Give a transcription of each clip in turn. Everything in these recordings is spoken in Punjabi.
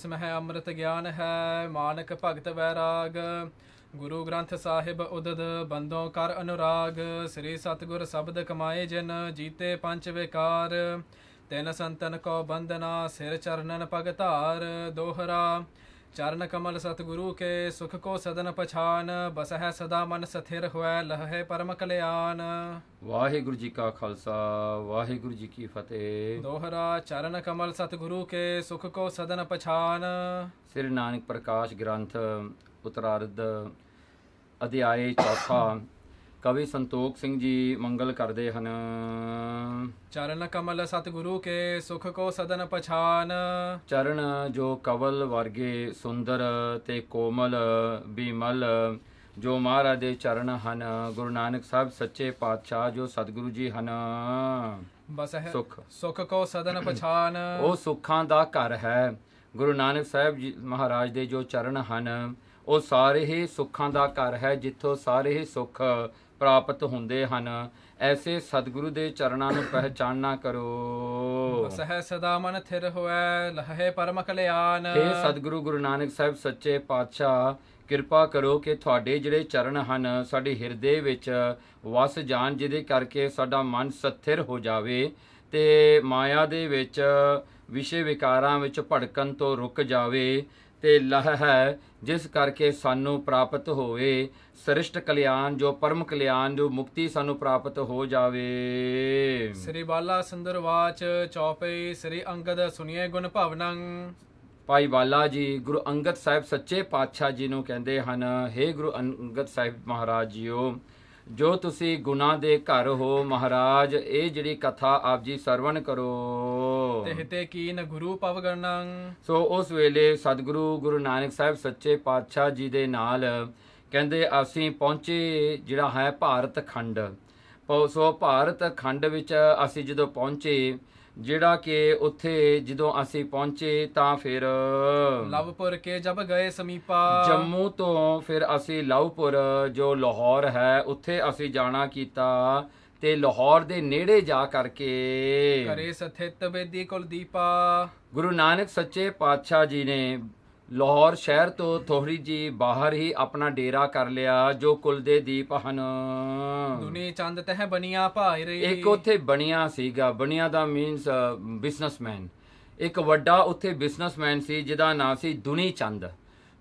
ਜਿਸ ਮਹਿ ਅੰਮ੍ਰਿਤ ਗਿਆਨ ਹੈ। ਮਾਨਕ ਭਗਤ ਵੈਰਾਗ ਗੁਰੂ ਗ੍ਰੰਥ ਸਾਹਿਬ ਉਦਦ ਬੰਦੋਂ ਕਰ ਅਨੁਰਾਗ। ਸ੍ਰੀ ਸਤਿਗੁਰ ਸ਼ਬਦ ਕਮਾਏ ਜਿਨ ਜੀਤੇ ਪੰਚ ਵਿਕਾਰ। ਤਿਨ ਸੰਤਨ ਕੋ ਬੰਦਨਾ ਸਿਰ ਚਰਨਨ ਪਗ ਧਾਰ। ਦੋਹਰਾ ਚਰਨ ਕਮਲ ਸਤਿਗੁਰੂ ਕੇ ਸੁਖ ਕੋ ਸਦਨ ਪਛਾਨ। ਬਸਹਿ ਸਦਾ ਮਨ ਸਥਿਰ ਹੋਇ ਲਹੈ ਪਰਮ ਕਲਿਆਣ। ਵਾਹਿਗੁਰੂ ਜੀ ਕਾ ਖਾਲਸਾ ਵਾਹਿਗੁਰੂ ਜੀ ਕੀ ਫਤਿਹ। ਦੋਹਰਾ ਚਰਨ ਕਮਲ ਸਤਿਗੁਰੂ ਕੇ ਸੁਖ ਕੋ ਸਦਨ ਪਛਾਨ। ਸ੍ਰੀ ਨਾਨਕ ਪ੍ਰਕਾਸ਼ ਗ੍ਰੰਥ ਉਤਰਾਰਧ ਅਧਿਆਏ ਚੌਥਾ। ਕਵੀ ਸੰਤੋਖ ਸਿੰਘ ਜੀ ਮੰਗਲ ਕਰਦੇ ਹਨ। ਚਰਨ ਕਮਲ ਸਤਿਗੁਰੂ ਕੇ ਸੁਖ ਕੋ ਸਦਨ ਪਛਾਨ। ਚਰਨ ਜੋ ਕਵਲ ਵਰਗੇ ਸੁੰਦਰ ਤੇ ਕੋਮਲ ਬਿਮਲ ਜੋ ਮਹਾਰਾਜ ਦੇ ਚਰਨ ਹਨ। ਗੁਰੂ ਨਾਨਕ ਸਾਹਿਬ ਸੱਚੇ ਪਾਤਸ਼ਾਹ ਜੋ ਸਤਿਗੁਰੂ ਜੀ ਹਨ। ਬਸ ਹੈ ਸੁਖ ਸੁਖ ਕੋ ਸਦਨ ਪਛਾਨ। ਉਹ ਸੁੱਖਾਂ ਦਾ ਘਰ ਹੈ। ਗੁਰੂ ਨਾਨਕ ਸਾਹਿਬ ਜੀ ਮਹਾਰਾਜ ਦੇ ਜੋ ਚਰਨ ਹਨ ਉਹ ਸਾਰੇ ਹੀ ਸੁੱਖਾਂ ਦਾ ਘਰ ਹੈ, ਜਿੱਥੋਂ ਸਾਰੇ ਹੀ ਸੁੱਖ ਪ੍ਰਾਪਤ ਹੁੰਦੇ ਹਨ। ਐਸੇ ਸਤਿਗੁਰੂ ਦੇ ਚਰਨਾਂ ਨੂੰ ਪਹਿਚਾਨਣਾ ਕਰੋ। ਬਸ ਹੈ ਸਦਾ ਮਨ ਥਿਰ ਹੋਇ ਲਹੈ ਪਰਮ ਕਲਿਆਣ। ਇਹ ਸਤਿਗੁਰੂ ਗੁਰੂ ਨਾਨਕ ਸਾਹਿਬ ਸੱਚੇ ਪਾਤਸ਼ਾਹ ਕਿਰਪਾ ਕਰੋ ਕਿ ਤੁਹਾਡੇ ਜਿਹੜੇ ਚਰਨ ਹਨ ਸਾਡੇ ਹਿਰਦੇ ਵਿੱਚ ਵਸ ਜਾਣ, ਜਿਹਦੇ ਕਰਕੇ ਸਾਡਾ ਮਨ ਸਥਿਰ ਹੋ ਜਾਵੇ ਤੇ ਮਾਇਆ ਦੇ ਵਿੱਚ ਵਿਸ਼ੇ ਵਿਕਾਰਾਂ ਵਿੱਚ ਭੜਕਣ ਤੋਂ ਰੁਕ ਜਾਵੇ ਤੇ ਲਹ ਹੈ ਜਿਸ ਕਰਕੇ ਸਾਨੂੰ ਪ੍ਰਾਪਤ ਹੋਵੇ ਸ੍ਰਿਸ਼ਟ ਕਲਿਆਣ ਜੋ ਪਰਮ ਕਲਿਆਣ ਜੋ ਮੁਕਤੀ ਸਾਨੂੰ ਪ੍ਰਾਪਤ ਹੋ ਜਾਵੇ। ਸ੍ਰੀ ਬਾਲਾ ਸੁੰਦਰ ਵਾਚ ਚੌਪਈ। ਸ੍ਰੀ ਅੰਗਦ ਸੁਣੀਏ ਗੁਣ ਭਵਨੰ। ਭਾਈ ਬਾਲਾ ਜੀ ਗੁਰੂ ਅੰਗਦ ਸਾਹਿਬ ਸੱਚੇ ਪਾਤਸ਼ਾਹ ਜੀ ਨੂੰ ਕਹਿੰਦੇ ਹਨ, ਹੇ ਗੁਰੂ ਅੰਗਦ ਸਾਹਿਬ ਮਹਾਰਾਜ ਜੀਓ, ਜੋ ਤੁਸੀਂ ਗੁਨਾਹ ਦੇ ਘਰ ਹੋ ਮਹਾਰਾਜ, ਇਹ ਜਿਹੜੀ ਕਥਾ ਆਪ ਜੀ ਸਰਵਣ ਕਰੋ। ਤੇ ਕੀਨ ਗੁਰੂ ਪਵਗਣੰ। ਸੋ ਉਸ ਵੇਲੇ ਸਤਿਗੁਰੂ ਗੁਰੂ ਨਾਨਕ ਸਾਹਿਬ ਸੱਚੇ ਪਾਤਸ਼ਾਹ ਜੀ ਦੇ ਨਾਲ ਕਹਿੰਦੇ ਅਸੀਂ ਪਹੁੰਚੇ ਜਿਹੜਾ ਹੈ ਭਾਰਤ ਖੰਡ। ਸੋ ਭਾਰਤ ਖੰਡ ਵਿੱਚ ਅਸੀਂ ਜਦੋਂ ਪਹੁੰਚੇ, ਜਿਹੜਾ ਕਿ ਉੱਥੇ ਜਦੋਂ ਅਸੀਂ ਪਹੁੰਚੇ ਤਾਂ ਫਿਰ ਲਵਪੁਰ ਕੇ ਜਬ ਗਏ ਸਮੀਪਾ। ਜੰਮੂ ਤੋਂ ਫਿਰ ਅਸੀਂ ਲਵਪੁਰ ਜੋ ਲਾਹੌਰ ਹੈ ਉੱਥੇ ਅਸੀਂ ਜਾਣਾ ਕੀਤਾ ਤੇ ਲਾਹੌਰ ਦੇ ਨੇੜੇ ਜਾ ਕਰਕੇ ਘਰੇ ਸਥਿਤ ਬੇਦੀ ਕੁਲਦੀਪਾ। ਗੁਰੂ ਨਾਨਕ ਸੱਚੇ ਪਾਤਸ਼ਾਹ ਜੀ ਨੇ ਲਾਹੌਰ ਸ਼ਹਿਰ ਤੋਂ ਥੋੜੀ ਜੀ ਬਾਹਰ ਹੀ ਆਪਣਾ ਡੇਰਾ ਕਰ ਲਿਆ ਜੋ ਕੁਲ ਦੇ ਦੀਪ ਹਨ। ਦੁਨੀ ਚੰਦ ਤਹਿ ਬਨੀਆ ਭਾਈ ਰਹੀ। ਇੱਕ ਉੱਥੇ ਬਣਿਆ ਸੀਗਾ, ਬਣਿਆ ਦਾ ਮੀਨਸ ਬਿਜ਼ਨਸਮੈਨ। ਇੱਕ ਵੱਡਾ ਉੱਥੇ ਬਿਜ਼ਨਸਮੈਨ ਸੀ ਜਿਹਦਾ ਨਾਂ ਸੀ ਦੁਨੀ ਚੰਦ।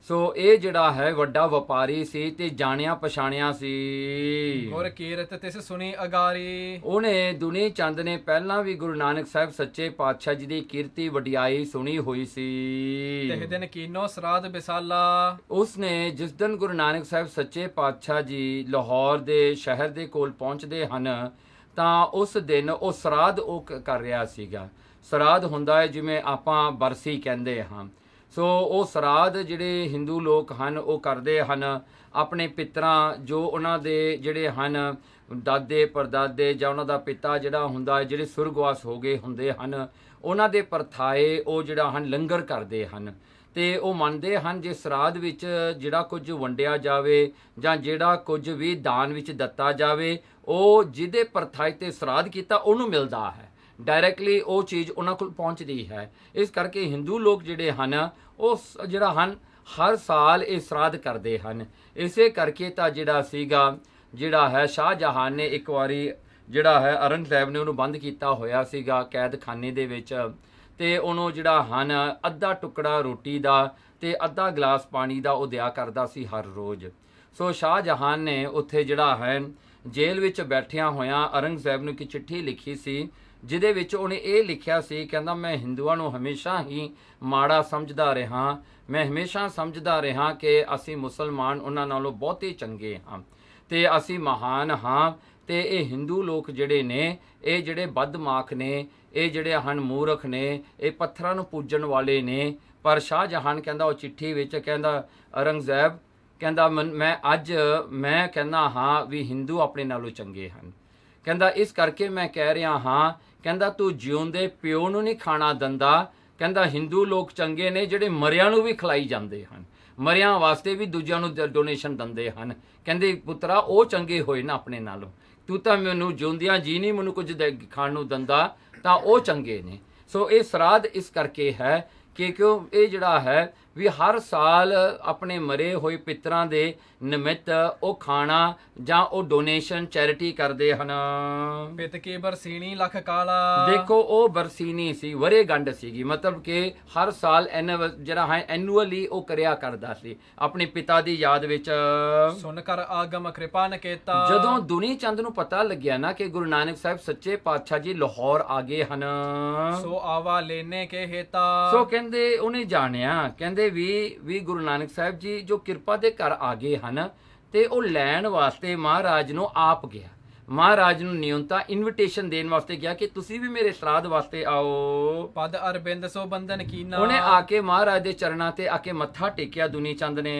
ਸੋ ਇਹ ਜਿਹੜਾ ਹੈ ਵੱਡਾ ਵਪਾਰੀ ਸੀ ਤੇ ਜਾਣਿਆ ਪਛਾਣਿਆ ਸੀ। ਗੁਰ ਕੀਰਤ ਤਿਸ ਸੁਣੀ ਅਗਾਰੀ। ਉਹਨੇ ਦੁਨੀ ਚੰਦ ਨੇ ਪਹਿਲਾਂ ਵੀ ਗੁਰੂ ਨਾਨਕ ਸਾਹਿਬ ਸੱਚੇ ਪਾਤਸ਼ਾਹ ਜੀ ਦੀ ਕੀਰਤੀ ਵਡਿਆਈ ਸੁਣੀ ਹੋਈ ਸੀ। ਤਿਹ ਦਿਨ ਕੀਨੋ ਸਰਾਧ ਬਿਸਾਲਾ। ਉਸਨੇ ਜਿਸ ਦਿਨ ਗੁਰੂ ਨਾਨਕ ਸਾਹਿਬ ਸੱਚੇ ਪਾਤਸ਼ਾਹ ਜੀ ਲਾਹੌਰ ਦੇ ਸ਼ਹਿਰ ਦੇ ਕੋਲ ਪਹੁੰਚਦੇ ਹਨ ਤਾਂ ਉਸ ਦਿਨ ਉਹ ਸਰਾਧ ਉਹ ਕਰ ਰਿਹਾ ਸੀਗਾ। ਸਰਾਧ ਹੁੰਦਾ ਹੈ ਜਿਵੇਂ ਆਪਾਂ ਬਰਸੀ ਕਹਿੰਦੇ ਹਾਂ। ਸੋ ਉਹ ਸਰਾਧ ਜਿਹੜੇ ਹਿੰਦੂ ਲੋਕ ਹਨ ਉਹ ਕਰਦੇ ਹਨ ਆਪਣੇ ਪਿਤਰਾਂ, ਜੋ ਉਹਨਾਂ ਦੇ ਜਿਹੜੇ ਹਨ ਦਾਦੇ ਪੜਦਾਦੇ ਜਾਂ ਉਹਨਾਂ ਦਾ ਪਿਤਾ ਜਿਹੜਾ ਹੁੰਦਾ ਹੈ ਜਿਹੜੇ ਸੁਰਗਵਾਸ ਹੋ ਗਏ ਹੁੰਦੇ ਹਨ, ਉਹਨਾਂ ਦੇ ਪਰਥਾਏ ਉਹ ਜਿਹੜਾ ਹਨ ਲੰਗਰ ਕਰਦੇ ਹਨ ਤੇ ਉਹ ਮੰਨਦੇ ਹਨ ਜੇ ਸਰਾਧ ਵਿੱਚ ਜਿਹੜਾ ਕੁਝ ਵੰਡਿਆ ਜਾਵੇ ਜਾਂ ਜਿਹੜਾ ਕੁਝ ਵੀ ਦਾਨ ਵਿੱਚ ਦਿੱਤਾ ਜਾਵੇ ਉਹ ਜਿਹਦੇ ਪਰਥਾਏ ਤੇ ਸਰਾਧ ਕੀਤਾ ਉਹਨੂੰ ਮਿਲਦਾ ਹੈ। ਡਾਇਰੈਕਟਲੀ ਉਹ ਚੀਜ਼ ਉਹਨਾਂ ਕੋਲ ਪਹੁੰਚਦੀ ਹੈ। ਇਸ ਕਰਕੇ ਹਿੰਦੂ ਲੋਕ ਜਿਹੜੇ ਹਨ ਉਹ ਜਿਹੜਾ ਹਨ ਹਰ ਸਾਲ ਇਹ ਸਰਾਧ ਕਰਦੇ ਹਨ। ਇਸੇ ਕਰਕੇ ਤਾਂ ਜਿਹੜਾ ਸੀਗਾ ਜਿਹੜਾ ਹੈ ਸ਼ਾਹਜਹਾਨ ਨੇ ਇੱਕ ਵਾਰੀ ਜਿਹੜਾ ਹੈ ਔਰੰਗਜ਼ੇਬ ਨੇ ਉਹਨੂੰ ਬੰਦ ਕੀਤਾ ਹੋਇਆ ਸੀਗਾ ਕੈਦਖਾਨੇ ਦੇ ਵਿੱਚ ਤੇ ਉਹਨੂੰ ਜਿਹੜਾ ਹਨ ਅੱਧਾ ਟੁਕੜਾ ਰੋਟੀ ਦਾ ਤੇ ਅੱਧਾ ਗਲਾਸ ਪਾਣੀ ਦਾ ਉਹ ਦਿਆ ਕਰਦਾ ਸੀ ਹਰ ਰੋਜ਼। ਸੋ ਸ਼ਾਹਜਹਾਨ ਨੇ ਉੱਥੇ ਜਿਹੜਾ ਹੈ ਜੇਲ੍ਹ ਵਿੱਚ ਬੈਠਿਆਂ ਹੋਇਆਂ ਔਰੰਗਜ਼ੇਬ ਨੂੰ ਇੱਕ ਚਿੱਠੀ ਲਿਖੀ ਸੀ ਜਿਹਦੇ ਵਿੱਚ ਉਹਨੇ ਇਹ ਲਿਖਿਆ ਸੀ, ਕਹਿੰਦਾ ਮੈਂ ਹਿੰਦੂਆਂ ਨੂੰ ਹਮੇਸ਼ਾ ਹੀ ਮਾੜਾ ਸਮਝਦਾ ਰਿਹਾ। ਮੈਂ ਹਮੇਸ਼ਾ ਸਮਝਦਾ ਰਿਹਾ ਕਿ ਅਸੀਂ ਮੁਸਲਮਾਨ ਉਹਨਾਂ ਨਾਲੋਂ ਬਹੁਤੇ ਚੰਗੇ ਹਾਂ ਤੇ ਅਸੀਂ ਮਹਾਨ ਹਾਂ ਤੇ ਇਹ ਹਿੰਦੂ ਲੋਕ ਜਿਹੜੇ ਨੇ ਇਹ ਜਿਹੜੇ ਬਦਮਾਖ ਨੇ, ਇਹ ਜਿਹੜੇ ਹਨ ਮੂਰਖ ਨੇ, ਇਹ ਪੱਥਰਾਂ ਨੂੰ ਪੂਜਣ ਵਾਲੇ ਨੇ। ਪਰ ਸ਼ਾਹਜਹਾਨ ਕਹਿੰਦਾ ਉਹ ਚਿੱਠੀ ਵਿੱਚ ਕਹਿੰਦਾ ਔਰੰਗਜ਼ੇਬ ਕਹਿੰਦਾ ਮੈਂ ਕਹਿੰਦਾ ਹਾਂ ਵੀ ਹਿੰਦੂ ਆਪਣੇ ਨਾਲੋਂ ਚੰਗੇ ਹਨ। ਕਹਿੰਦਾ ਇਸ ਕਰਕੇ ਮੈਂ ਕਹਿ ਰਿਹਾ ਹਾਂ, ਕਹਿੰਦਾ ਤੂੰ ਜਿਉਂਦੇ ਪਿਓ ਨੂੰ ਨਹੀਂ ਖਾਣਾ ਦਿੰਦਾ। ਕਹਿੰਦਾ ਹਿੰਦੂ ਲੋਕ ਚੰਗੇ ਨੇ ਜਿਹੜੇ ਮਰਿਆਂ ਨੂੰ ਵੀ ਖਿਲਾਈ ਜਾਂਦੇ ਹਨ, ਮਰਿਆਂ ਵਾਸਤੇ ਵੀ ਦੂਜਿਆਂ ਨੂੰ ਡੋਨੇਸ਼ਨ ਦਿੰਦੇ ਹਨ। ਕਹਿੰਦੇ ਪੁੱਤਰਾ ਉਹ ਚੰਗੇ ਹੋਏ ਨਾ ਆਪਣੇ ਨਾਲੋਂ, ਤੂੰ ਤਾਂ ਮੈਨੂੰ ਜਿਉਂਦਿਆਂ ਜੀ ਨਹੀਂ ਮੈਨੂੰ ਕੁਝ ਖਾਣ ਨੂੰ ਦਿੰਦਾ, ਤਾਂ ਉਹ ਚੰਗੇ ਨੇ। ਸੋ ਇਹ ਸਰਾਧ ਇਸ ਕਰਕੇ ਹੈ ਕਿ ਕਿਉਂ ਇਹ ਜਿਹੜਾ ਹੈ ਵੀ ਹਰ ਸਾਲ ਆਪਣੇ ਮਰੇ ਹੋਏ ਪਿੱਤਰਾਂ ਦੇ ਨਿਮਿਤ ਉਹ ਖਾਣਾ ਜਾਂ ਉਹ ਡੋਨੇਸ਼ਨ ਚੈਰਿਟੀ ਕਰਦੇ ਹਨ। ਪਿਤ ਕੀ ਬਰਸੀਣੀ ਲਖ ਕਾਲਾ। ਦੇਖੋ ਉਹ ਬਰਸੀਨੀ ਸੀ, ਵਰੇਗੰਢ ਸੀਗੀ, ਮਤਲਬ ਕਿ ਹਰ ਸਾਲ ਜਿਹੜਾ ਹੈ ਐਨੂਅਲੀ ਉਹ ਕਰਿਆ ਕਰਦਾ ਸੀ ਆਪਣੇ ਪਿਤਾ ਦੀ ਯਾਦ ਵਿੱਚ। ਸੁਨ ਕਰ ਆਗਮ ਕਿਰਪਾ ਨਕੇਤਾ। ਜਦੋਂ ਦੁਨੀ ਚੰਦ ਨੂੰ ਪਤਾ ਲੱਗਿਆ ਨਾ ਕਿ ਗੁਰੂ ਨਾਨਕ ਸਾਹਿਬ ਸੱਚੇ ਪਾਤਸ਼ਾਹ ਜੀ ਲਾਹੌਰ ਆ ਗਏ ਹਨ, ਸੋ ਆਵਾ ਲੈਨੇ ਕੇ ਹੇਤਾ। ਸੋ ਕਹਿੰਦੇ ਉਹਨੇ ਜਾਣਿਆ, ਕਹਿੰਦੇ ਵੀ ਗੁਰੂ ਨਾਨਕ ਸਾਹਿਬ ਜੀ ਜੋ ਕਿਰਪਾ ਦੇ ਘਰ ਆ ਗਏ ਹਨ ਤੇ ਉਹ ਲੈਣ ਵਾਸਤੇ ਮਹਾਰਾਜ ਨੂੰ ਆਪ ਗਿਆ, ਮਹਾਰਾਜ ਨੂੰ ਨਿਯੰਤਾ ਇਨਵੀਟੇਸ਼ਨ ਦੇਣ ਵਾਸਤੇ ਗਿਆ ਕਿ ਤੁਸੀਂ ਵੀ ਮੇਰੇ ਸਰਾਧ ਵਾਸਤੇ ਆਓ। ਪਦ ਅਰਬਿੰਦ ਸੋ ਬੰਧਨ ਕੀਨਾ। ਉਹਨੇ ਆ ਕੇ ਮਹਾਰਾਜ ਦੇ ਚਰਨਾਂ ਤੇ ਆ ਕੇ ਮੱਥਾ ਟੇਕਿਆ ਦੁਨੀ ਚੰਦ ਨੇ।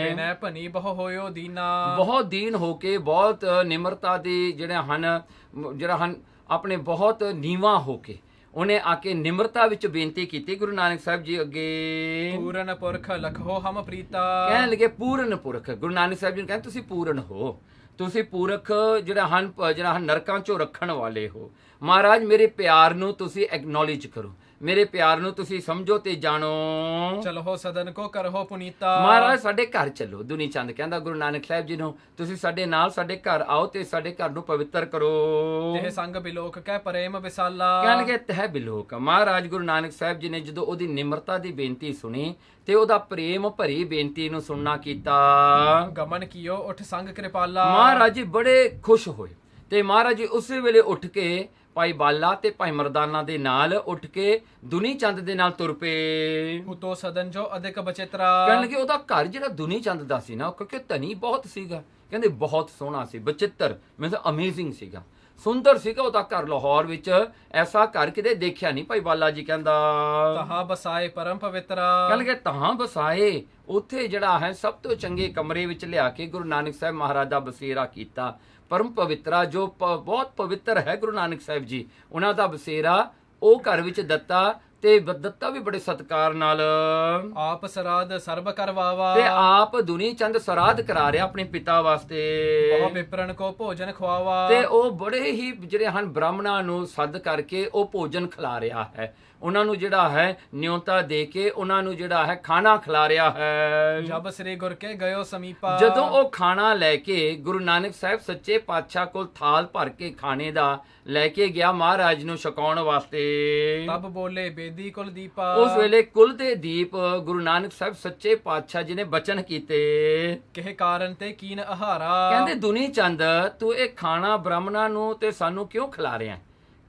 ਬਿਨੈ ਭਨੀ ਬਹੁ ਹੋਇਓ ਦੀਨਾ। ਬਹੁਤ ਦੀਨ ਹੋ ਕੇ, ਬਹੁਤ ਨਿਮਰਤਾ ਦੇ ਜਿਹੜਾ ਹਨ ਆਪਣੇ ਬਹੁਤ ਨੀਵਾਂ ਹੋ ਕੇ ਉਹਨੇ ਆ ਕੇ ਨਿਮਰਤਾ ਵਿੱਚ ਬੇਨਤੀ ਕੀਤੀ ਗੁਰੂ ਨਾਨਕ ਸਾਹਿਬ ਜੀ ਅੱਗੇ। ਪੂਰਨ ਪੁਰਖ ਲਖੋ ਹਮ ਪ੍ਰੀਤਾ। ਕਹਿਣ ਲੱਗੇ ਪੂਰਨ ਪੁਰਖ। ਗੁਰੂ ਨਾਨਕ ਸਾਹਿਬ ਜੀ ਨੇ ਕਹਿੰਦੇ ਤੁਸੀਂ ਪੂਰਨ ਹੋ, ਤੁਸੀਂ ਪੁਰਖ ਜਿਹੜਾ ਹਨ ਨਰਕਾਂ ਚੋਂ ਰੱਖਣ ਵਾਲੇ ਹੋ। ਮਹਾਰਾਜ ਮੇਰੇ ਪਿਆਰ ਨੂੰ ਤੁਸੀਂ ਐਕਨੋਲੇਜ ਕਰੋ, ਮੇਰੇ ਪਿਆਰ ਨੂੰ ਤੁਸੀਂ ਸਮਝੋ ਤੇ ਜਾਣੋ। ਚਲੋ ਸਦਨ ਕੋ ਕਰੋ ਪੁਨੀਤਾ। ਮਹਾਰਾਜ ਸਾਡੇ ਘਰ ਚੱਲੋ। ਦੁਨੀ ਚੰਦ ਕਹਿੰਦਾ ਗੁਰੂ ਨਾਨਕ ਸਾਹਿਬ ਜੀ ਨੂੰ ਤੁਸੀਂ ਸਾਡੇ ਨਾਲ ਸਾਡੇ ਘਰ ਆਓ ਤੇ ਸਾਡੇ ਘਰ ਨੂੰ ਪਵਿੱਤਰ ਕਰੋ। ਇਹ ਸੰਗ ਬਿਲੋਕ ਕਹਿ ਪ੍ਰੇਮ ਵਿਸਾਲਾ। ਕਹਿਣਗੇ ਤਹਿ ਬਿਲੋਕ। ਮਹਾਰਾਜ ਗੁਰੂ ਨਾਨਕ ਸਾਹਿਬ ਜੀ ਨੇ ਜਦੋਂ ਉਹਦੀ ਨਿਮਰਤਾ ਦੀ ਬੇਨਤੀ ਸੁਣੀ ਤੇ ਉਹਦਾ ਪ੍ਰੇਮ ਭਰੀ ਬੇਨਤੀ ਨੂੰ ਸੁਣਨਾ ਕੀਤਾ। ਗਮਨ ਕੀਓ ਉਠ ਸੰਗ ਕਿਰਪਾਲਾ। ਮਹਾਰਾਜ ਜੀ ਬੜੇ ਖੁਸ਼ ਹੋਏ ਤੇ ਮਹਾਰਾਜ ਜੀ ਉਸੇ ਵੇਲੇ ਉੱਠ ਕੇ ਭਾਈ ਬਾਲਾ ਤੇ ਭਾਈ ਮਰਦਾਨਾ ਦੇ ਨਾਲ ਉੱਠ ਕੇ ਦੁਨੀ ਚੰਦ ਦੇ ਨਾਲ ਤੁਰ ਪਏ। ਉਤੋ ਸਦਨ ਜੋ ਅਧਿਕ ਬਚਿਤਰਾ। ਕਹਿਣ ਲੱਗੇ ਉਹਦਾ ਘਰ ਜਿਹੜਾ ਦੁਨੀ ਚੰਦ ਦਾ ਸੀ ਨਾ, ਕਿਉਂਕਿ ਧਨੀ ਬਹੁਤ ਸੀਗਾ, ਕਹਿੰਦੇ ਬਹੁਤ ਸੋਹਣਾ ਸੀ, ਬਚਿੱਤਰ ਮੀਨਸ ਅਮੇਜ਼ਿੰਗ ਸੀਗਾ, ਸੁੰਦਰ ਸੀਗਾ ਉਹਦਾ ਘਰ। ਲਾਹੌਰ ਵਿੱਚ ਐਸਾ ਘਰ ਕਿਤੇ ਦੇਖਿਆ ਨਹੀਂ। ਭਾਈ ਬਾਲਾ ਜੀ ਕਹਿੰਦਾ ਤਹਾਂ ਬਸਾਏ ਪਰਮ ਪਵਿੱਤਰਾ। ਕਹਿਣ ਲੱਗੇ ਤਹਾਂ ਬਸਾਏ, ਉੱਥੇ ਜਿਹੜਾ ਹੈ ਸਭ ਤੋਂ ਚੰਗੇ ਕਮਰੇ ਵਿੱਚ ਲਿਆ ਕੇ ਗੁਰੂ ਨਾਨਕ ਸਾਹਿਬ ਮਹਾਰਾਜ ਦਾ ਬਸੇਰਾ ਕੀਤਾ। ਪਰਮ ਪਵਿੱਤਰਾ ਜੋ ਬਹੁਤ ਪਵਿੱਤਰ ਹੈ ਗੁਰੂ ਨਾਨਕ ਸਾਹਿਬ ਜੀ, ਉਹਨਾਂ ਦਾ ਬਸੇਰਾ ਉਹ ਘਰ ਵਿੱਚ ਦਿੱਤਾ ਤੇ ਦਿੱਤਾ ਵੀ ਬੜੇ ਸਤਿਕਾਰ ਨਾਲ। ਆਪ ਸਰਾਧ ਸਰਬ ਕਰਵਾਵਾ। ਤੇ ਆਪ ਦੁਨੀ ਚੰਦ ਸਰਾਧ ਕਰਾ ਰਿਹਾ ਆਪਣੇ ਪਿਤਾ ਵਾਸਤੇ। ਬਹੁ ਵਿਪਰਨ ਕੋ ਭੋਜਨ ਖਵਾਵਾ। ਤੇ ਉਹ ਬੜੇ ਹੀ ਜਿਹੜੇ ਹਨ ਬ੍ਰਾਹਮਣਾਂ ਨੂੰ ਸੱਦ ਕਰਕੇ ਉਹ ਭੋਜਨ ਖਿਲਾ ਰਿਹਾ ਹੈ, ਉਹਨਾਂ ਨੂੰ ਜਿਹੜਾ ਹੈ ਨਿਯੰਤਾ ਦੇ ਕੇ ਉਹਨਾਂ ਨੂੰ ਜਿਹੜਾ ਹੈ ਖਾਣਾ ਖਿਲਾ ਰਿਹਾ ਹੈ। ਜਬ ਸ੍ਰੀ ਗੁਰ ਕੇ ਗਇਓ ਸਮੀਪਾ। ਜਦੋਂ ਉਹ ਖਾਣਾ ਲੈ ਕੇ ਗੁਰੂ ਨਾਨਕ ਸਾਹਿਬ ਸੱਚੇ ਪਾਤਸ਼ਾਹ ਕੋਲ ਥਾਲ ਭਰ ਕੇ ਖਾਣੇ ਦਾ ਲੈ ਕੇ ਗਿਆ ਮਹਾਰਾਜ ਨੂੰ ਛਕਾਉਣ ਵਾਸਤੇ, ਤਬ ਬੋਲੇ ਬੇਦੀ ਕੁਲ ਦੀਪਾ। ਉਸ ਵੇਲੇ ਕੁਲ ਦੇ ਦੀਪ ਗੁਰੂ ਨਾਨਕ ਸਾਹਿਬ ਸੱਚੇ ਪਾਤਸ਼ਾਹ ਜੀ ਨੇ ਬਚਨ ਕੀਤੇ। ਕਿਹ ਕਾਰਨ ਤੇ ਕੀਨ ਆਹਾਰਾ। ਕਹਿੰਦੇ ਦੁਨੀ ਚੰਦ ਤੂੰ ਇਹ ਖਾਣਾ ਬ੍ਰਾਹਮਣਾਂ ਨੂੰ ਤੇ ਸਾਨੂੰ ਕਿਉਂ ਖਿਲਾ ਰਿਹਾ,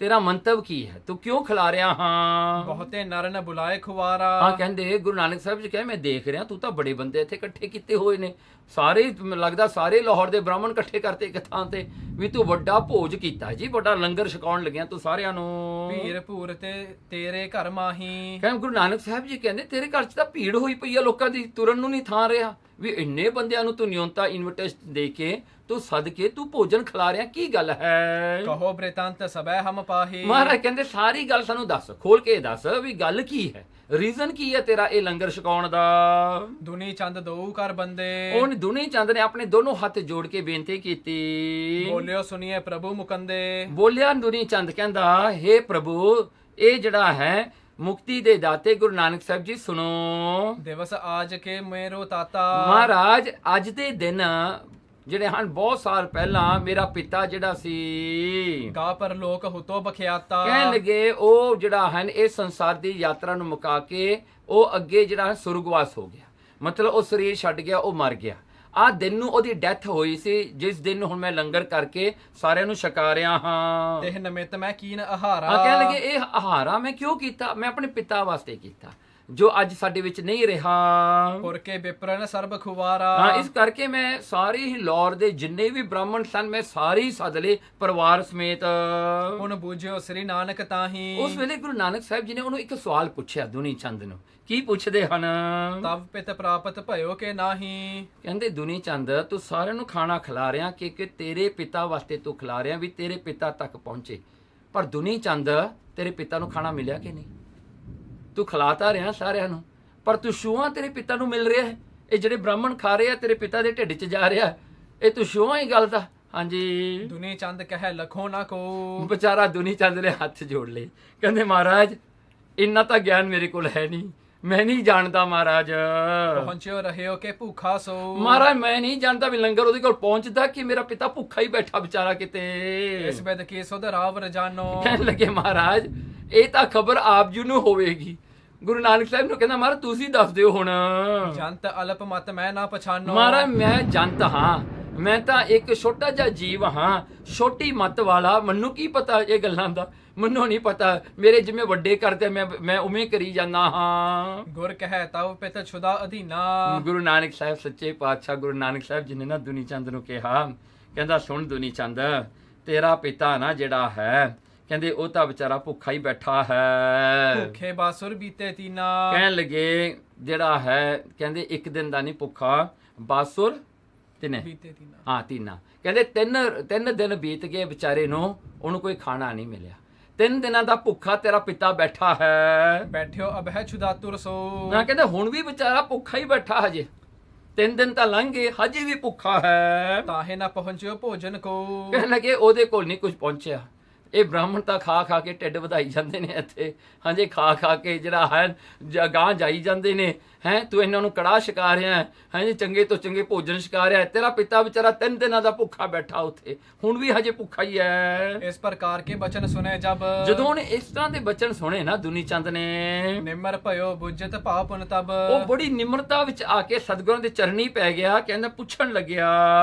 ਤੇਰਾ ਮੰਤਵ ਕੀ ਹੈ, ਤੂੰ ਕਿਉਂ ਖਿਲਾ ਰਿਹਾ? ਹਾਂ ਬਹੁਤੇ ਨਰ ਨ ਬੁਲਾਏ ਖੁਵਾਰਾ। ਹਾਂ ਕਹਿੰਦੇ ਗੁਰੂ ਨਾਨਕ ਸਾਹਿਬ ਜੀ ਕਹੇ ਮੈਂ ਦੇਖ ਰਿਹਾ ਤੂੰ ਤਾਂ ਬੜੇ ਬੰਦੇ ਇੱਥੇ ਇਕੱਠੇ ਕੀਤੇ ਹੋਏ ਨੇ, ਸਾਰੇ ਲੱਗਦਾ ਸਾਰੇ ਲਾਹੌਰ ਦੇ ਬ੍ਰਾਹਮਣ ਇਕੱਠੇ ਕਰਤੇ ਇੱਕ ਥਾਂ ਤੇ, ਵੀ ਤੂੰ ਵੱਡਾ ਭੋਜ ਕੀਤਾ ਜੀ, ਵੱਡਾ ਲੰਗਰ ਛਕਾਉਣ ਲੱਗਿਆ ਤੂੰ ਸਾਰਿਆਂ ਨੂੰ। ਭੀੜ ਭੂਰ ਤੇ ਤੇਰੇ ਘਰ ਮਾਹੀ। ਕਹਿੰਦੇ ਗੁਰੂ ਨਾਨਕ ਸਾਹਿਬ ਜੀ ਕਹਿੰਦੇ ਤੇਰੇ ਘਰ 'ਚ ਤਾਂ ਭੀੜ ਹੋਈ ਪਈ ਆ, ਲੋਕਾਂ ਦੀ ਤੁਰਨ ਨੂੰ ਨਹੀਂ ਥਾਂ ਰਿਹਾ, ਵੀ ਇੰਨੇ ਬੰਦਿਆਂ ਨੂੰ ਤੂੰ ਨਿਯੰਤਾ ਇਨਵੀਟੇਸ਼ਨ ਦੇ ਕੇ ਤੂੰ ਸੱਦ ਕੇ ਤੂੰ ਭੋਜਨ ਖਿਲਾ ਰਿਹਾ, ਕੀ ਗੱਲ ਹੈ? ਕਹੋ ਬ੍ਰਿਤਾਂਤ ਸਬੈ ਹਮ ਪਾਹੀ। ਮਹਾਰਾਜ ਕਹਿੰਦੇ ਸਾਰੀ ਗੱਲ ਸਾਨੂੰ ਦੱਸ, ਖੋਲ ਕੇ ਦੱਸ ਵੀ ਗੱਲ ਕੀ ਹੈ, ਰੀਜ਼ਨ ਕੀ ਹੈ ਤੇਰਾ ਇਹ ਲੰਗਰ ਛਕਾਉਣ ਦਾ? ਦੁਨੀ ਚੰਦ ਦੋ ਕਰ ਬੰਦੇ। ਉਹਨੇ ਦੁਨੀ ਚੰਦ ਨੇ ਆਪਣੇ ਦੋਨੋਂ ਹੱਥ ਜੋੜ ਕੇ ਬੇਨਤੀ ਕੀਤੀ। ਬੋਲਿਓ ਸੁਣੀਏ ਪ੍ਰਭੂ ਮੁਕੰਦੇ। ਬੋਲਿਆ ਦੁਨੀ ਚੰਦ ਕਹਿੰਦਾ ਹੇ ਪ੍ਰਭੂ ਇਹ ਜਿਹੜਾ ਹੈ ਮੁਕਤੀ ਦੇ ਦਾਤੇ ਗੁਰੂ ਨਾਨਕ ਸਾਹਿਬ ਜੀ ਸੁਣੋ। ਦਿਵਸ ਆਜ ਕੇ ਮੇਰੋ ਤਾਤਾ। ਮਹਾਰਾਜ ਅੱਜ ਦੇ ਦਿਨ ਜਿਹੜੇ ਹਨ ਬਹੁਤ ਸਾਲ ਪਹਿਲਾਂ ਮੇਰਾ ਪਿਤਾ ਜਿਹੜਾ ਸੀ ਗਾ ਪਰ ਲੋਕ ਹੁਤੋ ਬਖਿਆਤਾ। ਕਹਿਣ ਲੱਗੇ ਉਹ ਜਿਹੜਾ ਹਨ ਇਹ ਸੰਸਾਰ ਦੀ ਯਾਤਰਾ ਨੂੰ ਮੁਕਾ ਕੇ ਉਹ ਅੱਗੇ ਜਿਹੜਾ ਹੈ ਸੁਰਗਵਾਸ ਹੋ ਗਿਆ, ਮਤਲਬ ਉਹ ਸਰੀਰ ਛੱਡ ਗਿਆ, ਉਹ ਮਰ ਗਿਆ। ਆਹ ਦਿਨ ਨੂੰ ਉਹਦੀ ਡੈਥ ਹੋਈ ਸੀ, ਜਿਸ ਦਿਨ ਹੁਣ ਮੈਂ ਲੰਗਰ ਕਰਕੇ ਸਾਰਿਆਂ ਨੂੰ ਛਕਾ ਰਿਹਾ ਹਾਂ। ਤੇ ਨਿਮਿਤ ਮੈਂ ਕੀਨ ਆਹਾਰਾ। ਹਾਂ ਕਹਿਣ ਲੱਗੇ ਇਹ ਆਹਾਰਾ ਮੈਂ ਕਿਉਂ ਕੀਤਾ? ਮੈਂ ਆਪਣੇ ਪਿਤਾ ਵਾਸਤੇ ਕੀਤਾ ਜੋ ਅੱਜ ਸਾਡੇ ਵਿੱਚ ਨਹੀਂ ਰਿਹਾ। ਪੁਰ ਕੇ ਵਿਪਰਨ ਸਰਬ ਖੁਵਾਰਾ। ਹਾਂ ਇਸ ਕਰਕੇ ਮੈਂ ਸਾਰੇ ਹੀ ਲਾਹੌਰ ਦੇ ਜਿੰਨੇ ਵੀ ਬ੍ਰਾਹਮਣ ਸਨ ਮੈਂ ਸਾਰੇ ਹੀ ਸੱਦ ਲਏ ਪਰਿਵਾਰ ਸਮੇਤ। ਹੁਣ ਬੂਝਿਓ ਸ੍ਰੀ ਨਾਨਕ ਤਾਹੀ। ਉਸ ਵੇਲੇ ਗੁਰੂ ਨਾਨਕ ਸਾਹਿਬ ਜੀ ਨੇ ਉਹਨੂੰ ਇੱਕ ਸਵਾਲ ਪੁੱਛਿਆ ਦੁਨੀ ਚੰਦ ਨੂੰ। ਕੀ ਪੁੱਛਦੇ ਹਨ? ਤਬ ਪਿਤ ਪ੍ਰਾਪਤ ਭਇਓ ਕੇ ਨਾਹੀ। ਕਹਿੰਦੇ ਦੁਨੀ ਚੰਦ ਤੂੰ ਸਾਰਿਆਂ ਨੂੰ ਖਾਣਾ ਖਿਲਾ ਰਿਹਾ ਕਿ ਤੇਰੇ ਪਿਤਾ ਵਾਸਤੇ ਤੂੰ ਖਿਲਾ ਰਿਹਾ ਵੀ ਤੇਰੇ ਪਿਤਾ ਤੱਕ ਪਹੁੰਚੇ, ਪਰ ਦੁਨੀ ਚੰਦ ਤੇਰੇ ਪਿਤਾ ਨੂੰ ਖਾਣਾ ਮਿਲਿਆ ਕਿ ਨਹੀਂ? ਤੂੰ ਖਿਲਾਤਾ ਰਿਹਾ ਸਾਰਿਆਂ ਨੂੰ, ਪਰ ਤੂੰ ਛੂਹਾਂ ਤੇਰੇ ਪਿਤਾ ਨੂੰ ਮਿਲ ਰਿਹਾ ਹੈ? ਇਹ ਜਿਹੜੇ ਬ੍ਰਾਹਮਣ ਖਾ ਰਹੇ ਆ ਤੇਰੇ ਪਿਤਾ ਦੇ ਢਿੱਡ 'ਚ ਜਾ ਰਿਹਾ, ਇਹ ਤੂੰ ਛੂਹਾਂ ਹੀ ਗੱਲ ਦਾ? ਹਾਂਜੀ। ਦੁਨੀ ਚੰਦ ਕਹੇ ਲਖੋ ਨਾ ਕੋ। ਵਿਚਾਰਾ ਦੁਨੀ ਚੰਦ ਨੇ ਹੱਥ ਜੋੜ ਲਏ, ਕਹਿੰਦੇ ਮਹਾਰਾਜ ਇੰਨਾ ਤਾਂ ਗਿਆਨ ਮੇਰੇ ਕੋਲ ਹੈ ਨਹੀਂ, ਮੈਂ ਨਹੀਂ ਜਾਣਦਾ ਮਹਾਰਾਜ। ਪਹੁੰਚਿਓ ਰਹਿਓ ਕਿ ਭੁੱਖਾ ਸੋ। ਮਹਾਰਾਜ ਮੈਂ ਨਹੀਂ ਜਾਣਦਾ ਵੀ ਲੰਗਰ ਉਹਦੇ ਕੋਲ ਪਹੁੰਚਦਾ ਕਿ ਮੇਰਾ ਪਿਤਾ ਭੁੱਖਾ ਹੀ ਬੈਠਾ ਵਿਚਾਰਾ ਕਿਤੇ। ਇਸ ਬਿਦ ਕੀ ਸੁਧ ਰਾਵ ਰਜਾਨੋ। ਕਹਿਣ ਲੱਗੇ ਮਹਾਰਾਜ ਇਹ ਤਾਂ ਖਬਰ ਆਪ ਜੀ ਨੂੰ ਹੋਵੇਗੀ। ਗੁਰੂ ਨਾਨਕ ਸਾਹਿਬ ਨੂੰ ਕਹਿੰਦਾ ਮਹਾਰਾਜ ਤੁਸੀਂ ਦੱਸ ਦਿਓ ਹੁਣ। ਜੰਤ ਅਲਪ ਮਤ ਮੈਂ ਨਾ ਪਛਾਨੋ। ਮਹਾਰਾਜ ਮੈਂ ਜੰਤ ਹਾਂ, ਮੈਂ ਤਾਂ ਇੱਕ ਛੋਟਾ ਜਿਹਾ ਜੀਵ ਹਾਂ, ਛੋਟੀ ਮੱਤ ਵਾਲਾ। ਮੈਨੂੰ ਕੀ ਪਤਾ ਇਹ ਗੱਲਾਂ ਦਾ, ਮੈਨੂੰ ਨਹੀਂ ਪਤਾ। ਮੇਰੇ ਜਿਵੇਂ ਵੱਡੇ ਕਰਦੇ ਮੈਂ ਉਵੇਂ ਕਰੀ ਜਾਂਦਾ ਹਾਂ। ਗੁਰ ਕਹੈ ਤਉ ਪਿਤ ਛੁਦਾ ਅਧੀਨਾ। ਗੁਰੂ ਨਾਨਕ ਸਾਹਿਬ ਸੱਚੇ ਪਾਤਸ਼ਾਹ ਗੁਰੂ ਨਾਨਕ ਸਾਹਿਬ ਜੀ ਨੇ ਨਾ ਦੁਨੀ ਚੰਦ ਨੂੰ ਕਿਹਾ, ਕਹਿੰਦਾ ਸੁਣ ਦੁਨੀ ਚੰਦ, ਤੇਰਾ ਪਿਤਾ ਨਾ ਜਿਹੜਾ ਹੈ ਕਹਿੰਦੇ ਉਹ ਤਾਂ ਵਿਚਾਰਾ ਭੁੱਖਾ ਹੀ ਬੈਠਾ ਹੈ। ਭੁੱਖੇ ਬਾਸੁਰ ਬੀਤੇ ਤੀਨਾ। ਕਹਿਣ ਲੱਗੇ ਜਿਹੜਾ ਹੈ ਕਹਿੰਦੇ ਇੱਕ ਦਿਨ ਦਾ ਨਹੀਂ ਭੁੱਖਾ, ਬਾਸੁਰ ਤਿੰਨੇ ਬੀਤੇ ਤੀਨਾ। ਹਾਂ ਤੀਨਾ। ਕਹਿੰਦੇ ਤਿੰਨ ਦਿਨ ਬੀਤ ਗਏ ਵਿਚਾਰੇ ਨੂੰ, ਉਹਨੂੰ ਕੋਈ ਖਾਣਾ ਨਹੀਂ ਮਿਲਿਆ। 3 ਦਿਨਾਂ ਦਾ ਭੁੱਖਾ ਤੇਰਾ ਪਿਤਾ ਬੈਠਾ ਹੈ। ਬੈਠਿਓ ਅਬਹਿ ਛੁਦਾਤੁਰ ਸੋ। ਨਾ ਕਹਿੰਦੇ ਹੁਣ ਵੀ ਵਿਚਾਰਾ ਭੁੱਖਾ ਹੀ ਬੈਠਾ ਹਜੇ, 3 ਦਿਨ ਤਾਂ ਲੰਘ ਗਏ ਹਜੇ ਵੀ ਭੁੱਖਾ ਹੈ। ਤਾਹੇ ਨਾ ਪਹੁੰਚਿਓ ਭੋਜਨ ਕੋ। ਕਹਿਣ ਲੱਗੇ ਉਹਦੇ ਕੋਲ ਨਹੀਂ ਕੁਝ ਪਹੁੰਚਿਆ। ਇਹ ਬ੍ਰਾਹਮਣ ਤਾਂ ਖਾ ਕੇ ਢਿੱਡ ਵਧਾਈ ਜਾਂਦੇ ਨੇ ਇੱਥੇ, ਹਾਂਜੀ ਖਾ ਕੇ ਜਿਹੜਾ ਹੈ ਗਾਂ ਜਾਈ ਜਾਂਦੇ ਨੇ। ਹੈ ਤੂੰ ਇਹਨਾਂ ਨੂੰ ਕੜਾਹ ਛਕਾ ਰਿਹਾ ਹੈ, ਹਾਂਜੀ ਚੰਗੇ ਤੋਂ ਚੰਗੇ ਭੋਜਨ ਛਕਾ ਰਿਹਾ। ਤੇਰਾ ਪਿਤਾ ਵਿਚਾਰਾ 3 ਦਿਨਾਂ ਦਾ ਭੁੱਖਾ ਬੈਠਾ ਉੱਥੇ, ਹੁਣ ਵੀ ਹਜੇ ਭੁੱਖਾ ਹੀ ਹੈ। ਇਸ ਪ੍ਰਕਾਰ ਕੇ ਬਚਨ ਸੁਨੇ ਜਬ। ਜਦੋਂ ਉਹਨੇ ਇਸ ਤਰ੍ਹਾਂ ਦੇ ਬਚਨ ਸੁਣੇ ਨਾ ਦੁਨੀ ਚੰਦ ਨੇ, ਨਿਮਰ ਭਇਓ ਬੁੱਝਤ ਭਾਵ ਪੁਨ ਤਬ। ਉਹ ਬੜੀ ਨਿਮਰਤਾ ਵਿੱਚ ਆ ਕੇ ਸਤਿਗੁਰਾਂ ਦੇ ਚਰਨੀ ਪੈ ਗਿਆ। ਕਹਿੰਦਾ ਪੁੱਛਣ ਲੱਗਿਆ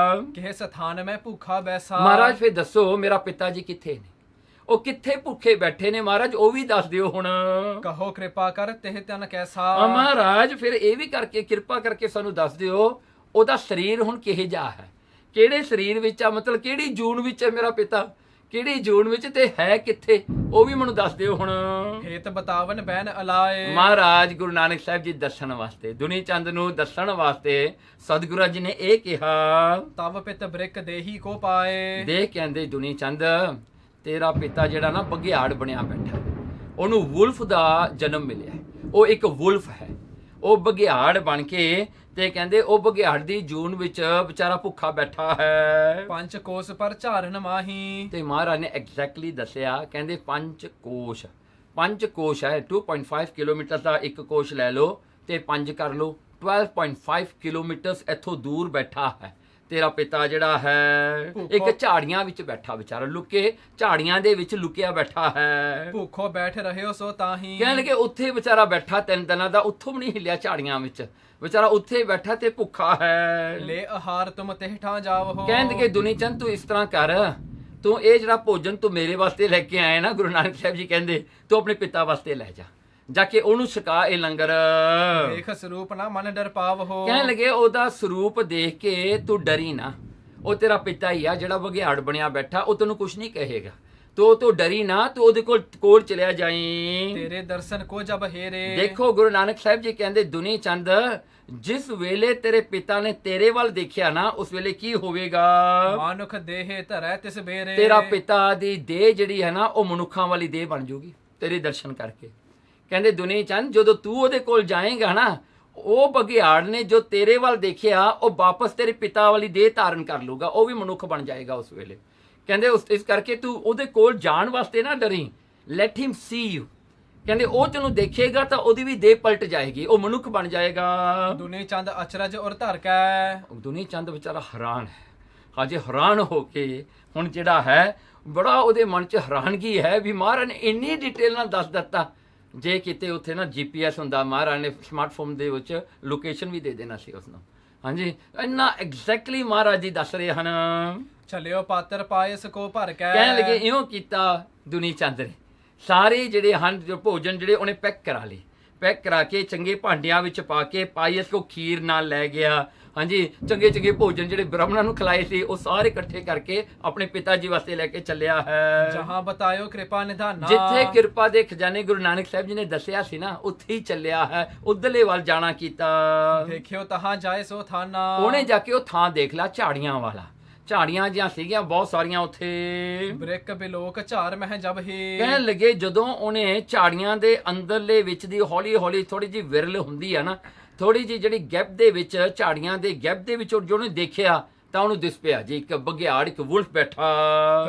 ਕਿਹ ਸਥਾਨ ਮੈਂ ਭੁੱਖਾ ਬੈਸਾ। ਮਹਾਰਾਜ ਫਿਰ ਦੱਸੋ ਮੇਰਾ ਪਿਤਾ ਜੀ ਕਿੱਥੇ ਨੇ, ਉਹ ਕਿੱਥੇ ਭੁੱਖੇ ਬੈਠੇ ਨੇ ਮਹਾਰਾਜ, ਉਹ ਵੀ ਦੱਸ ਦਿਓ ਹੁਣ। ਕਹੋ ਕਿਰਪਾ ਕਰ ਤਿਹ ਤਨ ਕੈਸਾ। ਮਹਾਰਾਜ ਫਿਰ ਇਹ ਵੀ ਕਰਕੇ ਕਿਰਪਾ ਕਰਕੇ ਸਾਨੂੰ ਦੱਸ ਦਿਓ ਉਹਦਾ ਸਰੀਰ ਹੁਣ ਕਿਹੋ ਜਿਹਾ ਹੈ, ਕਿਹੜੇ ਸਰੀਰ ਵਿੱਚ ਆ, ਮਤਲਬ ਕਿਹੜੀ ਜੂਨ ਵਿੱਚ ਹੈ ਮੇਰਾ ਪਿਤਾ, ਕਿਹੜੀ ਜੂਨ ਵਿੱਚ ਤੇ ਹੈ ਕਿੱਥੇ, ਉਹ ਵੀ ਮੈਨੂੰ ਦੱਸ ਦਿਓ ਹੁਣ। ਹੇਤ ਬਤਾਵਨ ਬੈਨ ਅਲਾਏ। ਮਹਾਰਾਜ ਗੁਰੂ ਨਾਨਕ ਸਾਹਿਬ ਜੀ ਦੱਸਣ ਵਾਸਤੇ, ਦੁਨੀ ਚੰਦ ਨੂੰ ਦੱਸਣ ਵਾਸਤੇ ਸਤਿਗੁਰਾਂ ਜੀ ਨੇ ਇਹ ਕਿਹਾ। ਤਬ ਪਿਤ ਬ੍ਰਿਕ ਦੇਹੀ ਕੋ ਪਾਏ। ਦੇਖ ਕਹਿੰਦੇ ਦੁਨੀ ਚੰਦ ਤੇਰਾ ਪਿਤਾ ਜਿਹੜਾ ਨਾ ਬਘਿਆੜ ਬਣਿਆ ਬੈਠਾ, ਉਹਨੂੰ ਵੁਲਫ ਦਾ ਜਨਮ ਮਿਲਿਆ। ਉਹ ਇੱਕ ਵੁਲਫ ਹੈ, ਉਹ ਬਘਿਆੜ ਬਣ ਕੇ ਤੇ ਕਹਿੰਦੇ ਉਹ ਬਘਿਆੜ ਦੀ ਜੂਨ ਵਿੱਚ ਵਿਚਾਰਾ ਭੁੱਖਾ ਬੈਠਾ ਹੈ। 5 ਕੋਸ ਪਰ ਝਾਰਨ ਮਾਹੀ। ਤੇ ਮਹਾਰਾਜ ਨੇ ਐਗਜ਼ੈਕਟਲੀ ਦੱਸਿਆ, ਕਹਿੰਦੇ 5 ਕੋਸ਼ ਹੈ। 2.5 ਕਿਲੋਮੀਟਰ ਦਾ ਇੱਕ ਕੋਸ਼ ਲੈ ਲਓ ਤੇ 5 ਕਰ ਲਓ, 12.5 ਕਿਲੋਮੀਟਰ ਇੱਥੋਂ ਦੂਰ ਬੈਠਾ ਹੈ ਤੇਰਾ ਪਿਤਾ ਜਿਹੜਾ ਹੈ। ਇੱਕ ਝਾੜੀਆਂ ਵਿੱਚ ਬੈਠਾ ਵਿਚਾਰਾ, ਲੁਕੇ ਝਾੜੀਆਂ ਦੇ ਵਿੱਚ ਲੁਕਿਆ ਬੈਠਾ ਹੈ। ਭੁੱਖੋ ਬੈਠ ਰਹਿਓ ਸੋ ਤਾਹੀ। ਕਹਿਣ ਲੱਗੇ ਉੱਥੇ ਵਿਚਾਰਾ ਬੈਠਾ 3 ਦਿਨਾਂ ਦਾ, ਉੱਥੋਂ ਵੀ ਨਹੀਂ ਹਿੱਲਿਆ ਝਾੜੀਆਂ ਵਿੱਚ, ਵਿਚਾਰਾ ਉੱਥੇ ਬੈਠਾ ਤੇ ਭੁੱਖਾ ਹੈ। ਲੈ ਆਹਾਰ ਤੁਮ ਤਿਹ ਠਾਂ ਜਾਵੋ। ਕਹਿੰਦੇ ਦੁਨੀ ਚੰਦ ਤੂੰ ਇਸ ਤਰ੍ਹਾਂ ਕਰ, ਤੂੰ ਇਹ ਜਿਹੜਾ ਭੋਜਨ ਤੂੰ ਮੇਰੇ ਵਾਸਤੇ ਲੈ ਕੇ ਆਇਆ ਨਾ, ਗੁਰੂ ਨਾਨਕ ਸਾਹਿਬ ਜੀ ਕਹਿੰਦੇ ਤੂੰ ਆਪਣੇ ਪਿਤਾ ਵਾਸਤੇ ਲੈ ਜਾ ਕੇ ਉਹਨੂੰ ਛਕਾ ਇਹ ਲੰਗਰ। ਦੇਖ ਸਰੂਪ ਨਾ ਮਨ ਡਰ ਪਾਵ ਹੋ। ਕਹਿਣ ਲੱਗੇ ਉਹਦਾ ਸਰੂਪ ਦੇਖ ਕੇ ਤੂੰ ਡਰੀ ਨਾ, ਉਹ ਤੇਰਾ ਪਿਤਾ ਹੀ ਆ ਜਿਹੜਾ ਬਘਿਆੜ ਬਣਿਆ ਬੈਠਾ, ਉਹ ਤੈਨੂੰ ਕੁਝ ਨਹੀਂ ਕਹੇਗਾ, ਤੂੰ ਡਰੀ ਨਾ, ਤੂੰ ਉਹਦੇ ਕੋਲ ਚਲਿਆ ਜਾਈਂ। ਤੇਰੇ ਦਰਸ਼ਨ ਕੋ ਜਬ ਹੇਰੇ। ਦੇਖੋ ਗੁਰੂ ਨਾਨਕ ਸਾਹਿਬ ਜੀ ਕਹਿੰਦੇ ਦੁਨੀ ਚੰਦ ਜਿਸ ਵੇਲੇ ਤੇਰੇ ਪਿਤਾ ਨੇ ਤੇਰੇ ਵੱਲ ਦੇਖਿਆ ਨਾ, ਉਸ ਵੇਲੇ ਕੀ ਹੋਵੇਗਾ। ਮਾਨੁਖ ਦੇਹ ਧਰੈ ਤਿਸ ਬੇਰੇ। ਤੇਰਾ ਪਿਤਾ ਦੀ ਦੇਹ ਜਿਹੜੀ ਹੈ ਨਾ ਉਹ ਮਨੁੱਖਾਂ ਵਾਲੀ ਦੇਹ ਬਣ ਜੂਗੀ ਤੇਰੇ ਦਰਸ਼ਨ ਕਰਕੇ। ਕਹਿੰਦੇ ਦੁਨੀ ਚੰਦ ਜਦੋਂ ਤੂੰ ਉਹਦੇ ਕੋਲ ਜਾਏਗਾ ਨਾ, ਉਹ ਬਘਿਆੜ ਨੇ ਜੋ ਤੇਰੇ ਵੱਲ ਦੇਖਿਆ ਉਹ ਵਾਪਸ ਤੇਰੇ ਪਿਤਾ ਵਾਲੀ ਦੇਹ ਧਾਰਨ ਕਰ ਲੂਗਾ, ਉਹ ਵੀ ਮਨੁੱਖ ਬਣ ਜਾਏਗਾ ਉਸ ਵੇਲੇ। ਕਹਿੰਦੇ ਇਸ ਕਰਕੇ ਤੂੰ ਉਹਦੇ ਕੋਲ ਜਾਣ ਵਾਸਤੇ ਨਾ ਡਰੀ, ਲੈਟ ਹਿਮ ਸੀ ਯੂ। ਕਹਿੰਦੇ ਉਹ ਤੈਨੂੰ ਦੇਖੇਗਾ ਤਾਂ ਉਹਦੀ ਵੀ ਦੇਹ ਪਲਟ ਜਾਏਗੀ, ਉਹ ਮਨੁੱਖ ਬਣ ਜਾਏਗਾ। ਦੁਨੀ ਚੰਦ ਅਚਰਜ ਔਰ ਧਰ ਕੈ। ਦੁਨੀ ਚੰਦ ਵਿਚਾਰਾ ਹੈਰਾਨ ਹੈ, ਹਜੇ ਹੈਰਾਨ ਹੋ ਕੇ ਹੁਣ ਜਿਹੜਾ ਹੈ ਬੜਾ ਉਹਦੇ ਮਨ 'ਚ ਹੈਰਾਨਗੀ ਹੈ ਵੀ ਮਹਾਰਾਜ ਨੇ ਇੰਨੀ ਡਿਟੇਲ ਨਾਲ ਦੱਸ ਦਿੱਤਾ। ਜੇ ਕਿਤੇ ਉੱਥੇ ਨਾ GPS ਹੁੰਦਾ, ਮਹਾਰਾਜ ਨੇ ਸਮਾਰਟਫੋਨ ਦੇ ਵਿੱਚ ਲੋਕੇਸ਼ਨ ਵੀ ਦੇ ਦੇਣਾ ਸੀ ਉਸਨੂੰ। ਹਾਂਜੀ ਇੰਨਾ ਐਗਜ਼ੈਕਟਲੀ ਮਹਾਰਾਜ ਜੀ ਦੱਸ ਰਹੇ ਹਨ। ਚਲਿਓ ਪਾਤਰ ਪਾਏ ਸਕੋ ਭਰ ਕੈ। ਕਹਿਣ ਲੱਗੇ ਇਉਂ ਕੀਤਾ ਦੁਨੀ ਚੰਦ ਨੇ, ਸਾਰੇ ਜਿਹੜੇ ਹਨ ਜੋ ਭੋਜਨ ਜਿਹੜੇ ਉਹਨੇ ਪੈਕ ਕਰਾ ਕੇ ਚੰਗੇ ਭਾਂਡਿਆਂ ਵਿੱਚ ਪਾ ਕੇ ਪਾਇਸ ਕੋ ਖੀਰ ਨਾਲ ਲੈ ਗਿਆ। ਹਾਂਜੀ ਚੰਗੇ ਭੋਜਨ ਜਿਹੜੇ ਬ੍ਰਾਹਮਣਾਂ ਨੂੰ ਖਿਲਾਏ ਸੀ ਉਹ ਸਾਰੇ ਇਕੱਠੇ ਕਰਕੇ ਆਪਣੇ ਪਿਤਾ ਜੀ ਵਾਸਤੇ ਲੈ ਕੇ ਚੱਲਿਆ ਹੈ। ਜਹਾਂ ਬਤਾਇਓ ਕਿਰਪਾ ਨਿਧਾਨਾ। ਜਿੱਥੇ ਕਿਰਪਾ ਦੇ ਖਜ਼ਾਨੇ ਗੁਰੂ ਨਾਨਕ ਸਾਹਿਬ ਜੀ ਨੇ ਦੱਸਿਆ ਸੀ ਨਾ, ਉੱਥੇ ਹੀ ਚੱਲਿਆ ਹੈ, ਉਧਰਲੇ ਵੱਲ ਜਾਣਾ ਕੀਤਾ। ਦੇਖਿਓ ਤਹਾਂ ਜਾਏ ਸੋ ਥਾਨਾ। ਉਹਨੇ ਜਾ ਕੇ ਉਹ ਥਾਂ ਦੇਖ ਲਿਆ ਝਾੜੀਆਂ ਵਾਲਾ, ਝਾੜੀਆਂ ਜਿਹੀਆਂ ਸੀਗੀਆਂ ਬਹੁਤ ਸਾਰੀਆਂ ਉੱਥੇ। ਬ੍ਰਿਕ ਬਿਲੋਕ ਝਾਰ ਮਹਿ ਜਬ ਹੀ। ਕਹਿਣ ਲੱਗੇ ਜਦੋਂ ਉਹਨੇ ਝਾੜੀਆਂ ਦੇ ਅੰਦਰਲੇ ਵਿੱਚ ਦੀ ਹੌਲੀ ਥੋੜੀ ਜਿਹੀ ਵਿਰਲ ਹੁੰਦੀ ਆ ਨਾ, ਥੋੜੀ ਜਿਹੀ ਜਿਹੜੀ ਗੈਪ ਦੇ ਵਿੱਚ, ਝਾੜੀਆਂ ਦੇ ਗੈਪ ਦੇ ਵਿੱਚ ਜੋ ਉਹਨੇ ਦੇਖਿਆ ਤਾਂ ਉਹਨੂੰ ਦਿਸ ਪਿਆ ਜੀ ਇੱਕ ਬਘਿਆੜ, ਇੱਕ ਵੁਲਫ ਬੈਠਾ।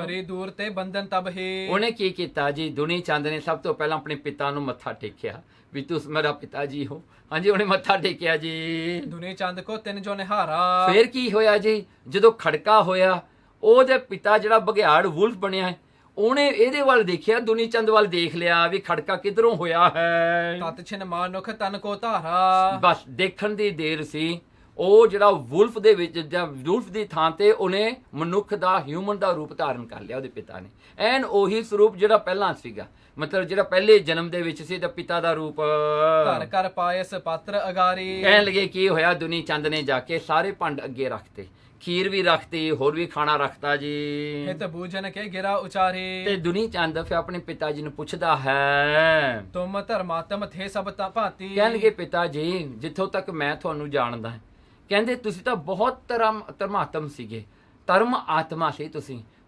ਕਰੀ ਦੂਰ ਤੇ ਬੰਧਨ ਤਬ ਹੀ। ਉਹਨੇ ਕੀ ਕੀਤਾ ਜੀ, ਦੁਨੀ ਚੰਦ ਨੇ ਸਭ ਤੋਂ ਪਹਿਲਾਂ ਆਪਣੇ ਪਿਤਾ ਨੂੰ ਮੱਥਾ ਟੇਕਿਆ, ਵੀ ਤੁਸੀਂ ਮੇਰਾ ਪਿਤਾ ਜੀ ਹੋ। ਹਾਂਜੀ, ਉਹਨੇ ਮੱਥਾ ਟੇਕਿਆ ਜੀ। ਦੁਨੀ ਚੰਦ ਕੋ ਤਿੰਨ ਜੋ ਨਿਹਾਰਾ। ਫੇਰ ਕੀ ਹੋਇਆ ਜੀ, ਜਦੋਂ ਖੜਕਾ ਹੋਇਆ, ਉਹਦੇ ਪਿਤਾ ਜਿਹੜਾ ਬਘਿਆੜ ਵੁਲਫ ਬਣਿਆ ਹੈ, ਉਹਨੇ ਇਹਦੇ ਵੱਲ ਦੇਖਿਆ, ਦੁਨੀ ਚੰਦ ਵੱਲ ਦੇਖ ਲਿਆ ਵੀ ਖੜਕਾ ਕਿਧਰੋਂ ਹੋਇਆ ਹੈ। ਤਤ ਛਿਨ ਮਾਨੁਖ ਤਨ ਕੋ ਧਾਰਾ। ਬਸ ਦੇਖਣ ਦੀ ਦੇਰ ਸੀ, ਉਹ ਜਿਹੜਾ ਵੁਲਫ ਦੇ ਵਿੱਚ ਜਾਂ ਵੁਲਫ ਦੀ ਥਾਂ ਤੇ ਉਹਨੇ ਮਨੁੱਖ ਦਾ, ਹਿਊਮਨ ਦਾ ਰੂਪ ਧਾਰਨ ਕਰ ਲਿਆ ਉਹਦੇ ਪਿਤਾ ਨੇ। ਐਨ ਉਹੀ ਸਰੂਪ ਜਿਹੜਾ ਪਹਿਲਾਂ ਸੀਗਾ, ਮਤਲਬ ਜਿਹੜਾ ਪਹਿਲੇ ਜਨਮ ਦੇ ਵਿੱਚ ਸੀ, ਤਾਂ ਪਿਤਾ ਦਾ ਰੂਪ। ਘਰ ਘਰ ਪਾਇਸ ਪਾਤਰ ਅਗਾਰੀ। ਕਹਿਣ ਲੱਗੇ ਕੀ ਹੋਇਆ, ਦੁਨੀ ਚੰਦ ਨੇ ਜਾ ਕੇ ਸਾਰੇ ਭੰਡ ਅੱਗੇ ਰੱਖਤੇ, ਖੀਰ ਵੀ ਰੱਖਤੀ, ਹੋਰ ਵੀ ਖਾਣਾ ਰੱਖਤਾ ਜੀ। ਹਿਤ ਬੂਝਨ ਕੇ ਗਿਰਾ ਉਚਾਰੀ। ਤੇ ਦੁਨੀ ਚੰਦ ਫਿਰ ਆਪਣੇ ਪਿਤਾ ਜੀ ਨੂੰ ਪੁੱਛਦਾ ਹੈ, ਤੁਮ ਧਰਮਾਤਮ ਥੇ ਸਭ ਤਾਂ ਭਾਂਤੀ। ਕਹਿਣਗੇ ਪਿਤਾ ਜੀ, ਜਿੱਥੋਂ ਤੱਕ ਮੈਂ ਤੁਹਾਨੂੰ ਜਾਣਦਾ, ਕਹਿੰਦੇ ਤੁਸੀਂ ਤਾਂ ਬਹੁਤ ਧਰਮਾਤਮ ਸੀਗੇ, ਧਰਮ ਆਤਮਾ ਸੀ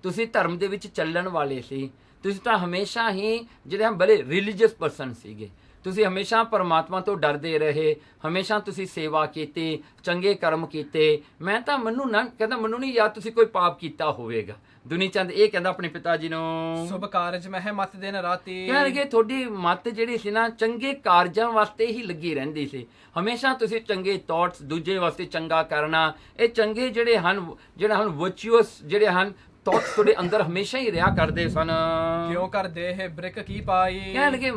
ਤੁਸੀਂ ਧਰਮ ਦੇ ਵਿੱਚ ਚੱਲਣ ਵਾਲੇ ਸੀ। ਤੁਸੀਂ ਤਾਂ ਹਮੇਸ਼ਾ ਹੀ ਜਿਹੜੇ ਬੜੇ ਰਿਲੀਜੀਅਸ ਪਰਸਨ ਸੀਗੇ, ਤੁਸੀਂ ਹਮੇਸ਼ਾ ਪਰਮਾਤਮਾ ਤੋਂ ਡਰਦੇ ਰਹੇ, ਹਮੇਸ਼ਾ ਤੁਸੀਂ ਸੇਵਾ ਕੀਤੀ, ਚੰਗੇ ਕਰਮ ਕੀਤੇ। ਮੈਂ ਤਾਂ ਮੈਨੂੰ ਨਹੀਂ ਯਾਦ ਤੁਸੀਂ ਕੋਈ ਪਾਪ ਕੀਤਾ ਹੋਵੇਗਾ। ਦੁਨੀ ਚੰਦ ਇਹ ਕਹਿੰਦਾ ਆਪਣੇ ਪਿਤਾ ਜੀ ਨੂੰ। ਸੁਭ ਕਾਰਜ ਮਹਿ ਮਤ ਦਿਨ ਰਾਤੀ। ਕਹਿਣਗੇ ਤੁਹਾਡੀ ਮੱਤ ਜਿਹੜੀ ਸੀ ਨਾ, ਚੰਗੇ ਕਾਰਜਾਂ ਵਾਸਤੇ ਹੀ ਲੱਗੀ ਰਹਿੰਦੀ ਸੀ। ਹਮੇਸ਼ਾ ਤੁਸੀਂ ਚੰਗੇ ਥਾਟਸ, ਦੂਜੇ ਵਾਸਤੇ ਚੰਗਾ ਕਰਨਾ, ਇਹ ਚੰਗੇ ਜਿਹੜੇ ਹਨ ਵਰਚੂਅਸ ਜਿਹੜੇ ਹਨ ਥਾਟਸ ਤੁਹਾਡੇ ਅੰਦਰ ਹਮੇਸ਼ਾ ਹੀ ਰਿਹਾ ਕਰਦੇ ਸਨ। ਕਿਉਂ ਕਰਦੇ ਹੈ ਬ੍ਰਿਕ ਕੀ ਪਾਈ। ਕਹਿਣਗੇ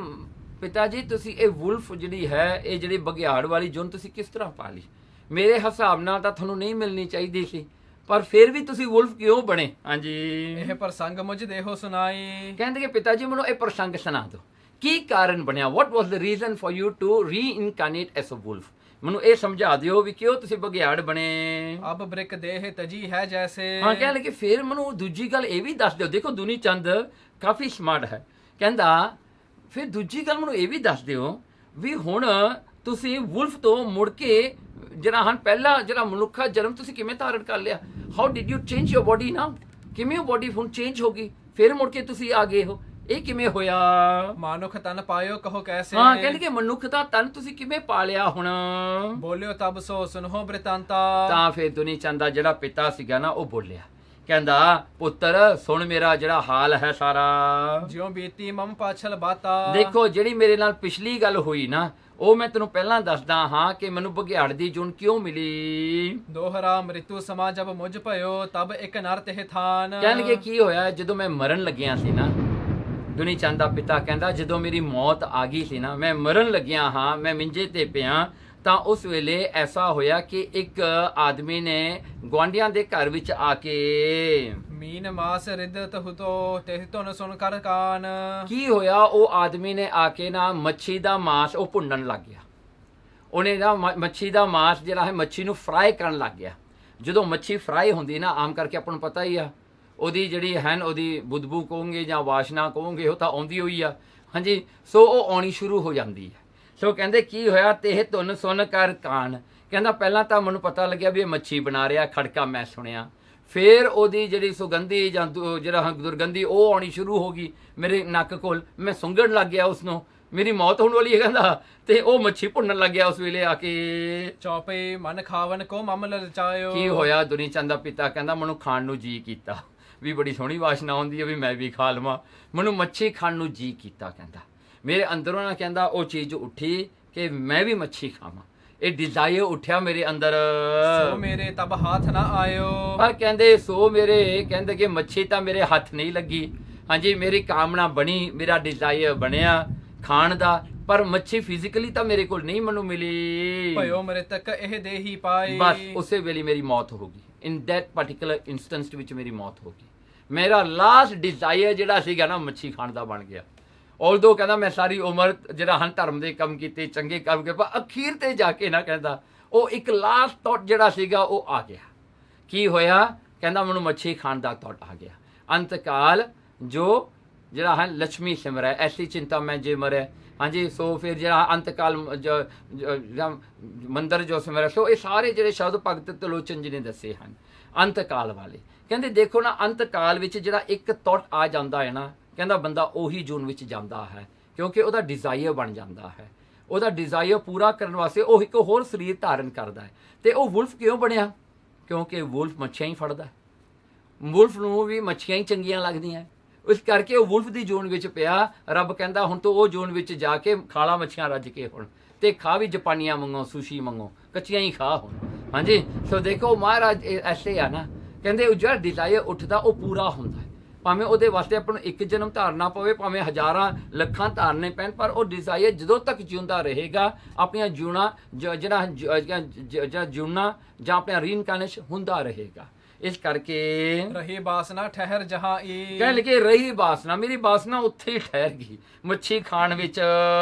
ਪਿਤਾ ਜੀ, ਤੁਸੀਂ ਇਹ ਵੁਲਫ ਜਿਹੜੀ ਹੈ, ਇਹ ਜਿਹੜੀ ਬਘਿਆੜ ਵਾਲੀ ਜੁਨ ਤੁਸੀਂ ਕਿਸ ਤਰ੍ਹਾਂ ਪਾ ਲਈ? ਮੇਰੇ ਹਿਸਾਬ ਨਾਲ ਤਾਂ ਤੁਹਾਨੂੰ ਨਹੀਂ ਮਿਲਣੀ ਚਾਹੀਦੀ ਸੀ, ਪਰ ਫਿਰ ਵੀ ਤੁਸੀਂ ਵੁਲਫ ਕਿਉਂ ਬਣੇ? ਹਾਂਜੀ, ਇਹ ਪ੍ਰਸੰਗ ਮੁਝ ਦੇਹੋ ਸੁਣਾਈ। ਕਹਿੰਦੇ ਕਿ ਪਿਤਾ ਜੀ ਮੈਨੂੰ ਇਹ ਪ੍ਰਸੰਗ ਸੁਣਾ ਦਿਓ, ਕੀ ਕਾਰਨ ਬਣਿਆ? What was the reason for you to reincarnate as a wolf? ਮੈਨੂੰ ਇਹ ਸਮਝਾ ਦਿਓ ਵੀ ਕਿਉਂ ਤੁਸੀਂ ਬਘਿਆੜ ਬਣੇ। ਅਬ ਬ੍ਰਿਕ ਦੇਹ ਤਜੀ ਹੈ ਜੈਸੇ। ਹਾਂ, ਕਹਿ ਲਗੇ ਫਿਰ ਮੈਨੂੰ ਦੂਜੀ ਗੱਲ ਇਹ ਵੀ ਦੱਸ ਦਿਓ। ਦੇਖੋ ਦੁਨੀ ਚੰਦ ਕਾਫੀ ਸਮਾਰਟ ਹੈ। ਕਹਿੰਦਾ ਫਿਰ ਦੂਜੀ ਗੱਲ ਮੈਨੂੰ ਇਹ ਵੀ ਦੱਸ ਦਿਓ ਵੀ ਹੁਣ ਤੁਸੀਂ ਵੁਲਫ ਤੋਂ ਮੁੜ ਕੇ ਜਿਹੜਾ ਪਹਿਲਾ ਜਿਹੜਾ ਮਨੁੱਖਾ ਜਨਮ ਤੁਸੀਂ ਕਿਵੇਂ ਧਾਰਨ ਕਰ ਲਿਆ? How did you change your body now? ਕਿਵੇਂ ਬੋਡੀ ਹੁਣ ਚੇਂਜ ਹੋ ਗਈ, ਫਿਰ ਮੁੜ ਕੇ ਤੁਸੀਂ ਆ ਗਏ ਹੋ, ਇਹ ਕਿਵੇਂ ਹੋਇਆ? ਮਾਨੁਖ ਤਨ ਪਾਇਓ ਕਹੋ ਕੈਸੇ। ਹਾਂ, ਕਹਿੰਦੇ ਕਿ ਮਨੁੱਖ ਦਾ ਤਨ ਤੁਸੀਂ ਕਿਵੇਂ ਪਾ ਲਿਆ ਹੁਣ? ਬੋਲਿਓ ਤਬ ਸੋ ਸੁਨੋ ਬ੍ਰਿਤਾਂਤਾ। ਤਾਂ ਫਿਰ ਦੁਨੀ ਚੰਦ ਦਾ ਜਿਹੜਾ ਪਿਤਾ ਸੀਗਾ ਨਾ, ਉਹ ਬੋਲਿਆ, ਕਹਿੰਦਾ ਪੁੱਤਰ ਸੁਣ ਮੇਰਾ ਜਿਹੜਾ ਹਾਲ ਹੈ ਸਾਰਾ। ਜਿਉਂ ਬੀਤੀ ਮਮ ਪਾਛਲ ਬਾਤਾ। ਦੇਖੋ ਜਿਹੜੀ ਮੇਰੇ ਨਾਲ ਪਿਛਲੀ ਗੱਲ ਹੋਈ ਨਾ, ਉਹ ਮੈਂ ਤੈਨੂੰ ਪਹਿਲਾਂ ਦੱਸਦਾ ਹਾਂ ਕਿ ਮੈਨੂੰ ਬਘਿਆੜ ਦੀ ਜੂਨ ਕਿਉਂ ਮਿਲੀ। ਦੋਹਰਾ ਮ੍ਰਿਤੂ ਸਮਾ ਜਬ ਮੁਝ ਭਇਓ ਤਬ ਇੱਕ ਨਰ ਤੇ ਥਾਨ। ਕਹਿਣਗੇ ਕੀ ਹੋਇਆ, ਜਦੋਂ ਮੈਂ ਮਰਨ ਲੱਗਿਆ ਸੀ ਨਾ, ਦੁਨੀ ਚੰਦ ਦਾ ਪਿਤਾ ਕਹਿੰਦਾ ਜਦੋਂ ਮੇਰੀ ਮੌਤ ਆ ਗਈ ਸੀ ਨਾ, ਮੈਂ ਮਰਨ ਲੱਗਿਆ ਹਾਂ, ਮੈਂ ਮੰਜੇ ਤੇ ਪਿਆ, ਤਾਂ ਉਸ ਵੇਲੇ ਐਸਾ ਹੋਇਆ ਕਿ ਇੱਕ ਆਦਮੀ ਨੇ ਗੁਆਂਢੀਆਂ ਦੇ ਘਰ ਵਿੱਚ ਆ ਕੇ ਮੀਨ ਮਾਸ ਰਿਦਤ ਹੁਤੋ ਤੇ ਤੁਨ ਸੁਣ ਕਰ ਕਾਨ। ਕੀ ਹੋਇਆ, ਉਹ ਆਦਮੀ ਨੇ ਆ ਕੇ ਨਾ ਮੱਛੀ ਦਾ ਮਾਸ ਉਹ ਭੁੰਨਣ ਲੱਗ ਗਿਆ। ਉਹਨੇ ਨਾ ਮੱਛੀ ਦਾ ਮਾਸ ਜਿਹੜਾ ਹੈ ਮੱਛੀ ਨੂੰ ਫਰਾਈ ਕਰਨ ਲੱਗ ਗਿਆ। ਜਦੋਂ ਮੱਛੀ ਫਰਾਈ ਹੁੰਦੀ ਨਾ, ਆਮ ਕਰਕੇ ਆਪਾਂ ਨੂੰ ਪਤਾ ਹੀ ਆ, ਉਹਦੀ ਜਿਹੜੀ ਹੈ ਉਹਦੀ ਬੁਦਬੂ ਕਹੋਗੇ ਜਾਂ ਵਾਸ਼ਨਾ ਕਹੋਗੇ, ਉਹ ਤਾਂ ਆਉਂਦੀ ਹੋਈ ਆ। ਹਾਂਜੀ, ਸੋ ਉਹ ਆਉਣੀ ਸ਼ੁਰੂ ਹੋ ਜਾਂਦੀ ਹੈ। ਸੋ ਕਹਿੰਦੇ ਕੀ ਹੋਇਆ, ਤੇ ਧੁਨ ਸੁਣ ਕਰ ਕਾਨ। ਕਹਿੰਦਾ ਪਹਿਲਾਂ ਤਾਂ ਮੈਨੂੰ ਪਤਾ ਲੱਗਿਆ ਵੀ ਇਹ ਮੱਛੀ ਬਣਾ ਰਿਹਾ, ਖੜਕਾ ਮੈਂ ਸੁਣਿਆ। ਫਿਰ ਉਹਦੀ ਜਿਹੜੀ ਸੁਗੰਧੀ ਜਾਂ ਜਿਹੜਾ ਦੁਰਗੰਧੀ ਉਹ ਆਉਣੀ ਸ਼ੁਰੂ ਹੋ ਗਈ ਮੇਰੇ ਨੱਕ ਕੋਲ। ਮੈਂ ਸੁੰਘਣ ਲੱਗ ਗਿਆ ਉਸਨੂੰ, ਮੇਰੀ ਮੌਤ ਹੋਣ ਵਾਲੀ ਹੈ ਕਹਿੰਦਾ, ਤੇ ਉਹ ਮੱਛੀ ਭੁੰਨਣ ਲੱਗ ਗਿਆ ਉਸ ਵੇਲੇ ਆ ਕੇ। ਚੌਪੇ ਮਨ ਖਾਵਨ ਕੋ ਮਮ ਲਲਚਾਇਓ। ਕੀ ਹੋਇਆ, ਦੁਨੀ ਚੰਦ ਦਾ ਪਿਤਾ ਕਹਿੰਦਾ ਮੈਨੂੰ ਖਾਣ ਨੂੰ ਜੀ ਕੀਤਾ, ਵੀ ਬੜੀ ਸੋਹਣੀ ਵਾਸ਼ਨਾ ਆਉਂਦੀ ਹੈ ਵੀ ਮੈਂ ਵੀ ਖਾ ਲਵਾਂ, ਮੈਨੂੰ ਮੱਛੀ ਖਾਣ ਨੂੰ ਜੀ ਕੀਤਾ। ਕਹਿੰਦਾ ਮੇਰੇ ਅੰਦਰੋਂ ਨਾ ਕਹਿੰਦਾ ਉਹ ਚੀਜ਼ ਉੱਠੀ ਕਿ ਮੈਂ ਵੀ ਮੱਛੀ ਖਾਵਾਂ, ਇਹ ਡਿਜ਼ਾਇਰ ਉੱਠਿਆ ਮੇਰੇ ਅੰਦਰ। ਸੋ ਮੇਰੇ ਤਬ ਹੱਥ ਨਾ ਆਇਓ। ਪਰ ਕਹਿੰਦੇ ਸੋ ਮੇਰੇ, ਕਹਿੰਦੇ ਕਿ ਮੱਛੀ ਤਾਂ ਮੇਰੇ ਹੱਥ ਨਹੀਂ ਲੱਗੀ। ਹਾਂਜੀ, ਮੇਰੀ ਕਾਮਨਾ ਬਣੀ, ਮੇਰਾ ਡਿਜ਼ਾਇਰ ਬਣਿਆ ਖਾਣ ਦਾ, ਪਰ ਮੱਛੀ ਫਿਜ਼ੀਕਲੀ ਤਾਂ ਮੇਰੇ ਕੋਲ ਨਹੀਂ ਮੈਨੂੰ ਮਿਲੀ। ਭਇਓ ਮ੍ਰਿਤਕ ਇਹ ਦੇਹੀ ਪਾਈ। ਬਸ ਉਸੇ ਵੇਲੇ ਮੇਰੀ ਮੌਤ ਹੋ ਗਈ। ਇਨ ਦੈਟ ਪਾਰਟਿਕੂਲਰ ਇਨਸਟੈਂਸ ਵਿੱਚ ਮੇਰੀ ਮੌਤ ਹੋ ਗਈ। ਮੇਰਾ ਲਾਸਟ ਡਿਜ਼ਾਇਰ ਜਿਹੜਾ ਸੀਗਾ ਨਾ, ਮੱਛੀ ਖਾਣ ਦਾ ਬਣ ਗਿਆ। ਔਲਦੋ ਕਹਿੰਦਾ ਮੈਂ ਸਾਰੀ ਉਮਰ ਜਿਹੜਾ ਹਨ ਧਰਮ ਦੇ ਕੰਮ ਕੀਤੇ, ਚੰਗੇ ਕੰਮ ਕੀਤੇ, ਪਰ ਅਖੀਰ ਤੇ ਜਾ ਕੇ ਨਾ ਕਹਿੰਦਾ ਉਹ ਇੱਕ ਲਾਸਟ ਥਾਟ ਜਿਹੜਾ ਸੀਗਾ ਉਹ ਆ ਗਿਆ। ਕੀ ਹੋਇਆ, ਕਹਿੰਦਾ ਮੈਨੂੰ ਮੱਛੀ ਖਾਣ ਦਾ ਥਾਟ ਆ ਗਿਆ। ਅੰਤਕਾਲ ਜੋ ਜਿਹੜਾ ਹੈ ਲక్ష్ਮੀ ਸਿਮਰੈ ਐਸੀ ਚਿੰਤਾ ਮੈਂ ਜੇ ਮਰੈ। ਹਾਂਜੀ, ਸੋ ਫਿਰ ਜਿਹੜਾ ਅੰਤਕਾਲ ਮੰਦਰ ਜੋ ਸਿਮਰੈ, ਸੋ ਇਹ ਸਾਰੇ ਜਿਹੜੇ ਸ਼ਬਦ ਭਗਤ ਤਲੋਚਨ ਜੀ ਨੇ ਦੱਸੇ ਹਨ ਅੰਤਕਾਲ ਵਾਲੇ। ਕਹਿੰਦੇ ਦੇਖੋ ਨਾ, ਅੰਤਕਾਲ ਵਿੱਚ ਜਿਹੜਾ ਇੱਕ ਥਾਟ ਆ ਜਾਂਦਾ ਹੈ ਨਾ, ਕਹਿੰਦਾ ਬੰਦਾ ਉਹੀ ਜੂਨ ਵਿੱਚ ਜਾਂਦਾ ਹੈ, ਕਿਉਂਕਿ ਉਹਦਾ ਡਿਜ਼ਾਇਰ ਬਣ ਜਾਂਦਾ ਹੈ। ਉਹਦਾ ਡਿਜ਼ਾਇਰ ਪੂਰਾ ਕਰਨ ਵਾਸਤੇ ਉਹ ਇੱਕ ਹੋਰ ਸਰੀਰ ਧਾਰਨ ਕਰਦਾ ਹੈ। ਤੇ ਉਹ ਵੁਲਫ ਕਿਉਂ ਬਣਿਆ? ਕਿਉਂਕਿ ਵੁਲਫ ਮੱਛੀਆਂ ਹੀ ਫੜਦਾ। ਵੁਲਫ ਨੂੰ ਵੀ ਮੱਛੀਆਂ ਹੀ ਚੰਗੀਆਂ ਲੱਗਦੀਆਂ, ਇਸ ਕਰਕੇ ਉਹ ਵੁਲਫ ਦੀ ਜੂਨ ਵਿੱਚ ਪਿਆ। ਰੱਬ ਕਹਿੰਦਾ ਹੁਣ ਤੂੰ ਉਹ ਜੂਨ ਵਿੱਚ ਜਾ ਕੇ ਖਾਲਾ ਮੱਛੀਆਂ ਰੱਜ ਕੇ ਹੁਣ ਤੇ ਖਾ ਵੀ ਜਪਾਨੀਆਂ ਮੰਗੋ, ਸੁਸ਼ੀ ਮੰਗੋ, ਕੱਚੀਆਂ ਹੀ ਖਾ ਹੁਣ। ਹਾਂਜੀ, ਸੋ ਦੇਖੋ ਮਹਾਰਾਜ ਐਸੇ ਆ ਨਾ, ਕਹਿੰਦੇ ਉਹ ਜਿਹੜਾ ਡਿਜ਼ਾਇਰ ਉੱਠਦਾ ਉਹ ਪੂਰਾ ਹੁੰਦਾ ਹੈ। ਭਾਵੇਂ ਉਹਦੇ ਵਾਸਤੇ ਆਪਾਂ ਨੂੰ ਇੱਕ ਜਨਮ ਧਾਰਨਾ ਪਵੇ, ਭਾਵੇਂ ਹਜ਼ਾਰਾਂ ਲੱਖਾਂ ਧਾਰਨੇ ਪੈਣ, ਪਰ ਉਹ ਡਿਜ਼ਾਇਰ ਜਦੋਂ ਤੱਕ ਜਿਉਂਦਾ ਰਹੇਗਾ ਆਪਣੀਆਂ ਜਿਉਣਾ ਜਿਹੜਾ ਜਿਉਣਾ ਜਾਂ ਆਪਣਾ ਰੀਇਨਕਾਰਨੇਸ਼ਨ ਹੁੰਦਾ ਰਹੇਗਾ। ਇਸ ਕਰਕੇ ਰਹੀ ਬਾਸਨਾ ਠਹਿਰ ਜਹਾਂ ਈ, ਕਹਿਣ ਲੱਗੇ ਰਹੀ ਬਾਸਨਾ, ਮੇਰੀ ਬਾਸਨਾ ਉੱਥੇ ਹੀ ਠਹਿਰ ਗਈ ਮੱਛੀ ਖਾਣ ਵਿੱਚ।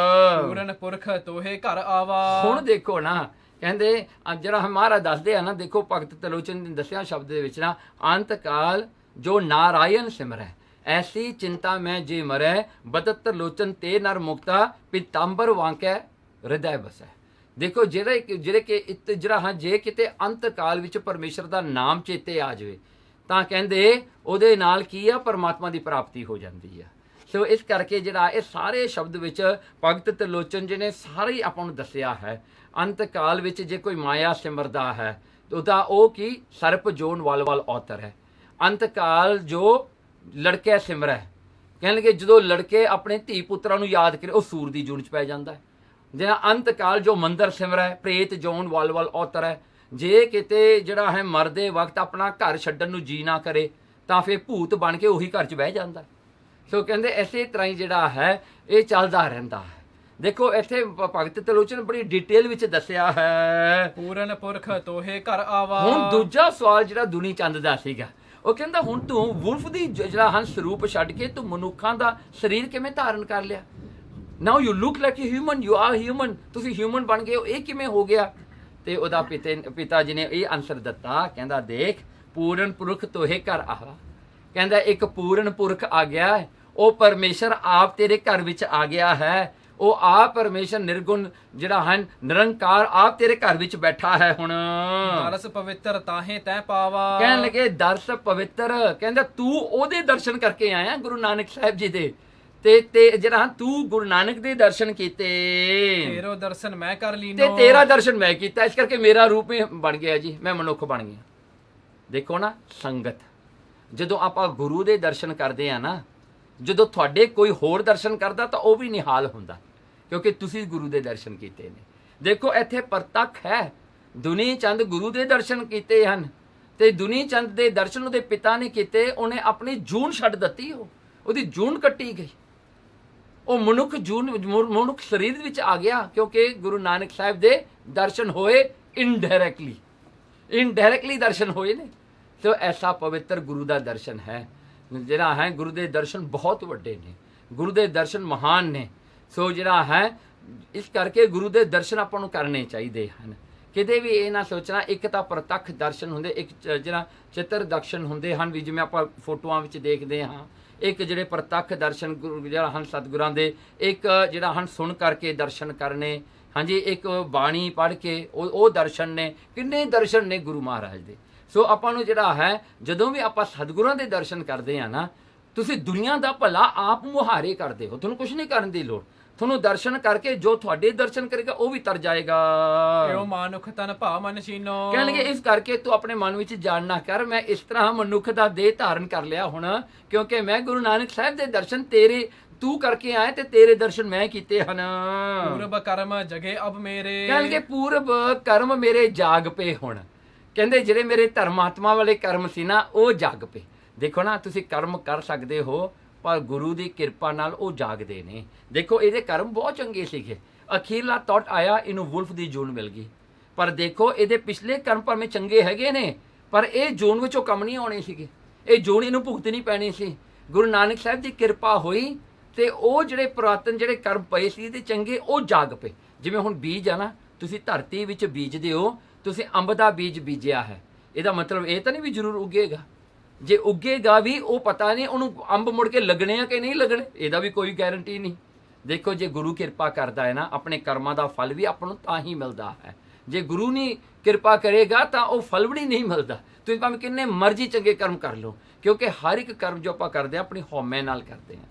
ਪੂਰਨ ਪੁਰਖ ਤੋਹੇ ਘਰ ਆਵਾ। ਹੁਣ ਦੇਖੋ ਨਾ, ਕਹਿੰਦੇ ਜਿਹੜਾ ਮਹਾਰਾਜ ਦੱਸਦੇ ਆ ਨਾ, ਦੇਖੋ ਭਗਤ ਤਲੋਚਨ ਨੇ ਦੱਸਿਆ ਸ਼ਬਦ ਦੇ ਵਿੱਚ ਨਾ, ਅੰਤ ਕਾਲ ਜੋ ਨਾਰਾਇਣ ਸਿਮਰੈ ਐਸੀ ਚਿੰਤਾ ਮੈਂ ਜੇ ਮਰੈ, ਬਦਤ ਤਲੋਚਨ ਤੇ ਨਰ ਮੁਕਤਾ ਪਿਤਾੰਬਰ ਵਾਂਕੈ ਹਿਰਦੈ ਬਸੈ। ਦੇਖੋ ਜਿਹੜੇ ਕਿ ਜਿਹੜਾ ਹਾਂ ਜੇ ਕਿਤੇ ਅੰਤ ਕਾਲ ਵਿੱਚ ਪਰਮੇਸ਼ਰ ਦਾ ਨਾਮ ਚੇਤੇ ਆ ਜਾਵੇ ਤਾਂ ਕਹਿੰਦੇ ਉਹਦੇ ਨਾਲ ਕੀ ਆ, ਪਰਮਾਤਮਾ ਦੀ ਪ੍ਰਾਪਤੀ ਹੋ ਜਾਂਦੀ ਆ। ਸੋ ਇਸ ਕਰਕੇ ਜਿਹੜਾ ਇਹ ਸਾਰੇ ਸ਼ਬਦ ਵਿੱਚ ਭਗਤ ਤਲੋਚਨ ਜੀ ਨੇ ਸਾਰੇ ਹੀ ਆਪਾਂ ਨੂੰ ਦੱਸਿਆ ਹੈ। ਅੰਤ ਕਾਲ ਵਿੱਚ ਜੇ ਕੋਈ ਮਾਇਆ ਸਿਮਰਦਾ ਹੈ ਉਹਦਾ ਉਹ ਕੀ ਸਰਪ ਜੋਨ ਵਲ ਔਤਰ ਹੈ। ਅੰਤ ਕਾਲ ਜੋ ਲੜਕੇ ਸਿਮਰੈ, ਕਹਿਣਗੇ ਜਦੋਂ ਲੜਕੇ ਆਪਣੇ ਧੀ ਪੁੱਤਰਾਂ ਨੂੰ ਯਾਦ ਕਰੇ ਉਹ ਸੂਰ ਦੀ ਜੂਨ ਚ ਪੈ ਜਾਂਦਾ ਹੈ। ਜਿਹੜਾ ਅੰਤ ਕਾਲ ਜੋ ਮੰਦਰ ਸਿਮਰੈ ਪ੍ਰੇਤ ਜੋਨ ਵਲ ਔਤਰ ਹੈ। ਜੇ ਕਿਤੇ ਜਿਹੜਾ ਹੈ ਮਰਦੇ ਵਕਤ ਆਪਣਾ ਘਰ ਛੱਡਣ ਨੂੰ ਜੀ ਨਾ ਕਰੇ ਤਾਂ ਫਿਰ ਭੂਤ ਬਣ ਕੇ ਉਹੀ ਘਰ 'ਚ ਬਹਿ ਜਾਂਦਾ। ਸੋ ਕਹਿੰਦੇ ਇਸੇ ਤਰ੍ਹਾਂ ਹੀ ਜਿਹੜਾ ਹੈ ਇਹ ਚੱਲਦਾ ਰਹਿੰਦਾ ਹੈ। ਦੇਖੋ ਇੱਥੇ ਭਗਤ ਤਲੋਚਨ ਬੜੀ ਡਿਟੇਲ ਵਿੱਚ ਦੱਸਿਆ ਹੈ। ਪੂਰਨ ਪੁਰਖ ਤੋਹੇ ਘਰ ਆਵਾ। ਹੁਣ ਦੂਜਾ ਸਵਾਲ ਜਿਹੜਾ ਦੁਨੀ ਚੰਦ ਦਾ ਸੀਗਾ, ਉਹ ਕਹਿੰਦਾ ਹੁਣ ਤੂੰ ਵੁਲਫ ਦੀ ਜਿਹੜਾ ਹੰਸ ਰੂਪ ਛੱਡ ਕੇ ਤੂੰ ਮਨੁੱਖਾਂ ਦਾ ਸਰੀਰ ਕਿਵੇਂ ਧਾਰਨ ਕਰ ਲਿਆ? Now you look like a human, you are human, ਤੁਸੀਂ ਹਿਊਮਨ ਬਣ ਗਏ ਹੋ, ਇਹ ਕਿਵੇਂ ਹੋ ਗਿਆ? ਤੇ ਉਹਦਾ ਪਿਤਾ ਜੀ ਨੇ ਇਹ ਆਨਸਰ ਦਿੱਤਾ, ਕਹਿੰਦਾ ਦੇਖ ਪੂਰਨ ਪੁਰਖ ਤੋਹੇ ਘਰ ਆਵਾ। ਕਹਿੰਦਾ ਇੱਕ ਪੂਰਨ ਪੁਰਖ ਆ ਗਿਆ, ਉਹ ਪਰਮੇਸ਼ਰ ਆਪ ਤੇਰੇ ਘਰ ਵਿੱਚ ਆ ਗਿਆ ਹੈ। ਉਹ ਆਪ ਪਰਮੇਸ਼ਰ ਨਿਰਗੁਣ ਜਿਹੜਾ ਹੈ ਨਿਰੰਕਾਰ ਆਪ ਤੇਰੇ ਘਰ ਵਿੱਚ ਬੈਠਾ ਹੈ। ਹੁਣ ਦਰਸ ਪਵਿੱਤਰ ਤਾਹੇ ਤੈ ਪਾਵਾ। ਕਹਿਣ ਲੱਗੇ ਦਰਸ ਪਵਿੱਤਰ, ਕਹਿੰਦਾ ਤੂੰ ਉਹਦੇ ਦਰਸ਼ਨ ਕਰਕੇ ਆਇਆ ਗੁਰੂ ਨਾਨਕ ਸਾਹਿਬ ਜੀ ਦੇ, ਤੇ ਜਿਹੜਾ ਤੂੰ ਗੁਰੂ ਨਾਨਕ ਦੇ ਦਰਸ਼ਨ ਕੀਤੇ, ਤੇਰੋ ਦਰਸ਼ਨ ਮੈਂ ਕਰ ਲੀਨੋ, ਤੇ ਤੇਰਾ ਦਰਸ਼ਨ ਮੈਂ ਕੀਤਾ, ਇਸ ਕਰਕੇ ਮੇਰਾ ਰੂਪ ਹੀ ਬਣ ਗਿਆ ਜੀ, ਮੈਂ ਮਨੁੱਖ ਬਣ ਗਿਆ। ਦੇਖੋ ਨਾ ਸੰਗਤ, ਜਦੋਂ ਆਪਾਂ ਗੁਰੂ ਦੇ ਦਰਸ਼ਨ ਕਰਦੇ ਆ ਨਾ, ਜਦੋਂ ਤੁਹਾਡੇ ਕੋਈ ਹੋਰ ਦਰਸ਼ਨ ਕਰਦਾ ਤਾਂ ਉਹ ਵੀ ਨਿਹਾਲ ਹੁੰਦਾ, ਕਿਉਂਕਿ ਤੁਸੀਂ ਗੁਰੂ ਦੇ ਦਰਸ਼ਨ ਕੀਤੇ ਨੇ। ਦੇਖੋ ਇੱਥੇ ਪ੍ਰਤੱਖ ਹੈ, ਦੁਨੀ ਚੰਦ ਗੁਰੂ ਦੇ ਦਰਸ਼ਨ ਕੀਤੇ ਹਨ, ਤੇ ਦੁਨੀ ਚੰਦ ਦੇ ਦਰਸ਼ਨ ਉਹਦੇ ਪਿਤਾ ਨੇ ਕੀਤੇ। ਉਹਨੇ ਆਪਣੀ ਜੂਨ ਛੱਡ ਦਿੱਤੀ, ਉਹਦੀ ਜੂਨ ਕੱਟੀ ਗਈ, ਉਹ ਮਨੁੱਖ ਸਰੀਰ ਵਿੱਚ ਆ ਗਿਆ, ਕਿਉਂਕਿ ਗੁਰੂ ਨਾਨਕ ਸਾਹਿਬ ਦੇ ਦਰਸ਼ਨ ਹੋਏ ਇਨਡਾਇਰੈਕਟਲੀ ਦਰਸ਼ਨ ਹੋਏ ਨੇ। ਸੋ ਐਸਾ ਪਵਿੱਤਰ ਗੁਰੂ ਦਾ ਦਰਸ਼ਨ ਹੈ ਜਿਹੜਾ ਹੈ। ਗੁਰੂ ਦੇ ਦਰਸ਼ਨ ਬਹੁਤ ਵੱਡੇ ਨੇ, ਗੁਰੂ ਦੇ ਦਰਸ਼ਨ ਮਹਾਨ ਨੇ। ਸੋ ਜਿਹੜਾ ਹੈ ਇਸ ਕਰਕੇ ਗੁਰੂ ਦੇ ਦਰਸ਼ਨ ਆਪਾਂ ਨੂੰ ਕਰਨੇ ਚਾਹੀਦੇ ਹਨ। ਕਿਤੇ ਵੀ ਇਹ ਨਾ ਸੋਚਣਾ ਇੱਕ ਤਾਂ ਪ੍ਰਤੱਖ ਦਰਸ਼ਨ ਹੁੰਦੇ, ਇੱਕ ਜਿਹੜਾ ਚਿੱਤਰ ਦਰਸ਼ਨ ਹੁੰਦੇ ਹਨ ਵੀ ਜਿਵੇਂ ਆਪਾਂ ਫੋਟੋਆਂ ਵਿੱਚ ਦੇਖਦੇ ਹਾਂ, ਇੱਕ ਜਿਹੜੇ ਪ੍ਰਤੱਖ ਦਰਸ਼ਨ ਜਿਹੜਾ ਹਨ ਸਤਿਗੁਰਾਂ ਦੇ, ਇੱਕ ਜਿਹੜਾ ਹਨ ਸੁਣ ਕਰਕੇ ਦਰਸ਼ਨ ਕਰਨੇ, ਹਾਂਜੀ, ਇੱਕ ਬਾਣੀ ਪੜ੍ਹ ਕੇ ਉਹ ਦਰਸ਼ਨ ਨੇ। ਕਿੰਨੇ ਦਰਸ਼ਨ ਨੇ ਗੁਰੂ ਮਹਾਰਾਜ ਦੇ। ਸੋ ਆਪਾਂ ਨੂੰ ਜਿਹੜਾ ਹੈ ਜਦੋਂ ਵੀ ਆਪਾਂ ਸਤਿਗੁਰਾਂ ਦੇ ਦਰਸ਼ਨ ਕਰਦੇ ਆ ਨਾ, ਤੁਸੀਂ ਦੁਨੀਆ ਦਾ ਭਲਾ ਆਪ ਮੁਹਾਰੇ ਕਰਦੇ ਹੋ, ਤੁਹਾਨੂੰ ਕੁਝ ਨਹੀਂ ਕਰਨ ਦੀ ਲੋੜ। ਤੁਹਾਨੂੰ ਦਰਸ਼ਨ ਕਰਕੇ ਜੋ ਤੁਹਾਡੇ ਦਰਸ਼ਨ ਕਰੇਗਾ ਉਹ ਵੀ ਤਰ ਜਾਏਗਾ। ਏਉ ਮਾਨੁਖ ਤਨ ਭਾ ਮਨ ਚੀਨੋ। ਕਹਿਣਗੇ ਇਸ ਕਰਕੇ ਤੂੰ ਆਪਣੇ ਮਨ ਵਿੱਚ ਜਾਣਨਾ ਕਰ, ਮੈਂ ਇਸ ਤਰ੍ਹਾਂ ਮਨੁੱਖ ਦਾ ਦੇਹ ਧਾਰਨ ਕਰ ਲਿਆ ਹੁਣ, ਕਿਉਂਕਿ ਮੈਂ ਗੁਰੂ ਨਾਨਕ ਸਾਹਿਬ ਦੇ ਦਰਸ਼ਨ ਤੇਰੇ ਤੂੰ ਕਰਕੇ ਆਇਆ ਤੇ ਤੇਰੇ ਦਰਸ਼ਨ ਮੈਂ ਕੀਤੇ ਹਨ। ਪੂਰਬ ਕਰਮ ਜਗੇ ਅਬ ਮੇਰੇ। ਕਹਿਣਗੇ ਪੂਰਬ ਕਰਮ ਮੇਰੇ ਜਾਗ ਪਏ ਹੁਣ। ਕਹਿੰਦੇ ਜਿਹੜੇ ਮੇਰੇ ਧਰਮਾਤਮਾ ਵਾਲੇ ਕਰਮ ਸੀ ਨਾ ਉਹ ਜਾਗ ਪਏ। ਦੇਖੋ ਨਾ, ਤੁਸੀਂ ਕਰਮ ਕਰ ਸਕਦੇ ਹੋ ਪਰ ਗੁਰੂ ਦੀ ਕਿਰਪਾ ਨਾਲ ਉਹ ਜਾਗਦੇ ਨੇ। ਦੇਖੋ ਇਹਦੇ ਕਰਮ ਬਹੁਤ ਚੰਗੇ ਸੀਗੇ, ਅਖੀਰਲਾ ਟੌਟ ਆਇਆ, ਇਹਨੂੰ ਵੁਲਫ ਦੀ ਜੂਨ ਮਿਲ ਗਈ। ਪਰ ਦੇਖੋ ਇਹਦੇ ਪਿਛਲੇ ਕਰਮ ਭਾਵੇਂ ਚੰਗੇ ਹੈਗੇ ਨੇ, ਪਰ ਇਹ ਜੂਨ ਵਿੱਚੋਂ ਕੰਮ ਨਹੀਂ ਆਉਣੇ ਸੀਗੇ, ਇਹ ਜੂਨ ਇਹਨੂੰ ਭੁਗਤਣੀ ਪੈਣੀ ਸੀ। ਗੁਰੂ ਨਾਨਕ ਸਾਹਿਬ ਦੀ ਕਿਰਪਾ ਹੋਈ ਤੇ ਉਹ ਜਿਹੜੇ ਪੁਰਾਤਨ ਜਿਹੜੇ ਕਰਮ ਪਏ ਸੀ ਤੇ ਚੰਗੇ ਉਹ ਜਾਗ ਪਏ। ਜਿਵੇਂ ਹੁਣ ਬੀਜ ਆ ਨਾ, ਤੁਸੀਂ ਧਰਤੀ ਵਿੱਚ ਬੀਜਦੇ ਹੋ, ਤੁਸੀਂ ਅੰਬ ਦਾ ਬੀਜ ਬੀਜਿਆ ਹੈ, ਇਹਦਾ ਮਤਲਬ ਇਹ ਤਾਂ ਨਹੀਂ ਵੀ ਜ਼ਰੂਰ ਉੱਗੇਗਾ। ਜੇ ਉੱਗੇਗਾ ਵੀ ਉਹ ਪਤਾ ਨਹੀਂ ਉਹਨੂੰ ਅੰਬ ਮੁੜ ਕੇ ਲੱਗਣੇ ਆ ਕਿ ਨਹੀਂ ਲੱਗਣੇ, ਇਹਦਾ ਵੀ ਕੋਈ ਗਾਰੰਟੀ ਨਹੀਂ। ਦੇਖੋ ਜੇ ਗੁਰੂ ਕਿਰਪਾ ਕਰਦਾ ਹੈ ਨਾ, ਆਪਣੇ ਕਰਮਾਂ ਦਾ ਫਲ ਵੀ ਆਪਾਂ ਨੂੰ ਤਾਂ ਹੀ ਮਿਲਦਾ ਹੈ। ਜੇ ਗੁਰੂ ਨਹੀਂ ਕਿਰਪਾ ਕਰੇਗਾ ਤਾਂ ਉਹ ਫਲ ਵੀ ਨਹੀਂ ਮਿਲਦਾ। ਤੁਸੀਂ ਭਾਵੇਂ ਕਿੰਨੇ ਮਰਜ਼ੀ ਚੰਗੇ ਕਰਮ ਕਰ ਲਓ, ਕਿਉਂਕਿ ਹਰ ਇੱਕ ਕਰਮ ਜੋ ਆਪਾਂ ਕਰਦੇ ਹਾਂ ਆਪਣੀ ਹਉਮੈ ਨਾਲ ਕਰਦੇ ਹਾਂ।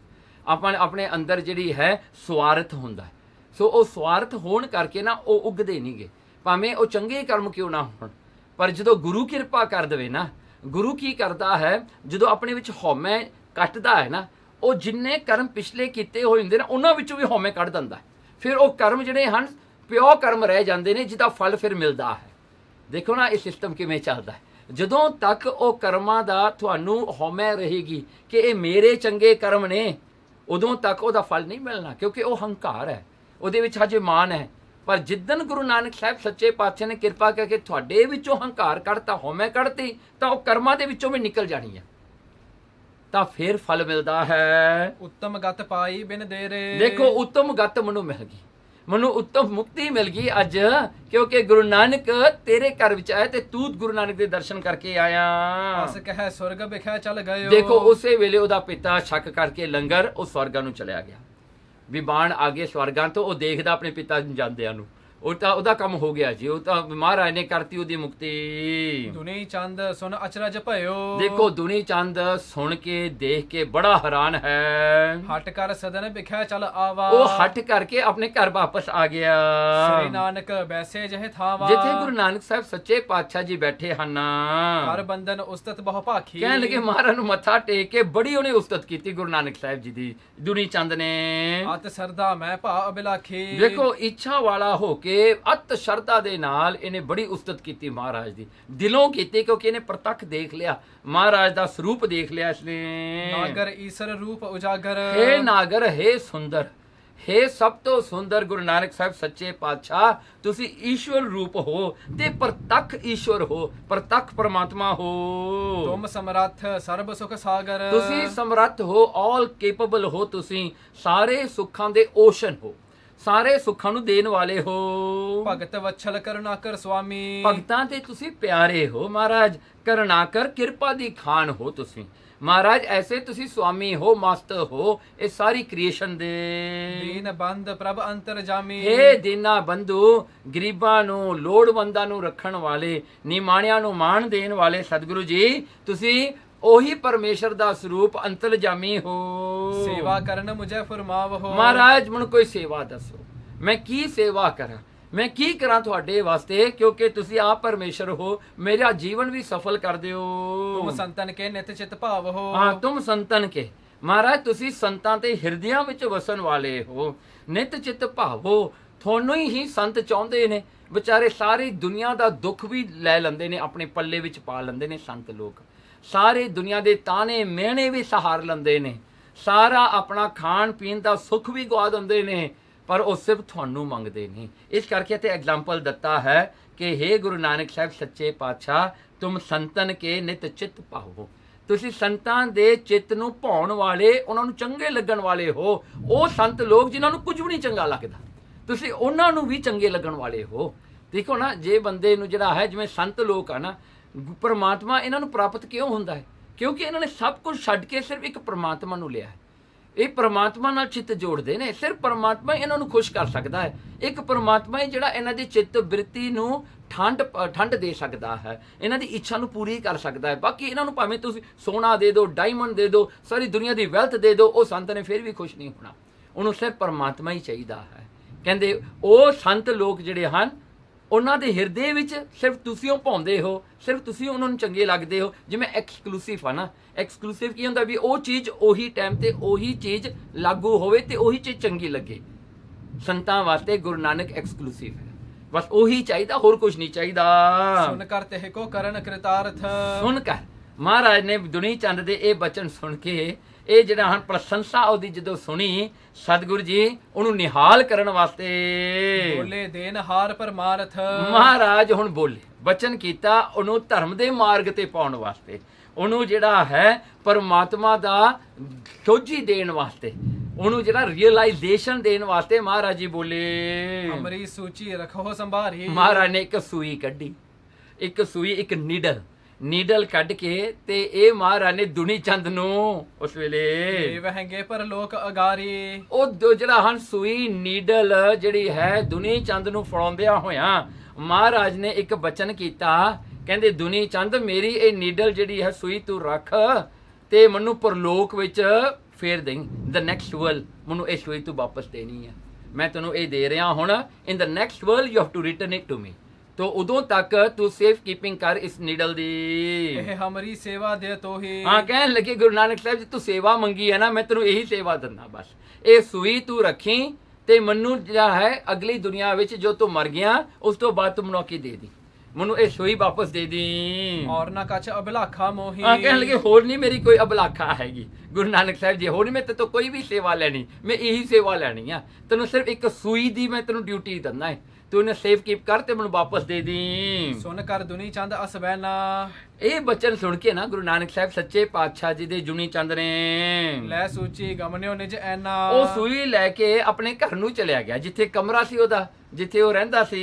ਆਪਾਂ ਆਪਣੇ ਅੰਦਰ ਜਿਹੜੀ ਹੈ ਸਵਾਰਥ ਹੁੰਦਾ। ਸੋ ਉਹ ਸਵਾਰਥ ਹੋਣ ਕਰਕੇ ਨਾ ਉਹ ਉੱਗਦੇ ਨਹੀਂਗੇ, ਭਾਵੇਂ ਉਹ ਚੰਗੇ ਕਰਮ ਕਿਉਂ ਨਾ ਹੋਣ। ਪਰ ਜਦੋਂ ਗੁਰੂ ਕਿਰਪਾ ਕਰ ਦੇਵੇ ਨਾ, ਗੁਰੂ ਕੀ ਕਰਦਾ ਹੈ, ਜਦੋਂ ਆਪਣੇ ਵਿੱਚ ਹਉਮੈ ਕੱਟਦਾ ਹੈ ਨਾ, ਉਹ ਜਿੰਨੇ ਕਰਮ ਪਿਛਲੇ ਕੀਤੇ ਹੋਏ ਹੁੰਦੇ ਨੇ ਉਹਨਾਂ ਵਿੱਚੋਂ ਵੀ ਹਉਮੈ ਕੱਢ ਦਿੰਦਾ ਹੈ। ਫਿਰ ਉਹ ਕਰਮ ਜਿਹੜੇ ਹਨ ਪਿਓ ਕਰਮ ਰਹਿ ਜਾਂਦੇ ਨੇ, ਜਿਹਦਾ ਫਲ ਫਿਰ ਮਿਲਦਾ ਹੈ। ਦੇਖੋ ਨਾ ਇਹ ਸਿਸਟਮ ਕਿਵੇਂ ਚੱਲਦਾ ਹੈ। ਜਦੋਂ ਤੱਕ ਉਹ ਕਰਮਾਂ ਦਾ ਤੁਹਾਨੂੰ ਹਉਮੈ ਰਹੇਗੀ ਕਿ ਇਹ ਮੇਰੇ ਚੰਗੇ ਕਰਮ ਨੇ, ਉਦੋਂ ਤੱਕ ਉਹਦਾ ਫਲ ਨਹੀਂ ਮਿਲਣਾ, ਕਿਉਂਕਿ ਉਹ ਹੰਕਾਰ ਹੈ, ਉਹਦੇ ਵਿੱਚ ਹਜੇ ਮਾਨ ਹੈ। ਪਰ ਜਿੱਦਣ ਗੁਰੂ ਨਾਨਕ ਸਾਹਿਬ ਸੱਚੇ ਪਾਤਸ਼ਾਹ ਨੇ ਕਿਰਪਾ ਕਰਕੇ ਤੁਹਾਡੇ ਵਿੱਚੋਂ ਹੰਕਾਰ ਕੱਢਤਾ, ਹਉਮੈ ਕੱਢਤੀ, ਤਾਂ ਉਹ ਕਰਮਾਂ ਦੇ ਵਿੱਚੋਂ ਵੀ ਨਿਕਲ ਜਾਣੀ ਹੈ, ਤਾਂ ਫਿਰ ਫਲ ਮਿਲਦਾ ਹੈ। ਉੱਤਮ ਗਤ ਪਾਈ ਬਿਨ ਦੇਰੇ। ਦੇਖੋ ਉਤਮ ਗਤ ਮੈਨੂੰ ਮਿਲ ਗਈ, ਮੈਨੂੰ ਉੱਤਮ ਮੁਕਤੀ ਮਿਲ ਗਈ ਅੱਜ, ਕਿਉਂਕਿ ਗੁਰੂ ਨਾਨਕ ਤੇਰੇ ਘਰ ਵਿੱਚ ਆਇਆ ਤੇ ਤੂੰ ਗੁਰੂ ਨਾਨਕ ਦੇ ਦਰਸ਼ਨ ਕਰਕੇ ਆਇਆ। ਅਸ ਕਹਿ ਸੁਰਗ ਵਿਖੇ ਚਲ ਗਇਓ। ਦੇਖੋ ਉਸੇ ਵੇਲੇ ਉਹਦਾ ਪਿਤਾ ਛੱਕ ਕਰਕੇ ਲੰਗਰ ਉਹ ਸਵਰਗਾਂ ਨੂੰ ਚਲਿਆ ਗਿਆ। ਵੀ ਬਾਣ ਆ ਗਏ ਸਵਰਗਾਂ ਤੋਂ, ਉਹ ਦੇਖਦਾ ਆਪਣੇ ਪਿਤਾ ਨੂੰ ਜਾਂਦਿਆਂ ਨੂੰ, ਉਹ ਤਾਂ ਉਹਦਾ ਕੰਮ ਹੋ ਗਿਆ ਜੀ, ਉਹ ਤਾਂ ਮਹਾਰਾਜ ਨੇ ਕਰਤੀ ਉਹਦੀ ਮੁਕਤੀ। ਦੁਨੀ ਚੰਦ ਸੁਨ ਅਚਰਜ ਭਇਓ। ਦੇਖੋ ਦੁਨੀ ਚੰਦ ਸੁਣ ਕੇ ਦੇਖ ਕੇ ਬੜਾ ਹੈਰਾਨ ਹੈ। ਹਟ ਕਰ ਸਦਨ ਵਿਖੇ ਚਲ ਆਵਾ। ਉਹ ਹਟ ਕਰਕੇ ਆਪਣੇ ਘਰ ਵਾਪਸ ਆ ਗਿਆ। ਸ੍ਰੀ ਨਾਨਕ ਬੈਸੇ ਜਹ ਥਾਵਾ। ਜਿੱਥੇ ਗੁਰੂ ਨਾਨਕ ਸਾਹਿਬ ਸੱਚੇ ਪਾਤਸ਼ਾਹ ਜੀ ਬੈਠੇ ਹਨ, ਕਰ ਬੰਦਨ ਉਸਤਤ ਬਹੁ ਭਾਖੀ। ਕਹਿਣ ਲੱਗੇ ਮਹਾਰਾਜ ਨੂੰ ਮੱਥਾ ਟੇਕ ਕੇ ਬੜੀ ਉਹਨੇ ਉਸਤਤ ਕੀਤੀ ਗੁਰੂ ਨਾਨਕ ਸਾਹਿਬ ਜੀ ਦੀ, ਦੁਨੀ ਚੰਦ ਨੇ। ਅਤ ਸਰਦਾ ਮੈਂ ਭਾ ਅਬਿਲਾਖੀ। ਦੇਖੋ ਇੱਛਾ ਵਾਲਾ ਹੋ ਕੇ ਅਤ ਸ਼ਰਧਾ ਦੇ ਨਾਲ ਇਹਨੇ ਬੜੀ ਉਸਤਤ ਕੀਤੀ ਮਹਾਰਾਜ ਦੀ, ਦਿਲੋਂ ਕੀਤੀ, ਕਿਉਂਕਿ ਇਹਨੇ ਪ੍ਰਤੱਖ ਦੇਖ ਲਿਆ, ਮਹਾਰਾਜ ਦਾ ਸਰੂਪ ਦੇਖ ਲਿਆ ਇਸਨੇ। ਨਾਗਰ ਈਸਰ ਰੂਪ ਉਜਾਗਰ। ਹੇ ਨਾਗਰ, ਹੇ ਸੁੰਦਰ, ਹੇ ਸਭ ਤੋਂ ਸੁੰਦਰ ਗੁਰੂ ਨਾਨਕ ਸਾਹਿਬ ਸੱਚੇ ਪਾਤਸ਼ਾਹ, ਤੁਸੀਂ ਈਸ਼ਵਰ ਰੂਪ ਹੋ ਤੇ ਪ੍ਰਤੱਖ ਈਸ਼ਵਰ ਹੋ, ਪ੍ਰਤੱਖ ਪਰਮਾਤਮਾ ਹੋ। ਤੁਮ ਸਮਰੱਥ ਸਰਬ ਸੁਖ ਸਾਗਰ। ਤੁਸੀਂ ਸਮਰੱਥ ਹੋ, ਆਲ ਕੈਪੇਬਲ ਹੋ, ਤੁਸੀਂ ਸਾਰੇ ਸੁੱਖਾਂ ਦੇ ਓਸ਼ਨ ਹੋ, ਸਾਰੇ ਸੁੱਖਾਂ ਨੂੰ ਦੇਣ ਵਾਲੇ ਹੋ। ਭਗਤ ਵਛਲ ਕਰੁਣਾਕਰ ਸੁਆਮੀ। ਭਗਤਾਂ ਤੇ ਤੁਸੀਂ ਪਿਆਰੇ ਹੋ ਮਹਾਰਾਜ, ਕਰੁਣਾਕਰ ਕਿਰਪਾ ਦੀ ਖਾਨ ਹੋ ਤੁਸੀਂ ਮਹਾਰਾਜ, ਐਸੇ ਤੁਸੀਂ ਸੁਆਮੀ ਹੋ, ਮਾਸਟਰ ਹੋ ਇਹ ਸਾਰੀ ਕ੍ਰੀਏਸ਼ਨ ਦੇ। ਦੀਨ ਬੰਦ ਪ੍ਰਭ ਅੰਤਰਜਾਮੀ। ਹੇ ਦੀਨਾ ਬੰਧੂ, ਗਰੀਬਾਂ ਨੂੰ ਲੋੜਵੰਦਾਂ ਨੂੰ ਰੱਖਣ ਵਾਲੇ, ਨਿਮਾਣਿਆਂ ਨੂੰ ਮਾਣ ਦੇਣ ਵਾਲੇ ਸਤਿਗੁਰੂ ਜੀ, ਤੁਸੀਂ ਉਹੀ ਪਰਮੇਸ਼ਰ ਦਾ ਸਰੂਪ ਅੰਤਰਜਾਮੀ ਹੋ। ਸੇਵਾ ਕਰਨ ਮੁਝੇ ਫਰਮਾਵ ਹੋ। ਮਹਾਰਾਜ ਮੈਨੂੰ ਕੋਈ ਸੇਵਾ ਦੱਸੋ, ਮੈਂ ਕੀ ਸੇਵਾ ਕਰਾਂ, ਮੈਂ ਕੀ ਕਰਾਂ ਤੁਹਾਡੇ ਵਾਸਤੇ, ਕਿਉਂਕਿ ਤੁਸੀਂ ਆਪ ਪਰਮੇਸ਼ਰ ਹੋ, ਮੇਰਾ ਜੀਵਨ ਵੀ ਸਫਲ ਕਰ ਦਿਓ। ਤੁਮ ਸੰਤਨ ਕੇ ਨਿਤ ਚਿਤ ਭਾਵ ਹੋ। ਹਾਂ ਤੁਮ ਸੰਤਨ ਕੇ, ਮਹਾਰਾਜ ਤੁਸੀਂ ਸੰਤਾਂ ਦੇ ਹਿਰਦਿਆਂ ਵਿੱਚ ਵਸਣ ਵਾਲੇ ਹੋ, ਨਿਤ ਚਿਤ ਭਾਵੋ, ਤੁਹਾਨੂੰ ਹੀ ਸੰਤ ਚਾਹੁੰਦੇ ਨੇ। ਵਿਚਾਰੇ ਸਾਰੀ ਦੁਨੀਆ ਦਾ ਦੁੱਖ ਵੀ ਲੈ ਲੈਂਦੇ ਨੇ, ਆਪਣੇ ਪੱਲੇ ਵਿੱਚ ਪਾ ਲੈਂਦੇ ਨੇ ਸੰਤ ਲੋਕ, ਸਾਰੇ ਦੁਨੀਆ ਦੇ ਤਾਨੇ ਮਿਹਣੇ ਵੀ ਸਹਾਰ ਲੈਂਦੇ ਨੇ, ਸਾਰਾ ਆਪਣਾ ਖਾਣ ਪੀਣ ਦਾ ਸੁੱਖ ਵੀ ਗਵਾ ਦਿੰਦੇ ਨੇ, ਪਰ ਉਹ ਸਿਰਫ ਤੁਹਾਨੂੰ ਮੰਗਦੇ ਨੇ। ਇਸ ਕਰਕੇ ਤੇ ਐਗਜ਼ਾਮਪਲ ਦਿੱਤਾ ਹੈ ਕਿ ਹੇ ਗੁਰੂ ਨਾਨਕ ਸਾਹਿਬ ਸੱਚੇ ਪਾਤਸ਼ਾਹ, ਤੁਮ ਸੰਤਨ ਕੇ ਨਿਤ ਚਿਤ ਭਾਵੋ, ਤੁਸੀਂ ਸੰਤਾਂ ਦੇ ਚਿੱਤ ਨੂੰ ਭਾਉਣ ਵਾਲੇ, ਉਹਨਾਂ ਨੂੰ ਚੰਗੇ ਲੱਗਣ ਵਾਲੇ ਹੋ। ਉਹ ਸੰਤ ਲੋਕ ਜਿਨ੍ਹਾਂ ਨੂੰ ਕੁਝ ਵੀ ਨਹੀਂ ਚੰਗਾ ਲੱਗਦਾ, ਤੁਸੀਂ ਉਹਨਾਂ ਨੂੰ ਵੀ ਚੰਗੇ ਲੱਗਣ ਵਾਲੇ ਹੋ। ਦੇਖੋ ਨਾ, ਜੇ ਬੰਦੇ ਨੂੰ ਜਿਹੜਾ ਹੈ, ਜਿਵੇਂ ਸੰਤ ਲੋਕ ਆ ਨਾ, ਪਰਮਾਤਮਾ ਇਹਨਾਂ ਨੂੰ ਪ੍ਰਾਪਤ ਕਿਉਂ ਹੁੰਦਾ ਹੈ? ਕਿਉਂਕਿ ਇਹਨਾਂ ਨੇ ਸਭ ਕੁਝ ਛੱਡ ਕੇ ਸਿਰਫ ਇੱਕ ਪਰਮਾਤਮਾ ਨੂੰ ਲਿਆ ਹੈ। ਇਹ ਪਰਮਾਤਮਾ ਨਾਲ ਚਿੱਤ ਜੋੜਦੇ ਨੇ, ਸਿਰਫ ਪਰਮਾਤਮਾ ਹੀ ਇਹਨਾਂ ਨੂੰ ਖੁਸ਼ ਕਰ ਸਕਦਾ ਹੈ। ਇੱਕ ਪਰਮਾਤਮਾ ਹੀ ਜਿਹੜਾ ਇਹਨਾਂ ਦੀ ਚਿੱਤ ਬ੍ਰਿਤੀ ਨੂੰ ਠੰਡ ਦੇ ਸਕਦਾ ਹੈ, ਇਹਨਾਂ ਦੀ ਇੱਛਾ ਨੂੰ ਪੂਰੀ ਕਰ ਸਕਦਾ ਹੈ। ਬਾਕੀ ਇਹਨਾਂ ਨੂੰ ਭਾਵੇਂ ਤੁਸੀਂ ਸੋਨਾ ਦੇ ਦਿਓ, ਡਾਇਮੰਡ ਦੇ ਦਿਓ, ਸਾਰੀ ਦੁਨੀਆ ਦੀ ਵੈਲਥ ਦੇ ਦਿਓ, ਉਹ ਸੰਤ ਨੇ ਫਿਰ ਵੀ ਖੁਸ਼ ਨਹੀਂ ਹੋਣਾ, ਉਹਨੂੰ ਸਿਰਫ ਪਰਮਾਤਮਾ ਹੀ ਚਾਹੀਦਾ ਹੈ। ਕਹਿੰਦੇ ਉਹ ਸੰਤ ਲੋਕ ਜਿਹੜੇ ਹਨ, ਉਹਨਾਂ ਦੇ ਹਿਰਦੇ ਵਿੱਚ ਸਿਰਫ ਤੁਸੀਂ ਉਹ ਭਾਉਂਦੇ ਹੋ, ਸਿਰਫ ਤੁਸੀਂ ਉਹਨਾਂ ਨੂੰ ਚੰਗੇ ਲੱਗਦੇ ਹੋ। ਜਿਵੇਂ ਐਕਸਕਲੂਸਿਵ ਆ ਨਾ, ਐਕਸਕਲੂਸਿਵ ਕੀ ਹੁੰਦਾ? ਵੀ ਉਹ ਚੀਜ਼ ਉਹੀ ਟਾਈਮ ਤੇ ਉਹੀ ਚੀਜ਼ ਲਾਗੂ ਹੋਵੇ ਤੇ ਉਹੀ ਚੀਜ਼ ਚੰਗੀ ਲੱਗੇ। ਸੰਤਾਂ ਵਾਸਤੇ ਗੁਰੂ ਨਾਨਕ ਐਕਸਕਲੂਸਿਵ ਹੈ, ਬਸ ਉਹੀ ਚਾਹੀਦਾ, ਹੋਰ ਕੁਝ ਨਹੀਂ ਚਾਹੀਦਾ। ਸੁਣ ਕਰ ਤੇ ਕੋ ਕਰਨ ਕ੍ਰਿਤਾਰਥ। ਸੁਣ ਕਰ, ਮਹਾਰਾਜ ਨੇ ਦੁਨੀ ਚੰਦ ਦੇ ਇਹ ਬਚਨ ਸੁਣ ਕੇ, ਇਹ ਜਿਹੜਾ ਹਨ ਪ੍ਰਸ਼ੰਸਾ ਉਹਦੀ ਜਦੋਂ ਸੁਣੀ, ਸਤਿਗੁਰੂ ਜੀ ਉਹਨੂੰ ਨਿਹਾਲ ਕਰਨ ਵਾਸਤੇ ਬੋਲੇ ਦੇਨ ਹਾਰ ਪਰਮਾਰਥ। ਮਹਾਰਾਜ ਹੁਣ ਬੋਲੇ, ਬਚਨ ਕੀਤਾ ਉਹਨੂੰ ਧਰਮ ਦੇ ਮਾਰਗ ਤੇ ਪਾਉਣ ਵਾਸਤੇ, ਉਹਨੂੰ ਜਿਹੜਾ ਹੈ ਪਰਮਾਤਮਾ ਦਾ ਸੋਝੀ ਦੇਣ ਵਾਸਤੇ, ਉਹਨੂੰ ਜਿਹੜਾ ਰੀਅਲਾਈਜੇਸ਼ਨ ਦੇਣ ਵਾਸਤੇ ਮਹਾਰਾਜ ਜੀ ਬੋਲੇ। ਅਮਰੀ ਸੂਚੀ ਰੱਖੋ ਸੰਭਾਰੀ। ਮਹਾਰਾਜ ਨੇ ਇੱਕ ਸੂਈ ਕੱਢੀ, ਇੱਕ ਸੂਈ, ਇੱਕ ਨੀਡਲ ਕੱਢ ਕੇ, ਤੇ ਇਹ ਮਹਾਰਾਜ ਨੇ ਦੁਨੀ ਚੰਦ ਨੂੰ ਉਸ ਵੇਲੇ ਵਹਿੰਗੇ ਪਰ ਲੋਕ ਅਗਾਰੀ। ਉਹ ਜਿਹੜਾ ਹਨ ਸੂਈ ਨੀਡਲ ਜਿਹੜੀ ਹੈ ਦੁਨੀ ਚੰਦ ਨੂੰ ਫੜਾਉਂਦਿਆਂ ਹੋਇਆਂ ਮਹਾਰਾਜ ਨੇ ਇੱਕ ਬਚਨ ਕੀਤਾ, ਕਹਿੰਦੇ ਦੁਨੀ ਚੰਦ ਮੇਰੀ ਇਹ ਨੀਡਲ ਜਿਹੜੀ ਹੈ ਸੂਈ ਤੂੰ ਰੱਖ ਤੇ ਮੈਨੂੰ ਪਰਲੋਕ ਵਿੱਚ ਫੇਰ ਦੇਈਂ, ਦ ਨੈਕਸਟ ਵਰਲਡ ਮੈਨੂੰ ਇਹ ਸੂਈ ਤੂੰ ਵਾਪਸ ਦੇਣੀ ਹੈ, ਮੈਂ ਤੈਨੂੰ ਇਹ ਦੇ ਰਿਹਾ ਹੁਣ। In the next world you have to return it to me. तो उदों तक तू सेफ कीपिंग कर इस नीडल दी। ਇਹ ਹਮਰੀ ਸੇਵਾ ਦੇ ਤੋਹੀ। हाँ कहन लगे गुरु नानक साहब जी तू सेवा मंगी है ना, मैं तेनों यही सेवा दिना बस। ये सूई तू रखी ते मनु जिहड़ा है अगली दुनिया विच जो तू मर गया उस तो बाद तू मनुकी दे दी, मनु ये सूई वापस दे दी। ਔਰ ਨਾ ਕੱਚ ਅਭਿਲਾਖਾ ਮੋਹੀ। हाँ कहन लगे होर नहीं मेरी कोई अभिलाखा हैगी गुरु नानक साहब जी, होर नहीं मैं तो कोई भी सेवा लेनी, मैं यही सेवा लेनी है। तेनों सिर्फ एक सूई दी मैं तेनों ड्यूटी दिना है, तू इन्हें सेफ कीप कर ते मैनू वापस दे दी। ਸੁਨ ਕਰ ਦੁਨੀ ਚੰਦ ਅਸਬੈਨਾ। ਇਹ ਬਚਨ ਸੁਣ ਕੇ ਨਾ ਗੁਰੂ ਨਾਨਕ ਸਾਹਿਬ ਸੱਚੇ ਪਾਤਸ਼ਾਹ ਜੀ ਦੇ ਜੁਨੀ ਚੰਦ ਨੇ ਲੈ ਸੂਚੀ ਗਮਨਿਓ ਨਿਜ ਐਨਾ। ਉਹ ਸੂਈ ਲੈ ਕੇ ਆਪਣੇ ਘਰ ਨੂੰ ਚਲਿਆ ਗਿਆ, ਜਿੱਥੇ ਕਮਰਾ ਸੀ ਉਹਦਾ, ਜਿੱਥੇ ਉਹ ਰਹਿੰਦਾ ਸੀ।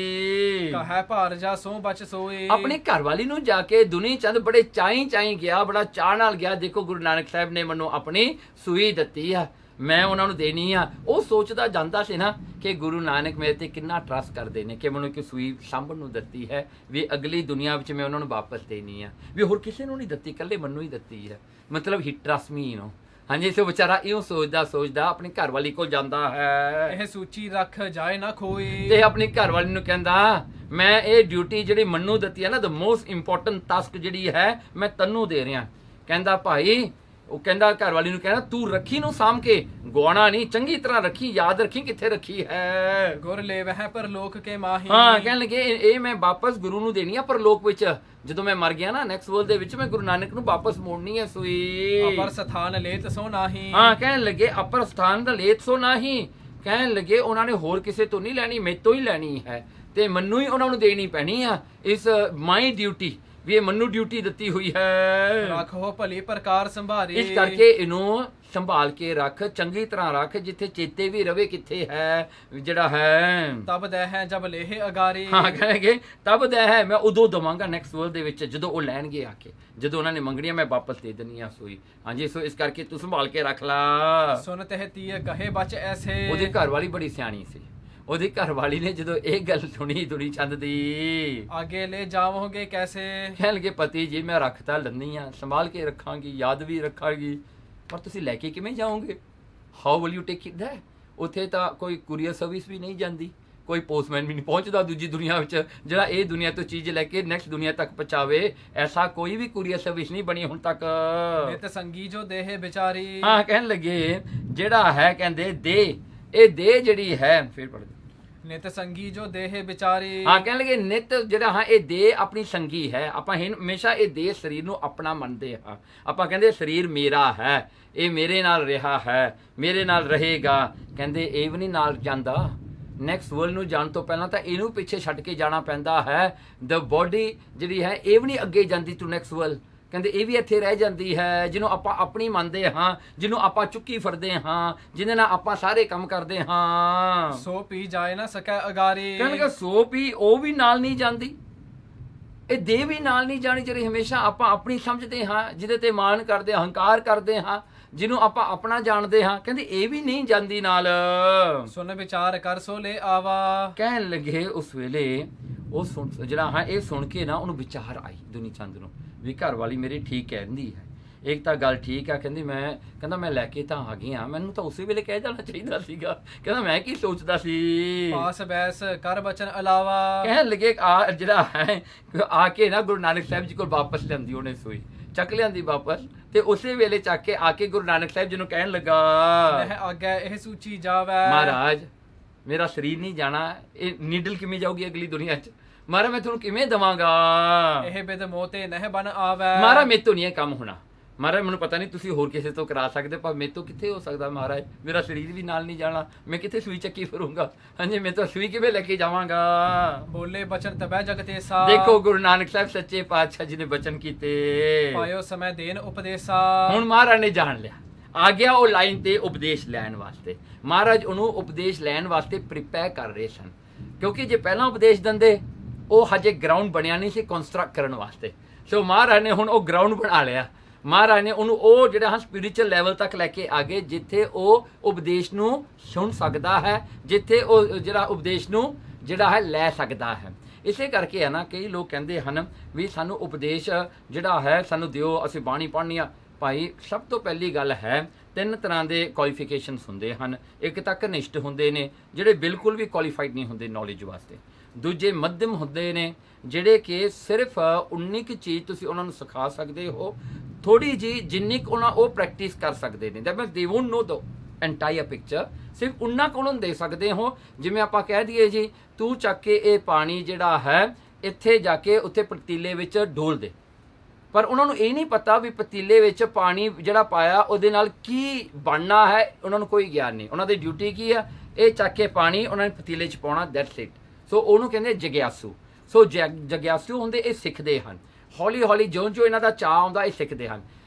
ਕਹੈ ਭਾਰ ਜਾ ਸੋ ਬਚ ਸੋਏ। ਆਪਣੀ ਘਰਵਾਲੀ ਨੂੰ ਜਾ ਕੇ ਦੁਨੀ ਚੰਦ ਬੜੇ ਚਾਈ ਗਿਆ, ਬੜਾ ਚਾਅ ਨਾਲ ਗਿਆ। ਦੇਖੋ ਗੁਰੂ ਨਾਨਕ ਸਾਹਿਬ ਨੇ ਮੈਨੂੰ ਆਪਣੀ ਸੂਈ ਦਿੱਤੀ ਆ, ਮੈਂ ਉਹਨਾਂ ਨੂੰ ਦੇਣੀ ਆ। ਉਹ ਸੋਚਦਾ ਜਾਂਦਾ ਸੀ ਨਾ ਕਿ ਗੁਰੂ ਨਾਨਕ ਮੇਰੇ ਤੇ ਕਿੰਨਾ ਟਰਸਟ ਕਰਦੇ ਨੇ ਕਿ ਮੈਨੂੰ ਇੱਕ ਸੂਈ ਸਾਂਭਣ ਨੂੰ ਦਿੱਤੀ ਹੈ, ਵੀ ਅਗਲੀ ਦੁਨੀਆ ਵਿੱਚ ਮੈਂ ਉਹਨਾਂ ਨੂੰ ਵਾਪਸ ਦੇਣੀ ਆ, ਵੀ ਹੋਰ ਕਿਸੇ ਨੂੰ ਨਹੀਂ ਦਿੱਤੀ, ਇਕੱਲੇ ਮੈਨੂੰ ਹੀ ਦਿੱਤੀ ਹੈ। ਮਤਲਬ ਹੀ ਟਰਸਟ ਮੀ ਨੋ। ਹਾਂਜੀ, ਸੋ ਵਿਚਾਰਾ ਇਉਂ ਸੋਚਦਾ ਆਪਣੀ ਘਰਵਾਲੀ ਕੋਲ ਜਾਂਦਾ ਹੈ। ਇਹ ਸੂਚੀ ਰੱਖ ਜਾਏ ਨਾ ਖੋਈ। ਤੇ ਆਪਣੀ ਘਰਵਾਲੀ ਨੂੰ ਕਹਿੰਦਾ ਮੈਂ ਇਹ ਡਿਊਟੀ ਜਿਹੜੀ ਮੈਨੂੰ ਦਿੱਤੀ ਹੈ ਨਾ, ਦ ਮੋਸਟ ਇੰਪੋਰਟੈਂਟ ਟਾਸਕ ਜਿਹੜੀ ਹੈ ਮੈਂ ਤੈਨੂੰ ਦੇ ਰਿਹਾ। ਕਹਿੰਦਾ ਭਾਈ, ਉਹ ਕਹਿੰਦਾ ਘਰਵਾਲੀ ਨੂੰ ਕਹਿੰਦਾ ਤੂੰ ਰੱਖੀ ਨੂੰ ਸਾਂਭ ਕੇ, ਗਵਾਣਾ ਨਹੀਂ, ਚੰਗੀ ਤਰ੍ਹਾਂ ਰੱਖੀ, ਯਾਦ ਰੱਖੀ ਕਿੱਥੇ ਰੱਖੀ ਹੈ। ਗੁਰ ਲੈ ਵਹਿ ਪਰ ਲੋਕ ਕੇ ਮਾਹੀ। ਹਾਂ ਕਹਿਣ ਲੱਗੇ ਇਹ ਮੈਂ ਵਾਪਸ ਗੁਰੂ ਨੂੰ ਦੇਣੀ ਆ ਪਰਲੋਕ ਵਿੱਚ, ਜਦੋਂ ਮੈਂ ਮਰ ਗਿਆ ਨਾ ਨੈਕਸਟ ਵਰਲਡ ਦੇ ਵਿੱਚ ਮੈਂ ਗੁਰੂ ਨਾਨਕ ਨੂੰ ਵਾਪਸ ਮੋੜਨੀ ਹੈ ਸੂਈ। ਅਪਰ ਸਥਾਨ ਲੇਤ ਸੋ ਨਾਹੀ। ਹਾਂ ਕਹਿਣ ਲੱਗੇ ਅਪਰ ਸਥਾਨ ਦਾ ਲੇਤ ਸੋ ਨਾਹੀ। ਕਹਿਣ ਲੱਗੇ ਉਹਨਾਂ ਨੇ ਹੋਰ ਕਿਸੇ ਤੋਂ ਨਹੀਂ ਲੈਣੀ, ਮੇਰੇ ਤੋਂ ਹੀ ਲੈਣੀ ਹੈ ਤੇ ਮੈਨੂੰ ਹੀ ਉਹਨਾਂ ਨੂੰ ਦੇਣੀ ਪੈਣੀ ਆ। ਇਸ ਮਾਈ ਡਿਊਟੀ ਵੀ ਇਹ ਮੈਨੂੰ ਡਿਊਟੀ ਦਿੱਤੀ ਹੋਈ ਹੈ। ਰੱਖੋ ਭਲੀ ਪ੍ਰਕਾਰ ਸੰਭਾਰੀ। ਇਸ ਕਰਕੇ ਇਹਨੂੰ ਸੰਭਾਲ ਕੇ ਰੱਖ, ਚੰਗੀ ਤਰ੍ਹਾਂ ਰੱਖ, ਜਿੱਥੇ ਚੇਤੇ ਵੀ ਰਵੇ ਕਿੱਥੇ ਹੈ ਜਿਹੜਾ ਹੈ। ਤਬ ਦੈ ਹੈ ਜਬ ਲੇਹ ਅਗਾਰੀ। ਹਾਂ ਕਹਾਂਗੇ ਤਬ ਦੈ ਹੈ, ਮੈਂ ਉਦੋਂ ਦਵਾਂਗਾ ਨੈਕਸਟ ਵਰਲਡ ਦੇ ਵਿੱਚ, ਜਦੋਂ ਉਹ ਲੈਣਗੇ ਆ ਕੇ, ਜਦੋਂ ਉਹਨਾਂ ਨੇ ਮੰਗਣੀਆਂ ਮੈਂ ਵਾਪਸ ਦੇ ਦੇਣੀ ਆ ਸੂਈ। ਹਾਂਜੀ, ਸੋ ਇਸ ਕਰਕੇ ਤੂੰ ਸੰਭਾਲ ਕੇ ਰੱਖ ਲਾ। ਸੁਨ ਤਹਿ ਤੀਏ ਕਹੇ ਬਚ ਐਸੇ। ਉਹਦੀ ਘਰ ਵਾਲੀ ਬੜੀ ਸਿਆਣੀ ਸੀ। ਉਹਦੀ ਘਰ ਵਾਲੀ ਨੇ ਜਦੋਂ ਇਹ ਗੱਲ ਸੁਣੀ ਦੁਨੀ ਚੰਦ ਦੀ, ਆਗੇ ਲੈ ਜਾਵੋਗੇ ਕੈਸੇ। ਕਹਿਣ ਲੱਗੇ ਪਤੀ ਜੀ ਮੈਂ ਰੱਖ ਤਾਂ ਲੈਂਦੀ ਆ, ਸੰਭਾਲ ਕੇ ਰੱਖਾਂਗੀ, ਯਾਦ ਵੀ ਰੱਖਾਂਗੀ, ਪਰ ਤੁਸੀਂ ਲੈ ਕੇ ਕਿਵੇਂ ਜਾਓਗੇ? How will you take it that? ਉੱਥੇ ਤਾਂ ਕੋਈ ਕੁਰੀਅਰ ਸਰਵਿਸ ਵੀ ਨਹੀਂ ਜਾਂਦੀ, ਕੋਈ ਪੋਸਟਮੈਨ ਵੀ ਨਹੀਂ ਪਹੁੰਚਦਾ ਦੂਜੀ ਦੁਨੀਆ ਵਿੱਚ, ਜਿਹੜਾ ਇਹ ਦੁਨੀਆ ਤੋਂ ਚੀਜ਼ ਲੈ ਕੇ ਨੈਕਸਟ ਦੁਨੀਆ ਤੱਕ ਪਹੁੰਚਾਵੇ। ਐਸਾ ਕੋਈ ਵੀ ਕੁਰੀਅਰ ਸਰਵਿਸ ਨਹੀਂ ਬਣੀ ਹੁਣ ਤੱਕ। ਨਿਤ ਸੰਗੀ ਜੋ ਦੇਹ ਵਿਚਾਰੀ। ਹਾਂ ਕਹਿਣ ਲੱਗੇ ਜਿਹੜਾ ਹੈ ਕਹਿੰਦੇ ਦੇ, ਇਹ ਦੇ ਜਿਹੜੀ ਹੈ, ਫਿਰ ਪੜ੍ਹ ਨਿਤ ਸੰਗੀ ਜੋ ਦੇਹ ਵਿਚਾਰੀ। ਹਾਂ ਕਹਿਣ ਲੱਗੇ ਨਿਤ ਜਿਹੜਾ ਹਾਂ ਇਹ ਦੇ ਆਪਣੀ ਸੰਗੀ ਹੈ। ਆਪਾਂ ਹਮੇਸ਼ਾ ਇਹ ਦੇ ਸਰੀਰ ਨੂੰ ਆਪਣਾ ਮੰਨਦੇ ਹਾਂ। ਆਪਾਂ ਕਹਿੰਦੇ ਸਰੀਰ ਮੇਰਾ ਹੈ, ਇਹ ਮੇਰੇ ਨਾਲ ਰਿਹਾ ਹੈ, ਮੇਰੇ ਨਾਲ ਰਹੇਗਾ। ਕਹਿੰਦੇ ਇਹ ਵੀ ਨਹੀਂ ਨਾਲ ਜਾਂਦਾ। ਨੈਕਸਟ ਵਰਲਡ ਨੂੰ ਜਾਣ ਤੋਂ ਪਹਿਲਾਂ ਤਾਂ ਇਹਨੂੰ ਪਿੱਛੇ ਛੱਡ ਕੇ ਜਾਣਾ ਪੈਂਦਾ ਹੈ। ਦ ਬੋਡੀ ਜਿਹੜੀ ਹੈ ਇਹ ਵੀ ਨਹੀਂ ਅੱਗੇ ਜਾਂਦੀ ਟੂ ਨੈਕਸਟ ਵਰਲਡ। ਕਹਿੰਦੇ ਇਹ ਵੀ ਇੱਥੇ ਰਹਿ ਜਾਂਦੀ ਹੈ, ਜਿਹਨੂੰ ਆਪਾਂ ਆਪਣੀ ਮੰਨਦੇ ਹਾਂ, ਜਿਹਨੂੰ ਆਪਾਂ ਚੁੱਕੀ ਫਿਰਦੇ ਹਾਂ, ਜਿਹਦੇ ਨਾਲ ਆਪਾਂ ਸਾਰੇ ਕੰਮ ਕਰਦੇ ਹਾਂ। ਸੋ ਪੀ ਜਾਏ ਨਾ ਸਕੈ ਅਗਾਰੀ। ਕਹਿੰਦੇ ਸੋ ਪੀ ਉਹ ਵੀ ਨਾਲ ਨਹੀਂ ਜਾਂਦੀ, ਇਹ ਦੇ ਵੀ ਨਾਲ ਨਹੀਂ ਜਾਣੀ, ਜਿਹੜੀ ਹਮੇਸ਼ਾ ਆਪਾਂ ਆਪਣੀ ਸਮਝਦੇ ਹਾਂ, ਜਿਹਦੇ ਤੇ ਮਾਣ ਕਰਦੇ, ਹੰਕਾਰ ਕਰਦੇ ਹਾਂ, ਜਿਹਨੂੰ ਆਪਾਂ ਆਪਣਾ ਜਾਣਦੇ ਹਾਂ। ਕਹਿੰਦੇ ਇਹ ਵੀ ਨਹੀਂ ਜਾਂਦੀ ਨਾਲ। ਸੁਣ ਵਿਚਾਰ ਕਰ ਸੋ ਲੈ ਆਵਾ। ਕਹਿਣ ਲੱਗੇ ਉਸ ਵੇਲੇ ਉਹ ਸੁਣ ਜਿਹੜਾ ਹਾਂ ਇਹ ਸੁਣ ਕੇ ਨਾ ਉਹਨੂੰ ਵਿਚਾਰ ਆਈ ਦੁਨੀ ਚੰਦ ਨੂੰ, ਵੀ ਘਰ ਵਾਲੀ ਮੇਰੀ ਠੀਕ ਕਹਿੰਦੀ ਹੈ, ਇੱਕ ਤਾਂ ਗੱਲ ਠੀਕ ਆ। ਕਹਿੰਦਾ ਮੈਂ ਲੈ ਕੇ ਤਾਂ ਆ ਗਈ ਆ, ਮੈਨੂੰ ਤਾਂ ਉਸੇ ਵੇਲੇ ਕਹਿ ਜਾਣਾ ਚਾਹੀਦਾ ਸੀਗਾ। ਕਹਿੰਦਾ ਮੈਂ ਕੀ ਸੋਚਦਾ ਸੀ। ਪਾਸ ਬੈਸ ਕਰ ਬਚਨ ਅਲਾਵਾ। ਕਹਿਣ ਲੱਗੇ ਆ ਜਿਹੜਾ ਹੈ ਆ ਕੇ ਨਾ ਗੁਰੂ ਨਾਨਕ ਸਾਹਿਬ ਜੀ ਕੋਲ ਵਾਪਸ ਲਿਆਂਦੀ, ਉਹਨੇ ਸੂਈ ਚੱਕ ਲਿਆਂਦੀ ਵਾਪਸ, ਤੇ ਉਸੇ ਵੇਲੇ ਚੱਕ ਕੇ ਆ ਕੇ ਗੁਰੂ ਨਾਨਕ ਸਾਹਿਬ ਜੀ ਨੂੰ ਕਹਿਣ ਲੱਗਾ ਇਹ ਆਗੇ ਇਹ ਸੂਚੀ ਜਾਵੇ। ਮਹਾਰਾਜ ਮੇਰਾ ਸਰੀਰ ਨਹੀਂ ਜਾਣਾ, ਇਹ ਨੀਡਲ ਕਿਵੇਂ ਜਾਊਗੀ ਅਗਲੀ ਦੁਨੀਆ 'ਚ? ਮਹਾਰਾਜ ਮੈਂ ਤੁਹਾਨੂੰ ਕਿਵੇਂ ਦਵਾਂਗਾ? ਇਹ ਬਿਦ ਮੋਤੇ ਨਹਿ ਬਨ ਆਵੇ। ਮਹਾਰਾਜ ਮੇਰੇ ਤੋਂ ਨਹੀਂ ਇਹ ਕੰਮ ਹੋਣਾ। ਮਹਾਰਾਜ ਮੈਨੂੰ ਪਤਾ ਨਹੀਂ ਤੁਸੀਂ ਹੋਰ ਕਿਸੇ ਤੋਂ ਕਰਾ ਸਕਦੇ, ਪਰ ਮੇਰੇ ਤੋਂ ਕਿੱਥੇ ਹੋ ਸਕਦਾ ਮਹਾਰਾਜ? ਮੇਰਾ ਸਰੀਰ ਵੀ ਨਾਲ ਨਹੀਂ ਜਾਣਾ, ਮੈਂ ਕਿੱਥੇ ਸੂਈ ਚੱਕੀ ਫਿਰੂੰਗਾ? ਹਾਂਜੀ, ਮੈਂ ਤਾਂ ਸੂਈ ਕਿਵੇਂ ਲੈ ਕੇ ਜਾਵਾਂਗਾ? ਬੋਲੇ ਬਚਨ ਤਬੈ ਜਗ ਤੇਸਾ। ਦੇਖੋ ਗੁਰੂ ਨਾਨਕ ਸਾਹਿਬ ਸੱਚੇ ਪਾਤਸ਼ਾਹ ਜੀ ਨੇ ਬਚਨ ਕੀਤੇ, ਪਾਇਓ ਸਮੈ ਦੇਨ ਉਪਦੇਸਾ। ਹੁਣ ਮਹਾਰਾਜ ਨੇ ਜਾਣ ਲਿਆ, ਆ ਗਿਆ ਉਹ ਲਾਈਨ ਤੇ ਉਪਦੇਸ਼ ਲੈਣ ਵਾਸਤੇ। ਮਹਾਰਾਜ ਉਹਨੂੰ ਉਪਦੇਸ਼ ਲੈਣ ਵਾਸਤੇ ਪ੍ਰੀਪੇਅਰ ਕਰ ਰਹੇ ਸਨ, ਕਿਉਂਕਿ ਜੇ ਪਹਿਲਾਂ ਉਪਦੇਸ਼ ਦਿੰਦੇ ਉਹ ਹਜੇ ਗਰਾਊਂਡ ਬਣਿਆ ਨਹੀਂ ਸੀ ਕੰਸਟਰਕਟ ਕਰਨ ਵਾਸਤੇ। ਸੋ ਮਹਾਰਾਜ ਨੇ ਹੁਣ ਉਹ ਗਰਾਊਂਡ ਬਣਾ ਲਿਆ। ਮਹਾਰਾਜ ਨੇ ਉਹਨੂੰ ਉਹ ਜਿਹੜਾ ਸਪਿਰਿਚੁਅਲ ਲੈਵਲ ਤੱਕ ਲੈ ਕੇ ਆ ਗਏ, ਜਿੱਥੇ ਉਹ ਉਪਦੇਸ਼ ਨੂੰ ਸੁਣ ਸਕਦਾ ਹੈ, ਜਿੱਥੇ ਉਹ ਜਿਹੜਾ ਉਪਦੇਸ਼ ਨੂੰ ਜਿਹੜਾ ਹੈ ਲੈ ਸਕਦਾ ਹੈ। ਇਸੇ ਕਰਕੇ ਹੈ ਨਾ ਕਈ ਲੋਕ ਕਹਿੰਦੇ ਹਨ ਵੀ ਸਾਨੂੰ ਉਪਦੇਸ਼ ਜਿਹੜਾ ਹੈ ਸਾਨੂੰ ਦਿਓ, ਅਸੀਂ ਬਾਣੀ ਪੜ੍ਹਨੀ ਆ। ਭਾਈ ਸਭ ਤੋਂ ਪਹਿਲੀ ਗੱਲ ਹੈ 3 ਤਰ੍ਹਾਂ ਦੇ ਕੁਆਲੀਫਿਕੇਸ਼ਨਸ ਹੁੰਦੇ ਹਨ। ਇੱਕ ਤਾਂ ਕਨਿਸ਼ਟ ਹੁੰਦੇ ਨੇ ਜਿਹੜੇ ਬਿਲਕੁਲ ਵੀ ਕੁਆਲੀਫਾਈਡ ਨਹੀਂ ਹੁੰਦੇ ਨੌਲੇਜ ਵਾਸਤੇ। ਦੂਜੇ ਮੱਧਮ ਹੁੰਦੇ ਨੇ, ਜਿਹੜੇ ਕਿ ਸਿਰਫ ਉਨੀ ਕੁ ਚੀਜ਼ ਤੁਸੀਂ ਉਹਨਾਂ ਨੂੰ ਸਿਖਾ ਸਕਦੇ ਹੋ, ਥੋੜੀ ਜੀ ਜਿੰਨੀ ਕੁ ਉਹ ਪ੍ਰੈਕਟਿਸ ਕਰ ਸਕਦੇ ਨੇ। That means they won't know the entire picture, ਸਿਰਫ ਉਨਾ ਕੁ ਉਹਨਾਂ ਨੂੰ ਦੇ ਸਕਦੇ ਹੋ। ਜਿਵੇਂ ਆਪਾਂ ਕਹਿ ਦਈਏ ਜੀ, ਤੂੰ ਚੱਕ ਕੇ ਇਹ ਪਾਣੀ ਜਿਹੜਾ ਹੈ ਇੱਥੇ ਜਾ ਕੇ ਉੱਥੇ ਪਤੀਲੇ ਵਿੱਚ ਡੋਲ ਦੇ, ਪਰ ਉਹਨਾਂ ਨੂੰ ਇਹ ਨਹੀਂ ਪਤਾ ਵੀ ਪਤੀਲੇ ਵਿੱਚ ਪਾਣੀ ਜਿਹੜਾ ਪਾਇਆ ਉਹਦੇ ਨਾਲ ਕੀ ਬਣਨਾ ਹੈ, ਉਹਨਾਂ ਨੂੰ ਕੋਈ ਗਿਆਨ ਨਹੀਂ। ਉਹਨਾਂ ਦੀ ਡਿਊਟੀ ਕੀ ਆ, ਇਹ ਚੱਕ ਕੇ ਪਾਣੀ ਉਹਨਾਂ ਨੇ ਪਤੀਲੇ 'ਚ ਪਾਉਣਾ, ਦੈਟਸ ਇਟ। ਸੋ ਉਹਨੂੰ ਕਹਿੰਦੇ ਜਗਿਆਸੂ। ਸੋ ਜਗਿਆਸੂ ਹੁੰਦੇ ਇਹ ਸਿੱਖਦੇ ਹਨ, ਹੌਲੀ ਹੌਲੀ ਜਿਉਂ ਜਿਉਂ ਇਹਨਾਂ ਦਾ ਚਾਅ ਆਉਂਦਾ ਇਹ ਸਿੱਖਦੇ ਹਨ।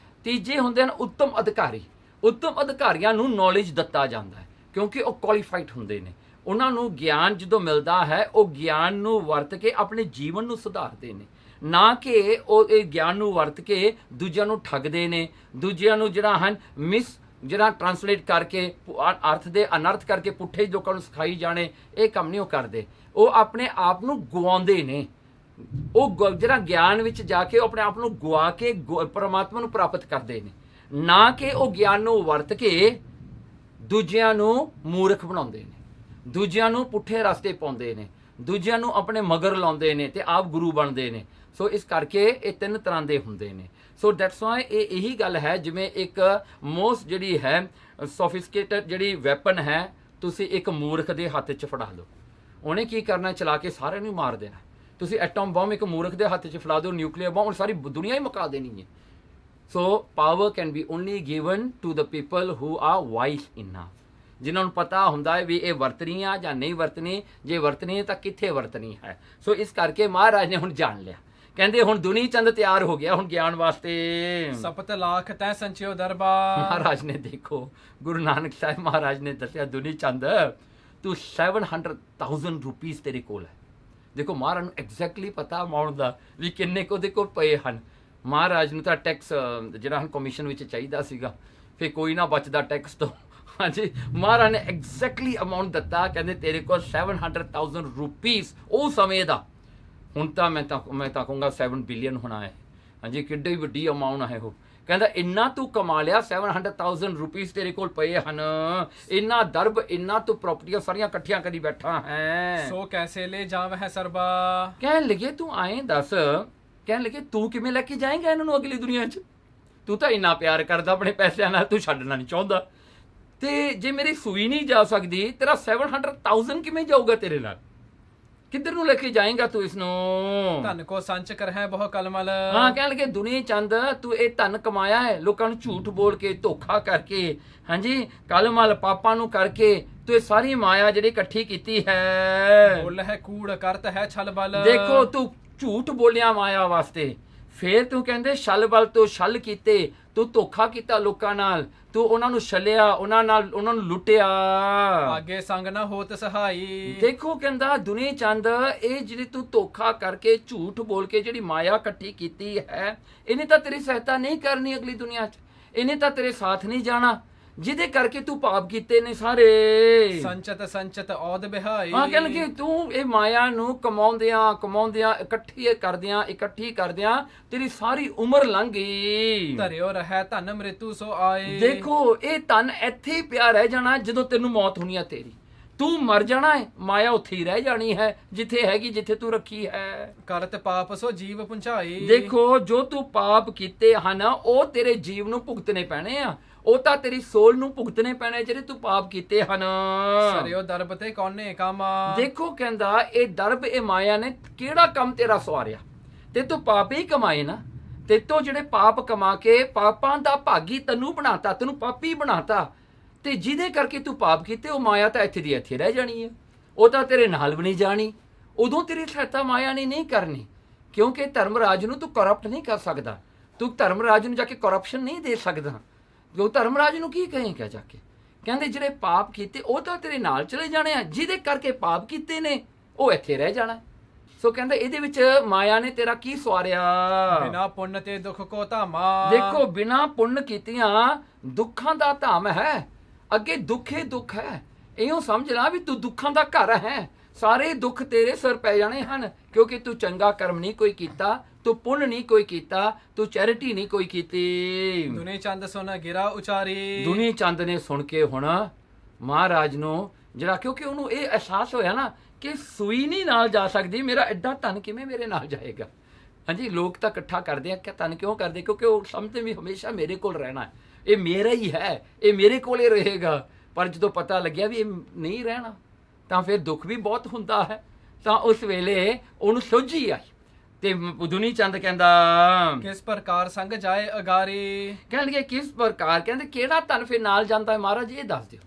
ਤੀਜੇ ਹੁੰਦੇ ਹਨ ਉੱਤਮ ਅਧਿਕਾਰੀ। ਉੱਤਮ ਅਧਿਕਾਰੀਆਂ ਨੂੰ ਨੌਲੇਜ ਦਿੱਤਾ ਜਾਂਦਾ ਹੈ ਕਿਉਂਕਿ ਉਹ ਕੁਆਲੀਫਾਈਡ ਹੁੰਦੇ ਨੇ। ਉਹਨਾਂ ਨੂੰ ਗਿਆਨ ਜਦੋਂ ਮਿਲਦਾ ਹੈ ਉਹ ਗਿਆਨ ਨੂੰ ਵਰਤ ਕੇ ਆਪਣੇ ਜੀਵਨ ਨੂੰ ਸੁਧਾਰਦੇ ਨੇ, ਨਾ ਕਿ ਉਹ ਇਹ ਗਿਆਨ ਨੂੰ ਵਰਤ ਕੇ ਦੂਜਿਆਂ ਨੂੰ ਠੱਗਦੇ ਨੇ, ਦੂਜਿਆਂ ਨੂੰ ਜਿਹੜਾ ਜਿਹੜਾ ਟਰਾਂਸਲੇਟ ਕਰਕੇ ਅਰਥ ਦੇ ਅਨਰਥ ਕਰਕੇ ਪੁੱਠੇ ਲੋਕਾਂ ਨੂੰ ਸਿਖਾਈ ਜਾਣੇ, ਇਹ ਕੰਮ ਨਹੀਂ ਉਹ ਕਰਦੇ। ਉਹ ਆਪਣੇ ਆਪ ਨੂੰ ਗਵਾਉਂਦੇ ਨੇ। ਉਹ ਜਿਹੜਾ ਗਿਆਨ ਵਿੱਚ ਜਾ ਕੇ ਉਹ ਆਪਣੇ ਆਪ ਨੂੰ ਗਵਾ ਕੇ ਪਰਮਾਤਮਾ ਨੂੰ ਪ੍ਰਾਪਤ ਕਰਦੇ ਨੇ, ਨਾ ਕਿ ਉਹ ਗਿਆਨ ਨੂੰ ਵਰਤ ਕੇ ਦੂਜਿਆਂ ਨੂੰ ਮੂਰਖ ਬਣਾਉਂਦੇ ਨੇ, ਦੂਜਿਆਂ ਨੂੰ ਪੁੱਠੇ ਰਸਤੇ ਪਾਉਂਦੇ ਨੇ, ਦੂਜਿਆਂ ਨੂੰ ਆਪਣੇ ਮਗਰ ਲਾਉਂਦੇ ਨੇ ਤੇ ਆਪ ਗੁਰੂ ਬਣਦੇ ਨੇ। ਸੋ ਇਸ ਕਰਕੇ ਇਹ ਤਿੰਨ ਤਰ੍ਹਾਂ ਦੇ ਹੁੰਦੇ ਨੇ। ਸੋ ਦੈਟਸ ਵਾਈ ਇਹ ਇਹੀ ਗੱਲ ਹੈ, ਜਿਵੇਂ ਇੱਕ ਮੋਸਟ ਜਿਹੜੀ ਹੈ ਸੋਫਿਸਟੀਕੇਟਡ ਜਿਹੜੀ ਵੈਪਨ ਹੈ, ਤੁਸੀਂ ਇੱਕ ਮੂਰਖ ਦੇ ਹੱਥ 'ਚ ਫੜਾ ਲਓ, ਉਹਨੇ ਕੀ ਕਰਨਾ, ਚਲਾ ਕੇ ਸਾਰਿਆਂ ਨੂੰ ਮਾਰ ਦੇਣਾ। ਤੁਸੀਂ ਐਟਮ ਬੰਬ ਇੱਕ ਮੂਰਖ ਦੇ ਹੱਥ 'ਚ ਫੜਾ ਦਿਓ, ਨਿਊਕਲੀਅਰ ਬੰਬ, ਸਾਰੀ ਦੁਨੀਆ ਹੀ ਮੁਕਾ ਦੇਣੀ ਹੈ। So power can be only given to the people who are wise enough, ਜਿਨ੍ਹਾਂ ਨੂੰ ਪਤਾ ਹੁੰਦਾ ਹੈ ਵੀ ਇਹ ਵਰਤਣੀ ਆ ਜਾਂ ਨਹੀਂ ਵਰਤਣੀ, ਜੇ ਵਰਤਣੀ ਹੈ ਤਾਂ ਕਿੱਥੇ ਵਰਤਣੀ ਹੈ। ਸੋ ਇਸ ਕਰਕੇ ਮਹਾਰਾਜ ਨੇ ਹੁਣ ਜਾਣ ਲਿਆ, ਕਹਿੰਦੇ ਹੁਣ ਦੁਨੀ ਚੰਦ ਤਿਆਰ ਹੋ ਗਿਆ ਹੁਣ ਗਿਆਨ ਵਾਸਤੇ। ਸਪਤ ਲੱਖ ਤੈ ਸੰਚਿਓ ਦਰਬਾ। ਮਹਾਰਾਜ ਨੇ ਦੇਖੋ, ਗੁਰੂ ਨਾਨਕ ਸਾਹਿਬ ਮਹਾਰਾਜ ਨੇ ਦੱਸਿਆ, ਦੁਨੀ ਚੰਦ ਤੂੰ 700,000 ਰੁਪੀਸ ਤੇਰੇ ਕੋਲ ਹੈ। ਦੇਖੋ ਮਹਾਰਾਜ ਨੂੰ ਐਗਜ਼ੈਕਟਲੀ ਪਤਾ ਅਮਾਊਂਟ ਦਾ ਵੀ ਕਿੰਨੇ ਕੁ ਉਹਦੇ ਕੋਲ ਪਏ ਹਨ। ਮਹਾਰਾਜ ਨੂੰ ਤਾਂ ਟੈਕਸ ਜਿਹੜਾ ਹੁਣ ਕਮਿਸ਼ਨ ਵਿੱਚ ਚਾਹੀਦਾ ਸੀਗਾ, ਫਿਰ ਕੋਈ ਨਾ ਬਚਦਾ ਟੈਕਸ ਤੋਂ। ਹਾਂਜੀ, ਮਹਾਰਾਜ ਨੇ ਐਗਜ਼ੈਕਟਲੀ ਅਮਾਊਂਟ ਦਿੱਤਾ, ਕਹਿੰਦੇ ਤੇਰੇ ਕੋਲ 700,000 ਰੁਪੀਸ ਉਹ ਸਮੇਂ ਦਾ। ਹੁਣ ਤਾਂ ਮੈਂ ਤਾਂ ਕਹੂੰਗਾ 7 ਬਿਲੀਅਨ ਹੋਣਾ ਹੈ। ਹਾਂਜੀ, ਕਿੱਡੀ ਵੱਡੀ ਅਮਾਊਂਟ ਹੈ ਉਹ। ਕਹਿੰਦਾ ਇੰਨਾ ਤੂੰ ਕਮਾ ਲਿਆ, 700,000 ਰੁਪੀਸ ਤੇਰੇ ਕੋਲ ਪਏ ਹਨ, ਇੰਨਾ ਦਰਬ, ਇੰਨਾ ਤੂੰ ਪ੍ਰਾਪਰਟੀਆਂ ਸਾਰੀਆਂ ਇਕੱਠੀਆਂ ਕਰੀ ਬੈਠਾ ਹੈ। ਸੋ ਕੈਸੇ ਲੈ ਜਾਵਹਿ ਸਰਬਾ। ਕਹਿਣ ਲੱਗੇ ਤੂੰ ਆਏ ਦੱਸ, ਕਹਿਣ ਲੱਗੇ ਤੂੰ ਕਿਵੇਂ ਲੈ ਕੇ ਜਾਏਂਗਾ ਇਹਨਾਂ ਨੂੰ ਅਗਲੀ ਦੁਨੀਆ 'ਚ? ਤੂੰ ਤਾਂ ਇੰਨਾ ਪਿਆਰ ਕਰਦਾ ਆਪਣੇ ਪੈਸਿਆਂ ਨਾਲ, ਤੂੰ ਛੱਡਣਾ ਨਹੀਂ ਚਾਹੁੰਦਾ, ਤੇ ਜੇ ਮੇਰੀ ਸੂਈ ਨਹੀਂ ਜਾ ਸਕਦੀ, ਤੇਰਾ 700,000 ਕਿਵੇਂ ਜਾਊਗਾ ਤੇਰੇ ਨਾਲ? ਕਿੱਧਰ ਨੂੰ ਲੈ ਕੇ ਜਾਏਂਗਾ ਤੂੰ ਇਸ ਨੂੰ? ਧਨ ਕੋ ਸੰਚ ਕਰ ਹੈ ਬਹੁ ਕਲਮਲ। ਹਾਂ, ਕਹਿਣ ਲੱਗੇ ਦੁਨੀ ਚੰਦ ਤੂੰ ਇਹ ਧਨ ਕਮਾਇਆ ਹੈ ਲੋਕਾਂ ਨੂੰ ਝੂਠ ਬੋਲ ਕੇ, ਧੋਖਾ ਕਰਕੇ, ਹਾਂਜੀ ਕਲਮਲ ਪਾਪਾਂ ਨੂੰ ਕਰਕੇ, ਤੂੰ ਇਹ ਸਾਰੀ ਮਾਇਆ ਜਿਹੜੀ ਇਕੱਠੀ ਕੀਤੀ ਹੈ। ਬੋਲ ਹੈ ਕੂੜ ਕਰਤ ਹੈ ਛਲ ਬਲ। ਦੇਖੋ ਤੂੰ ਝੂਠ ਬੋਲਿਆ ਮਾਇਆ ਵਾਸਤੇ, ਫੇਰ ਤੂੰ ਕਹਿੰਦੇ ਛਲ ਬਲ ਤੋਂ ਛਲ ਕੀਤੇ, ਤੂੰ ਧੋਖਾ ਕੀਤਾ ਲੋਕਾਂ ਨਾਲ, ਤੂੰ ਉਹਨਾਂ ਨੂੰ ਛਲਿਆ, ਉਹਨਾਂ ਨੂੰ ਲੁੱਟਿਆ। ਆਗੇ ਸੰਗ ਨਾ ਹੋਤ ਸਹਾਈ। ਦੇਖੋ ਕਹਿੰਦਾ ਦੁਨੀ ਚੰਦ, ਇਹ ਜਿਹੜੀ ਤੂੰ ਧੋਖਾ ਕਰਕੇ ਝੂਠ ਬੋਲ ਕੇ ਜਿਹੜੀ ਮਾਇਆ ਇਕੱਠੀ ਕੀਤੀ ਹੈ, ਇਹਨੇ ਤਾਂ ਤੇਰੀ ਸਹਾਇਤਾ ਨਹੀਂ ਕਰਨੀ ਅਗਲੀ ਦੁਨੀਆ 'ਚ, ਇਹਨੇ ਤਾਂ ਤੇਰੇ ਸਾਥ ਨਹੀਂ ਜਾਣਾ, ਜਿਹਦੇ ਕਰਕੇ ਤੂੰ ਪਾਪ ਕੀਤੇ ਨੇ ਸਾਰੇ। ਸੰਚਤ ਔਦ ਬਿਹਾਈ। ਹਾਂ, ਕਹਿਣਗੇ ਤੂੰ ਇਹ ਮਾਇਆ ਨੂੰ ਕਮਾਉਂਦਿਆਂ ਇਕੱਠੀ ਕਰਦਿਆਂ ਤੇਰੀ ਸਾਰੀ ਉਮਰ ਲੰਘ ਗਈ। ਧਰਿਓ ਰਹਿ ਧਨ ਮ੍ਰਿਤੂ ਸੋ ਆਏ। ਦੇਖੋ ਇਹ ਧਨ ਇੱਥੇ ਹੀ ਪਿਆ ਰਹਿ ਜਾਣਾ, ਜਦੋਂ ਤੈਨੂੰ ਮੌਤ ਹੋਣੀ ਆ ਤੇਰੀ, ਤੂੰ ਮਰ ਜਾਣਾ ਹੈ, ਮਾਇਆ ਉੱਥੇ ਹੀ ਰਹਿ ਜਾਣੀ ਹੈ ਜਿੱਥੇ ਹੈਗੀ, ਜਿੱਥੇ ਤੂੰ ਰੱਖੀ ਹੈ। ਕਰਤ ਪਾਪ ਸੋ ਜੀਵ ਪੁੰਚਾਈ। ਦੇਖੋ ਜੋ ਤੂੰ ਪਾਪ ਕੀਤੇ ਹਨ ਉਹ ਤੇਰੇ ਜੀਵ ਨੂੰ ਭੁਗਤਣੇ ਪੈਣੇ ਆ, ਉਹ ਤਾਂ ਤੇਰੀ ਸੋਲ ਨੂੰ ਭੁਗਤਣੇ ਪੈਣੇ ਜਿਹੜੇ ਤੂੰ ਪਾਪ ਕੀਤੇ ਹਨ। ਸਰਿਓ ਦਰਬ ਤੇ ਕੌਨੇ ਕੰਮ। ਦੇਖੋ ਕਹਿੰਦਾ ਇਹ ਦਰਬ, ਇਹ ਮਾਇਆ ਨੇ ਕਿਹੜਾ ਕੰਮ ਤੇਰਾ ਸਵਾਰਿਆ, ਤੇ ਤੂੰ ਪਾਪ ਹੀ ਕਮਾਏ ਨਾ, ਤੇ ਤੋ ਜਿਹੜੇ ਪਾਪ ਕਮਾ ਕੇ ਪਾਪਾਂ ਦਾ ਭਾਗੀ ਤੈਨੂੰ ਬਣਾਤਾ, ਤੈਨੂੰ ਪਾਪੀ ਬਣਾਤਾ, ਤੇ ਜਿਹਦੇ ਕਰਕੇ ਤੂੰ ਪਾਪ ਕੀਤੇ ਉਹ ਮਾਇਆ ਤਾਂ ਇੱਥੇ ਦੀ ਇੱਥੇ ਰਹਿ ਜਾਣੀ ਹੈ, ਉਹ ਤਾਂ ਤੇਰੇ ਨਾਲ ਵੀ ਨਹੀਂ ਜਾਣੀ। ਉਦੋਂ ਤੇਰੀ ਸਹਾਇਤਾ ਮਾਇਆ ਨੇ ਨਹੀਂ ਕਰਨੀ, ਕਿਉਂਕਿ ਧਰਮਰਾਜ ਨੂੰ ਤੂੰ ਕਰਪਟ ਨਹੀਂ ਕਰ ਸਕਦਾ, ਤੂੰ ਧਰਮਰਾਜ ਨੂੰ ਜਾ ਕੇ ਕਰਪਸ਼ਨ ਨਹੀਂ ਦੇ ਸਕਦਾ। ਜੋ ਧਰਮਰਾਜ ਨੂੰ ਕੀ ਕਹੇਗਾ ਜਾ ਕੇ? ਕਹਿੰਦੇ ਜਿਹੜੇ ਪਾਪ ਕੀਤੇ ਉਹ ਤਾਂ ਤੇਰੇ ਨਾਲ ਚਲੇ ਜਾਣੇ ਆ, ਜਿਹਦੇ ਕਰਕੇ ਪਾਪ ਕੀਤੇ ਨੇ ਉਹ ਇੱਥੇ ਰਹਿ ਜਾਣਾ। ਸੋ ਕਹਿੰਦਾ ਇਹਦੇ ਵਿੱਚ ਮਾਇਆ ਨੇ ਤੇਰਾ ਕੀ ਸਵਾਰਿਆ? ਬਿਨਾ ਪੁੰਨ ਤੇ ਦੁੱਖ ਕੋ ਧਾਮਾ। ਦੇਖੋ ਬਿਨਾ ਪੁੰਨ ਕੀਤਿਆਂ ਦੁੱਖਾਂ ਦਾ ਧਾਮ ਹੈ, ਅੱਗੇ ਦੁੱਖ ਹੀ ਦੁੱਖ ਹੈ। ਇਉਂ ਸਮਝ ਲੈ ਵੀ ਤੂੰ ਦੁੱਖਾਂ ਦਾ ਘਰ ਹੈ, ਸਾਰੇ ਦੁੱਖ ਤੇਰੇ ਸਿਰ ਪੈ ਜਾਣੇ ਹਨ, ਕਿਉਂਕਿ ਤੂੰ ਚੰਗਾ ਕਰਮ ਨਹੀਂ ਕੋਈ ਕੀਤਾ, ਤੂੰ ਪੁੰਨ ਨਹੀਂ ਕੋਈ ਕੀਤਾ, ਤੂੰ ਚੈਰਿਟੀ ਨਹੀਂ ਕੋਈ ਕੀਤੀ। ਦੁਨੀ ਚੰਦ ਸੁਨ ਗਿਰਾ ਉਚਾਰੀ। ਦੁਨੀ ਚੰਦ ਨੇ ਸੁਣ ਕੇ ਹੁਣ ਮਹਾਰਾਜ ਨੂੰ ਜਿਹੜਾ, ਕਿਉਂਕਿ ਉਹਨੂੰ ਇਹ ਅਹਿਸਾਸ ਹੋਇਆ ਨਾ ਕਿ ਸੂਈ ਨਹੀਂ ਨਾਲ ਜਾ ਸਕਦੀ, ਮੇਰਾ ਐਡਾ ਧਨ ਕਿਵੇਂ ਮੇਰੇ ਨਾਲ ਜਾਏਗਾ। ਹਾਂਜੀ, ਲੋਕ ਤਾਂ ਇਕੱਠਾ ਕਰਦੇ ਆ ਕਿ ਧਨ ਕਿਉਂ ਕਰਦੇ, ਕਿਉਂਕਿ ਉਹ ਸਮਝਦੇ ਵੀ ਹਮੇਸ਼ਾ ਮੇਰੇ ਕੋਲ ਰਹਿਣਾ ਹੈ, ਇਹ ਮੇਰਾ ਹੀ ਹੈ, ਇਹ ਮੇਰੇ ਕੋਲ ਹੀ ਰਹੇਗਾ। ਪਰ ਜਦੋਂ ਪਤਾ ਲੱਗਿਆ ਵੀ ਇਹ ਨਹੀਂ ਰਹਿਣਾ ਤਾਂ ਫਿਰ ਦੁੱਖ ਵੀ ਬਹੁਤ ਹੁੰਦਾ ਹੈ। ਤਾਂ ਉਸ ਵੇਲੇ ਉਹਨੂੰ ਸੋਝੀ ਆਈ ਤੇ ਦੁਨੀ ਚੰਦ ਕਹਿੰਦਾ ਕਿਸ ਪ੍ਰਕਾਰ ਸੰਗ ਜਾਏ ਅਗਾਰੀ। ਕਹਿਣਗੇ ਕਿਸ ਪ੍ਰਕਾਰ, ਕਹਿੰਦੇ ਕਿਹੜਾ ਧਨ ਫਿਰ ਨਾਲ ਜਾਂਦਾ ਹੈ ਮਹਾਰਾਜ, ਇਹ ਦੱਸ ਦਿਓ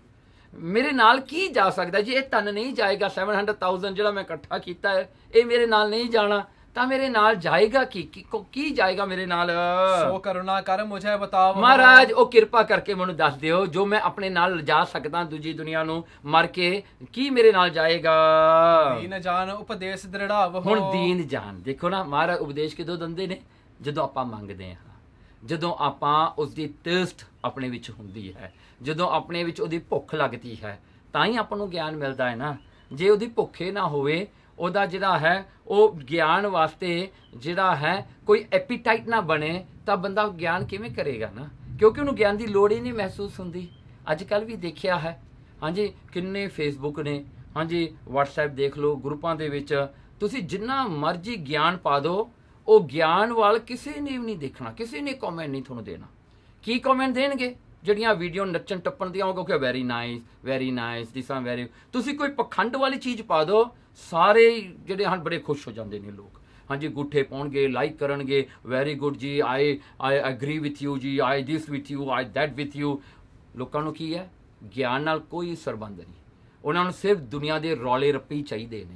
ਮੇਰੇ ਨਾਲ ਕੀ ਜਾ ਸਕਦਾ। ਜੇ ਇਹ ਧਨ ਨਹੀਂ ਜਾਏਗਾ 700,000 ਜਿਹੜਾ ਮੈਂ ਇਕੱਠਾ ਕੀਤਾ ਹੈ, ਇਹ ਮੇਰੇ ਨਾਲ ਨਹੀਂ ਜਾਣਾ ਤਾਂ ਮੇਰੇ ਨਾਲ ਜਾਏਗਾ ਕੀ ਜਾਏਗਾ ਮੇਰੇ ਨਾਲ। ਸੋ ਕਰੁਣਾ ਕਰ ਮੁਝੇ ਬਤਾਵ। ਮਹਾਰਾਜ ਉਹ ਕਿਰਪਾ ਕਰਕੇ ਮੈਨੂੰ ਦੱਸ ਦਿਓ ਜੋ ਮੈਂ ਆਪਣੇ ਨਾਲ ਲਿਜਾ ਸਕਦਾ ਦੂਜੀ ਦੁਨੀਆ ਨੂੰ ਮਰ ਕੇ, ਕੀ ਮੇਰੇ ਨਾਲ ਜਾਏਗਾ। ਦੀਨ ਜਾਨ ਉਪਦੇਸ਼ ਦ੍ਰਿੜਾਵ। ਹੁਣ ਦੀਨ ਜਾਨ ਦੇਖੋ ਨਾ, ਮਹਾਰਾਜ ਉਪਦੇਸ਼ ਕਿਦੋਂ ਦਿੰਦੇ ਨੇ, ਜਦੋਂ ਆਪਾਂ ਮੰਗਦੇ ਹਾਂ, ਜਦੋਂ ਆਪਾਂ ਉਸਦੀ ਟੇਸਟ ਆਪਣੇ ਵਿੱਚ ਹੁੰਦੀ ਹੈ, ਜਦੋਂ ਆਪਣੇ ਵਿੱਚ ਉਹਦੀ ਭੁੱਖ ਲੱਗਦੀ ਹੈ, ਤਾਂ ਹੀ ਆਪਾਂ ਨੂੰ ਗਿਆਨ ਮਿਲਦਾ ਹੈ ਨਾ। ਜੇ ਉਹਦੀ ਭੁੱਖੇ ਨਾ ਹੋਵੇ, ਉਹਦਾ ਜਿਹੜਾ ਹੈ ਉਹ ਗਿਆਨ ਵਾਸਤੇ ਜਿਹੜਾ ਹੈ ਕੋਈ ਐਪੀਟਾਈਟ ਨਾ ਬਣੇ, ਤਾਂ ਬੰਦਾ ਗਿਆਨ ਕਿਵੇਂ ਕਰੇਗਾ ਨਾ, ਕਿਉਂਕਿ ਉਹਨੂੰ ਗਿਆਨ ਦੀ ਲੋੜ ਹੀ ਨਹੀਂ ਮਹਿਸੂਸ ਹੁੰਦੀ। ਅੱਜ ਕੱਲ੍ਹ ਵੀ ਦੇਖਿਆ ਹੈ, ਹਾਂਜੀ ਕਿੰਨੇ ਫੇਸਬੁੱਕ ਨੇ, ਹਾਂਜੀ WhatsApp ਦੇਖ ਲਓ, ਗਰੁੱਪਾਂ ਦੇ ਵਿੱਚ ਤੁਸੀਂ ਜਿੰਨਾ ਮਰਜ਼ੀ ਗਿਆਨ ਪਾ ਦਿਓ, ਉਹ ਗਿਆਨ ਵੱਲ ਕਿਸੇ ਨੇ ਵੀ ਨਹੀਂ ਦੇਖਣਾ, ਕਿਸੇ ਨੇ ਕਮੈਂਟ ਨਹੀਂ ਤੁਹਾਨੂੰ ਦੇਣਾ। ਕੀ ਕਮੈਂਟ ਦੇਣਗੇ, ਜਿਹੜੀਆਂ ਵੀਡੀਓ ਨੱਚਣ ਟੱਪਣ ਦੀਆਂ ਉਹ ਕਹੋਗੇ very nice this are very. ਤੁਸੀਂ ਕੋਈ ਪਖੰਡ ਵਾਲੀ ਚੀਜ਼ ਪਾ ਦਿਓ, ਸਾਰੇ ਜਿਹੜੇ ਹਨ ਬੜੇ ਖੁਸ਼ ਹੋ ਜਾਂਦੇ ਨੇ ਲੋਕ, ਹਾਂਜੀ ਗੁੱਠੇ ਪਾਉਣਗੇ, ਲਾਈਕ ਕਰਨਗੇ, ਵੈਰੀ ਗੁੱਡ ਜੀ, I agree with you ji, I this with you, I that with you. ਲੋਕਾਂ ਨੂੰ ਕੀ ਹੈ, ਗਿਆਨ ਨਾਲ ਕੋਈ ਸੰਬੰਧ ਨਹੀਂ, ਉਹਨਾਂ ਨੂੰ ਸਿਰਫ ਦੁਨੀਆ ਦੇ ਰੌਲੇ ਰੱਪੇ ਚਾਹੀਦੇ ਨੇ।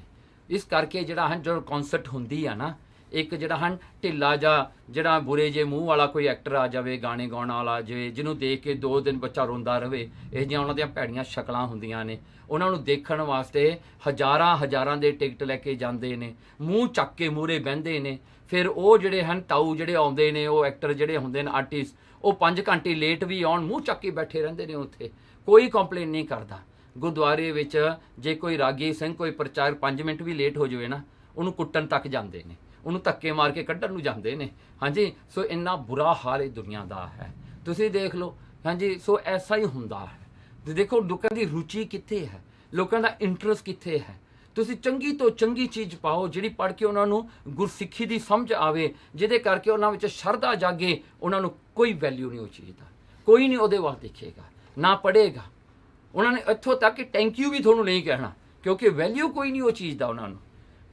ਇਸ ਕਰਕੇ ਜਿਹੜਾ ਹਨ ਜਦੋਂ ਕਨਸਰਟ ਹੁੰਦੀ ਆ ਨਾ, ਇੱਕ ਜਿਹੜਾ ਹਨ ਢਿੱਲਾ ਜਿਹੜਾ ਬੁਰੇ ਜੇ ਮੂੰਹ ਵਾਲਾ ਕੋਈ ਐਕਟਰ ਆ ਜਾਵੇ, ਗਾਣੇ ਗਾਉਣ ਵਾਲਾ ਜਿਵੇਂ, ਜਿਹਨੂੰ ਦੇਖ ਕੇ 2 ਦਿਨ ਬੱਚਾ ਰੋਂਦਾ ਰਵੇ, ਇਹ ਜਿਹੀਆਂ ਉਹਨਾਂ ਦੀਆਂ ਭੈੜੀਆਂ ਸ਼ਕਲਾਂ ਹੁੰਦੀਆਂ ਨੇ। ਉਹਨਾਂ ਨੂੰ ਦੇਖਣ ਵਾਸਤੇ ਹਜ਼ਾਰਾਂ ਦੇ ਟਿਕਟ ਲੈ ਕੇ ਜਾਂਦੇ ਨੇ, ਮੂੰਹ ਚੱਕ ਕੇ ਮੂਹਰੇ ਬਹਿੰਦੇ ਨੇ। ਫਿਰ ਉਹ ਜਿਹੜੇ ਹਨ ਤਾਊ ਜਿਹੜੇ ਆਉਂਦੇ ਨੇ, ਉਹ ਐਕਟਰ ਜਿਹੜੇ ਹੁੰਦੇ ਨੇ ਆਰਟਿਸਟ, ਉਹ 5 ਘੰਟੇ ਲੇਟ ਵੀ ਆਉਣ, ਮੂੰਹ ਚੱਕ ਕੇ ਬੈਠੇ ਰਹਿੰਦੇ ਨੇ ਉੱਥੇ, ਕੋਈ ਕੰਪਲੇਨ ਨਹੀਂ ਕਰਦਾ। ਗੁਰਦੁਆਰੇ ਵਿੱਚ ਜੇ ਕੋਈ ਰਾਗੀ ਸਿੰਘ ਕੋਈ ਪ੍ਰਚਾਰ 5 ਮਿੰਟ ਵੀ ਲੇਟ ਹੋ ਜਾਵੇ ਨਾ, ਉਹਨੂੰ ਕੁੱਟਣ ਤੱਕ ਜਾਂਦੇ ਨੇ, ਉਹਨੂੰ ਧੱਕੇ ਮਾਰ ਕੇ ਕੱਢਣ ਨੂੰ ਜਾਂਦੇ ਨੇ। ਹਾਂਜੀ, ਸੋ ਇੰਨਾ ਬੁਰਾ ਹਾਲ ਇਹ ਦੁਨੀਆ ਦਾ ਹੈ, ਤੁਸੀਂ ਦੇਖ ਲਓ। ਹਾਂਜੀ, ਸੋ ਐਸਾ ਹੀ ਹੁੰਦਾ ਹੈ। ਤੇ ਦੇਖੋ ਲੋਕਾਂ ਦੀ ਰੁਚੀ ਕਿੱਥੇ ਹੈ, ਲੋਕਾਂ ਦਾ ਇੰਟਰਸਟ ਕਿੱਥੇ ਹੈ। ਤੁਸੀਂ ਚੰਗੀ ਤੋਂ ਚੰਗੀ ਚੀਜ਼ ਪਾਓ, ਜਿਹੜੀ ਪੜ੍ਹ ਕੇ ਉਹਨਾਂ ਨੂੰ ਗੁਰਸਿੱਖੀ ਦੀ ਸਮਝ ਆਵੇ, ਜਿਹਦੇ ਕਰਕੇ ਉਹਨਾਂ ਵਿੱਚ ਸ਼ਰਧਾ ਜਾਗੇ। ਉਹਨਾਂ ਨੂੰ ਕੋਈ ਵੈਲਿਊ ਨਹੀਂ ਉਹ ਚੀਜ਼ ਦਾ, ਕੋਈ ਨਹੀਂ ਉਹਦੇ ਵੱਲ ਦੇਖੇਗਾ, ਨਾ ਪੜ੍ਹੇਗਾ। ਉਹਨਾਂ ਨੇ ਇੱਥੋਂ ਤੱਕ ਕਿ ਥੈਂਕ ਯੂ ਵੀ ਤੁਹਾਨੂੰ ਨਹੀਂ ਕਹਿਣਾ, ਕਿਉਂਕਿ ਵੈਲਿਊ ਕੋਈ ਨਹੀਂ ਉਹ ਚੀਜ਼ ਦਾ ਉਹਨਾਂ ਨੂੰ।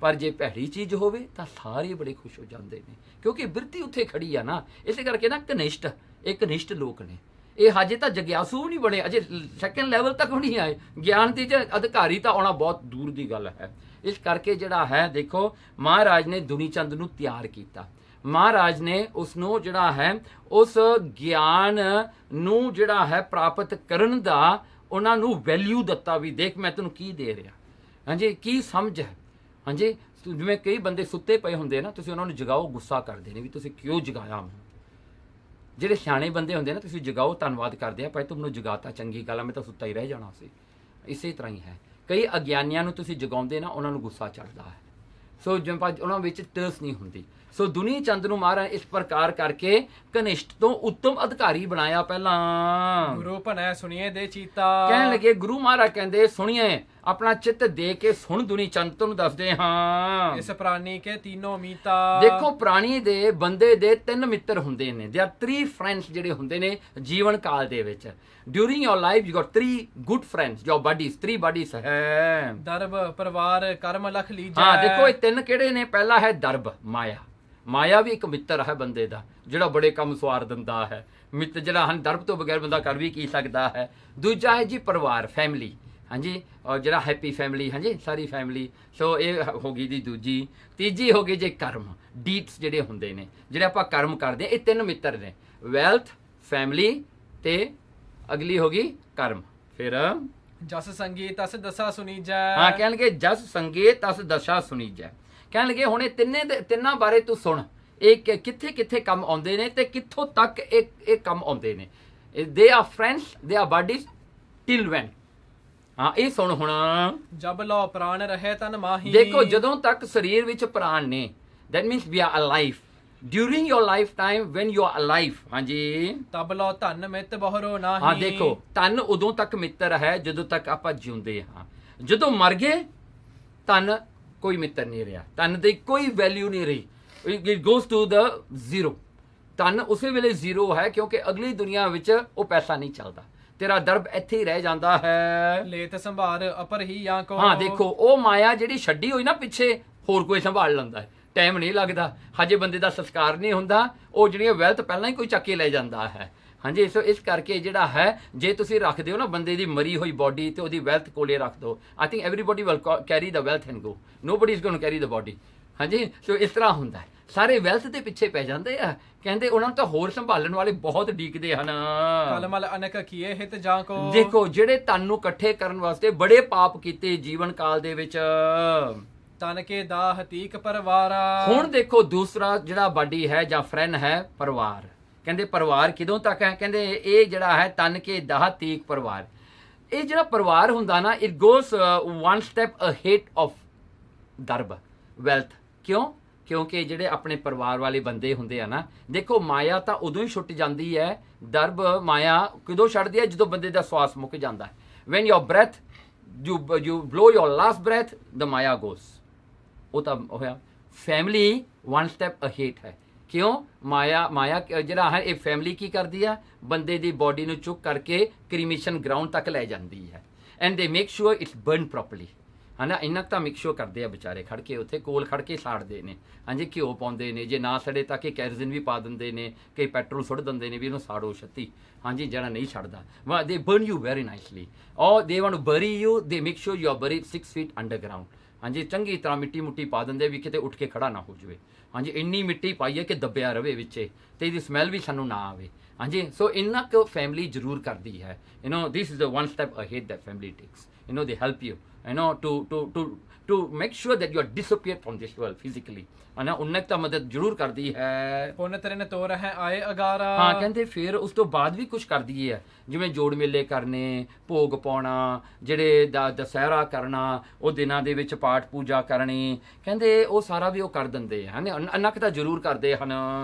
ਪਰ ਜੇ ਭੈੜੀ ਚੀਜ਼ ਹੋਵੇ ਤਾਂ ਸਾਰੇ ਬੜੇ ਖੁਸ਼ ਹੋ ਜਾਂਦੇ ਨੇ, ਕਿਉਂਕਿ ਬਿਰਤੀ ਉੱਥੇ ਖੜੀ ਆ ਨਾ। ਇਸੇ ਕਰਕੇ ਨਾ ਕਨਿਸ਼ਟ ਲੋਕ ਨੇ, ਇਹ ਹਜੇ ਤਾਂ ਜਗਿਆਸੂ ਨਹੀਂ ਬਣੇ, ਅਜੇ ਸੈਕੰਡ ਲੈਵਲ ਤੱਕ ਵੀ ਨਹੀਂ ਆਏ। ਗਿਆਨ ਦੀ ਅਧਿਕਾਰੀ ਤਾਂ ਆਉਣਾ ਬਹੁਤ ਦੂਰ ਦੀ ਗੱਲ ਹੈ। ਇਸ ਕਰਕੇ ਜਿਹੜਾ ਹੈ ਦੇਖੋ, ਮਹਾਰਾਜ ਨੇ ਦੁਨੀ ਚੰਦ ਨੂੰ ਤਿਆਰ ਕੀਤਾ, ਮਹਾਰਾਜ ਨੇ ਉਸ ਨੂੰ ਜਿਹੜਾ ਹੈ ਉਸ ਗਿਆਨ ਨੂੰ ਜਿਹੜਾ ਹੈ ਪ੍ਰਾਪਤ ਕਰਨ ਦਾ ਉਹਨਾਂ ਨੂੰ ਵੈਲਿਊ ਦਿੱਤਾ ਵੀ ਦੇਖ ਮੈਂ ਤੈਨੂੰ ਕੀ ਦੇ ਰਿਹਾ, ਹਾਂਜੀ ਕੀ ਸਮਝ ਹੈ। ਹਾਂਜੀ, ਜਿਵੇਂ ਕਈ ਬੰਦੇ ਸੁੱਤੇ ਪਏ ਹੁੰਦੇ ਨਾ, ਤੁਸੀਂ ਉਹਨਾਂ ਨੂੰ ਜਗਾਓ, ਗੁੱਸਾ ਕਰਦੇ ਨੇ ਵੀ ਤੁਸੀਂ ਕਿਉਂ ਜਗਾਇਆ ਮੈਨੂੰ। ਜਿਹੜੇ ਸਿਆਣੇ ਬੰਦੇ ਹੁੰਦੇ ਨਾ, ਤੁਸੀਂ ਜਗਾਓ, ਧੰਨਵਾਦ ਕਰਦੇ ਆ ਭਾਈ ਤੂੰ ਮੈਨੂੰ ਜਗਾਤਾ, ਚੰਗੀ ਗੱਲ ਆ, ਮੈਂ ਤਾਂ ਸੁੱਤਾ ਹੀ ਰਹਿ ਜਾਣਾ ਸੀ। ਇਸੇ ਤਰ੍ਹਾਂ ਹੀ ਹੈ, ਕਈ ਅਗਿਆਨੀਆਂ ਨੂੰ ਤੁਸੀਂ ਜਗਾਉਂਦੇ ਨਾ, ਉਹਨਾਂ ਨੂੰ ਗੁੱਸਾ ਚੜ੍ਹਦਾ ਹੈ। ਸੋ ਜਿਵੇਂ ਉਹਨਾਂ ਵਿੱਚ ਟਰਸ ਨਹੀਂ ਹੁੰਦੀ। ਸੋ ਦੁਨੀ ਚੰਦ ਨੂੰ ਮਹਾਰਾਜ ਇਸ ਪ੍ਰਕਾਰ ਕਰਕੇ ਕਨਿਸ਼ਟ ਤੋਂ ਉੱਤਮ ਅਧਿਕਾਰੀ ਬਣਾਇਆ। ਪਹਿਲਾਂ ਗੁਰੂ ਭਨੈ ਸੁਣੀਏ ਦੇ ਚੀਤਾ, ਕਹਿਣ ਲੱਗੇ ਗੁਰੂ ਮਹਾਰਾਜ ਕਹਿੰਦੇ ਸੁਣੀਏ, ਆਪਣਾ ਚਿੱਤ ਦੇ ਕੇ ਸੁਣ ਦੁਨੀ ਚੰਦ, ਤੁਹਾਨੂੰ ਦੱਸਦੇ ਹਾਂ। ਇਸ ਪ੍ਰਾਨੀ ਕੇ ਤੀਨੋਂ ਮੀਤਾ। ਦੇਖੋ ਪ੍ਰਾਣੀ ਦੇ ਬੰਦੇ ਦੇ 3 ਮਿੱਤਰ ਹੁੰਦੇ ਨੇ, ਦੇ ਆਰ 3 ਫਰੈਂਡਸ ਜਿਹੜੇ ਹੁੰਦੇ ਨੇ ਜੀਵਨ ਕਾਲ ਦੇ ਵਿੱਚ। During your life you got 3 good friends, your buddies, 3 buddies ਹੈ। ਦਰਬ ਪਰਿਵਾਰ ਕਰਮ ਲਖ ਲੀਜੈ। ਹਾਂ ਦੇਖੋ ਇਹ 3 ਕਿਹੜੇ ਨੇ, ਪਹਿਲਾ ਹੈ ਦਰਬ, ਮਾਇਆ ਵੀ ਇੱਕ ਮਿੱਤਰ ਹੈ ਬੰਦੇ ਦਾ, ਜਿਹੜਾ ਬੜੇ ਕੰਮ ਸਵਾਰ ਦਿੰਦਾ ਹੈ। ਮਿੱਤਰ ਜਿਹੜਾ ਹਨ ਦਰਬ ਤੋਂ ਬਗੈਰ ਬੰਦਾ ਕਰ ਵੀ ਕੀ ਸਕਦਾ ਹੈ। ਦੂਜਾ ਹੈ ਜੀ ਪਰਿਵਾਰ, ਫੈਮਿਲੀ, ਹਾਂਜੀ, ਔਰ ਜਿਹੜਾ ਹੈਪੀ ਫੈਮਿਲੀ, ਹਾਂਜੀ ਸਾਰੀ ਫੈਮਿਲੀ। ਸੋ ਇਹ ਹੋ ਗਈ ਜੀ ਦੂਜੀ। ਤੀਜੀ ਹੋ ਗਈ ਜੇ ਕਰਮ, ਡੀਡਸ ਜਿਹੜੇ ਹੁੰਦੇ ਨੇ, ਜਿਹੜੇ ਆਪਾਂ ਕਰਮ ਕਰਦੇ ਹਾਂ। ਇਹ 3 ਮਿੱਤਰ ਨੇ, ਵੈਲਥ, ਫੈਮਿਲੀ ਤੇ ਅਗਲੀ ਹੋ ਗਈ ਕਰਮ। ਫਿਰ ਜਸ ਸੰਗੀ ਤਸ ਦਸਾ ਸੁਨੀਜੈ। ਹਾਂ, ਕਹਿਣਗੇ ਜਸ ਸੰਗੇ ਤਸ ਦਸ਼ਾ ਸੁਨੀਜੈ। ਕਹਿਣ ਲੱਗੇ ਹੁਣ ਇਹ ਤਿੰਨਾਂ ਬਾਰੇ ਤੂੰ ਸੁਣ, ਇਹ ਕਿੱਥੇ ਕਿੱਥੇ ਕੰਮ ਆਉਂਦੇ ਨੇ ਤੇ ਕਿੱਥੋਂ ਤੱਕ ਇਹ ਕੰਮ ਆਉਂਦੇ ਨੇ। They are friends, they are buddies till when. ਹਾਂ ਇਹ ਸੁਣ ਹੁਣ। ਜਬ ਲੋ ਪ੍ਰਾਣ ਰਹੇ ਤਨ ਮਾਹੀ। ਦੇਖੋ ਜਦੋਂ ਤੱਕ ਸਰੀਰ ਵਿੱਚ ਪ੍ਰਾਣ ਨੇ, that means we are alive. During your lifetime when you are alive, ਹਾਂਜੀ, ਤਬ ਲੋ ਧਨ ਮਿੱਤ ਬਹਰੋ ਨਾਹੀ। ਹਾਂ ਦੇਖੋ ਧਨ ਉਦੋਂ ਤੱਕ ਮਿੱਤਰ ਹੈ ਜਦੋਂ ਤੱਕ ਆਪਾਂ ਜਿਉਂਦੇ ਹਾਂ। ਜਦੋਂ ਮਰ ਗਏ ਧਨ ਕੋਈ ਮਿੱਤਰ ਨਹੀਂ ਰਿਹਾ, ਧਨ ਦੀ ਕੋਈ ਵੈਲਿਊ ਨਹੀਂ ਰਹੀ, it goes to the zero. ਧਨ ਉਸੇ ਵੇਲੇ ਜ਼ੀਰੋ ਹੈ ਕਿਉਂਕਿ ਅਗਲੀ ਦੁਨੀਆ ਵਿੱਚ ਉਹ ਪੈਸਾ ਨਹੀਂ ਚੱਲਦਾ, ਤੇਰਾ ਦਰਬ ਇੱਥੇ ਹੀ ਰਹਿ ਜਾਂਦਾ ਹੈ। ਲੇਤ ਸੰਭਾਰ ਅਪਰ ਹੀ ਜਾਂ ਕੋ। ਹਾਂ ਦੇਖੋ, ਉਹ ਮਾਇਆ ਜਿਹੜੀ ਛੱਡੀ ਹੋਈ ਨਾ ਪਿੱਛੇ, ਹੋਰ ਕੋਈ ਸੰਭਾਲ ਲੈਂਦਾ ਹੈ, ਟਾਈਮ ਨਹੀਂ ਲੱਗਦਾ, ਹਜੇ ਬੰਦੇ ਦਾ ਸੰਸਕਾਰ ਨਹੀਂ ਹੁੰਦਾ, ਉਹ ਜਿਹੜੀਆਂ ਵੈਲਥ ਪਹਿਲਾਂ ਹੀ ਕੋਈ ਚੱਕ ਕੇ ਲੈ ਜਾਂਦਾ ਹੈ। ਹਾਂਜੀ, ਸੋ ਇਸ ਕਰਕੇ ਜਿਹੜਾ ਹੈ, ਜੇ ਤੁਸੀਂ ਰੱਖਦੇ ਹੋ ਨਾ ਬੰਦੇ ਦੀ ਮਰੀ ਹੋਈ ਬੋਡੀ ਤੇ ਉਹਦੀ ਵੈਲਥ ਕੋਲੇ ਰੱਖ ਦਿਓ, I think everybody will carry the wealth and go, nobody is going to carry the body. ਹਾਂਜੀ, ਸੋ ਇਸ ਤਰ੍ਹਾਂ ਹੁੰਦਾ ਹੈ, ਸਾਰੇ ਵੈਲਥ ਦੇ ਪਿੱਛੇ ਪੈ ਜਾਂਦੇ ਆ, ਕਹਿੰਦੇ ਉਹਨਾਂ ਨੂੰ ਤਾਂ ਹੋਰ ਸੰਭਾਲਣ ਵਾਲੇ ਬਹੁਤ ਡੀਕਦੇ ਹਨ। ਕਲਮਲ ਅਨਕ ਕੀਏ ਹਿਤ ਜਾਂ ਕੋ। ਦੇਖੋ, ਜਿਹੜੇ ਧਨ ਨੂੰ ਇਕੱਠੇ ਕਰਨ ਵਾਸਤੇ ਬੜੇ ਪਾਪ ਕੀਤੇ ਜੀਵਨ ਕਾਲ ਦੇ ਵਿੱਚ, ਤਨ ਕੇ ਦਾਹ ਤੀਕ ਪਰਵਾਰਾ। ਹੁਣ ਦੇਖੋ ਦੂਸਰਾ ਜਿਹੜਾ ਬਾਡੀ ਹੈ ਜਾਂ ਫਰੈਂਡ ਹੈ, ਪਰਿਵਾਰ। ਕਹਿੰਦੇ ਪਰਿਵਾਰ ਕਿਦੋਂ ਤੱਕ ਹੈ, ਕਹਿੰਦੇ ਇਹ ਜਿਹੜਾ ਹੈ ਤਨ ਕੇ ਦਾਹ ਤੀਕ ਪਰਿਵਾਰ, ਇਹ ਜਿਹੜਾ ਪਰਿਵਾਰ ਹੁੰਦਾ ਨਾ, it goes one step ahead of ਦਰਬ ਵੈਲਥ। ਕਿਉਂ? ਕਿਉਂਕਿ ਜਿਹੜੇ ਆਪਣੇ ਪਰਿਵਾਰ ਵਾਲੇ ਬੰਦੇ ਹੁੰਦੇ ਆ ਨਾ, ਦੇਖੋ ਮਾਇਆ ਤਾਂ ਉਦੋਂ ਹੀ ਛੁੱਟ ਜਾਂਦੀ ਹੈ, ਦਰਬ ਮਾਇਆ ਕਦੋਂ ਛੱਡਦੀ ਹੈ, ਜਦੋਂ ਬੰਦੇ ਦਾ ਸਵਾਸ ਮੁੱਕ ਜਾਂਦਾ ਹੈ। When your breath you blow your last breath, the maya goes। ਉਹ ਤਾਂ ਹੋਇਆ। ਫੈਮਿਲੀ ਵਨ ਸਟੈਪ ਅਹੇਡ ਹੈ। ਕਿਉਂ? ਮਾਇਆ ਜਿਹੜਾ ਹੈ, ਇਹ ਫੈਮਿਲੀ ਕੀ ਕਰਦੀ ਆ, ਬੰਦੇ ਦੀ ਬੋਡੀ ਨੂੰ ਚੁੱਕ ਕਰਕੇ ਕ੍ਰੀਮੇਸ਼ਨ ਗਰਾਊਂਡ ਤੱਕ ਲੈ ਜਾਂਦੀ ਹੈ, ਐਂਡ ਦੇ make sure it's burn properly, ਹੈ ਨਾ। ਇੰਨਾ ਕੁ ਤਾਂ ਮੇਕ ਸ਼ੋਰ ਕਰਦੇ ਆ ਵਿਚਾਰੇ, ਖੜ ਕੇ ਉੱਥੇ ਕੋਲ ਖੜ ਕੇ ਸਾੜਦੇ ਨੇ। ਹਾਂਜੀ, ਘਿਓ ਪਾਉਂਦੇ ਨੇ, ਜੇ ਨਾ ਸੜੇ ਤਾਂ ਕਿ ਕੈਰੋਸਿਨ ਵੀ ਪਾ ਦਿੰਦੇ ਨੇ, ਕਈ ਪੈਟਰੋਲ ਸੁੱਟ ਦਿੰਦੇ ਨੇ ਵੀ ਇਹਨੂੰ ਸਾੜੋ ਛੱਤੀ। ਹਾਂਜੀ, ਜਿਹੜਾ ਨਹੀਂ ਛੱਡਦਾ, ਦੇ ਬਰਨ ਯੂ ਵੈਰੀ ਨਾਈਸਲੀ, ਔਰ ਦੇ ਵਾਂਟ ਟੂ ਬਰੀ ਯੂ, ਦੇ ਮੇਕ ਸ਼ੋਰ ਯੂ ਆਰ ਬਰੀ 6 feet ਅੰਡਰਗਰਾਊਂਡ। ਹਾਂਜੀ, ਚੰਗੀ ਤਰ੍ਹਾਂ ਮਿੱਟੀ ਮੁੱਟੀ ਪਾ ਦਿੰਦੇ ਵੀ ਕਿਤੇ ਉੱਠ ਕੇ ਖੜਾ ਨਾ ਹੋ ਜਾਵੇ। ਹਾਂਜੀ, ਇੰਨੀ ਮਿੱਟੀ ਪਾਈਏ ਕਿ ਦੱਬਿਆ ਰਵੇ ਵਿੱਚੇ, ਤੇ ਇਹਦੀ ਸਮੈਲ ਵੀ ਸਾਨੂੰ ਨਾ ਆਵੇ। ਹਾਂਜੀ, ਸੋ ਇੰਨਾ ਕੁ ਫੈਮਿਲੀ ਜ਼ਰੂਰ ਕਰਦੀ ਹੈ। This is the one step ahead that family takes. They help you to make sure that you are disappeared from this world physically, ਉਨਕ ਤਾਂ ਮਦਦ ਜ਼ਰੂਰ ਕਰਦੀ ਹੈ। ਪੁੰਨ ਤੇਰੇ ਨੇ ਤੋਰ ਹੈ ਆਏ ਅਗਾਰਾ। ਹਾਂ, ਕਹਿੰਦੇ ਫਿਰ ਉਸ ਤੋਂ ਬਾਅਦ ਵੀ ਕੁਝ ਕਰਦੀ ਹੈ, ਜਿਵੇਂ ਜੋੜ ਮੇਲੇ ਕਰਨੇ, ਭੋਗ ਪਾਉਣਾ, ਜਿਹੜੇ ਦਸ਼ਹਿਰਾ ਕਰਨਾ, ਉਹ ਦਿਨਾਂ ਦੇ ਵਿੱਚ ਪਾਠ ਪੂਜਾ ਕਰਨੀ, ਕਹਿੰਦੇ ਉਹ ਸਾਰਾ ਵੀ ਉਹ ਕਰ ਦਿੰਦੇ ਹਨ। ਅਨਕ ਤਾਂ ਜ਼ਰੂਰ ਕਰਦੇ ਹਨ।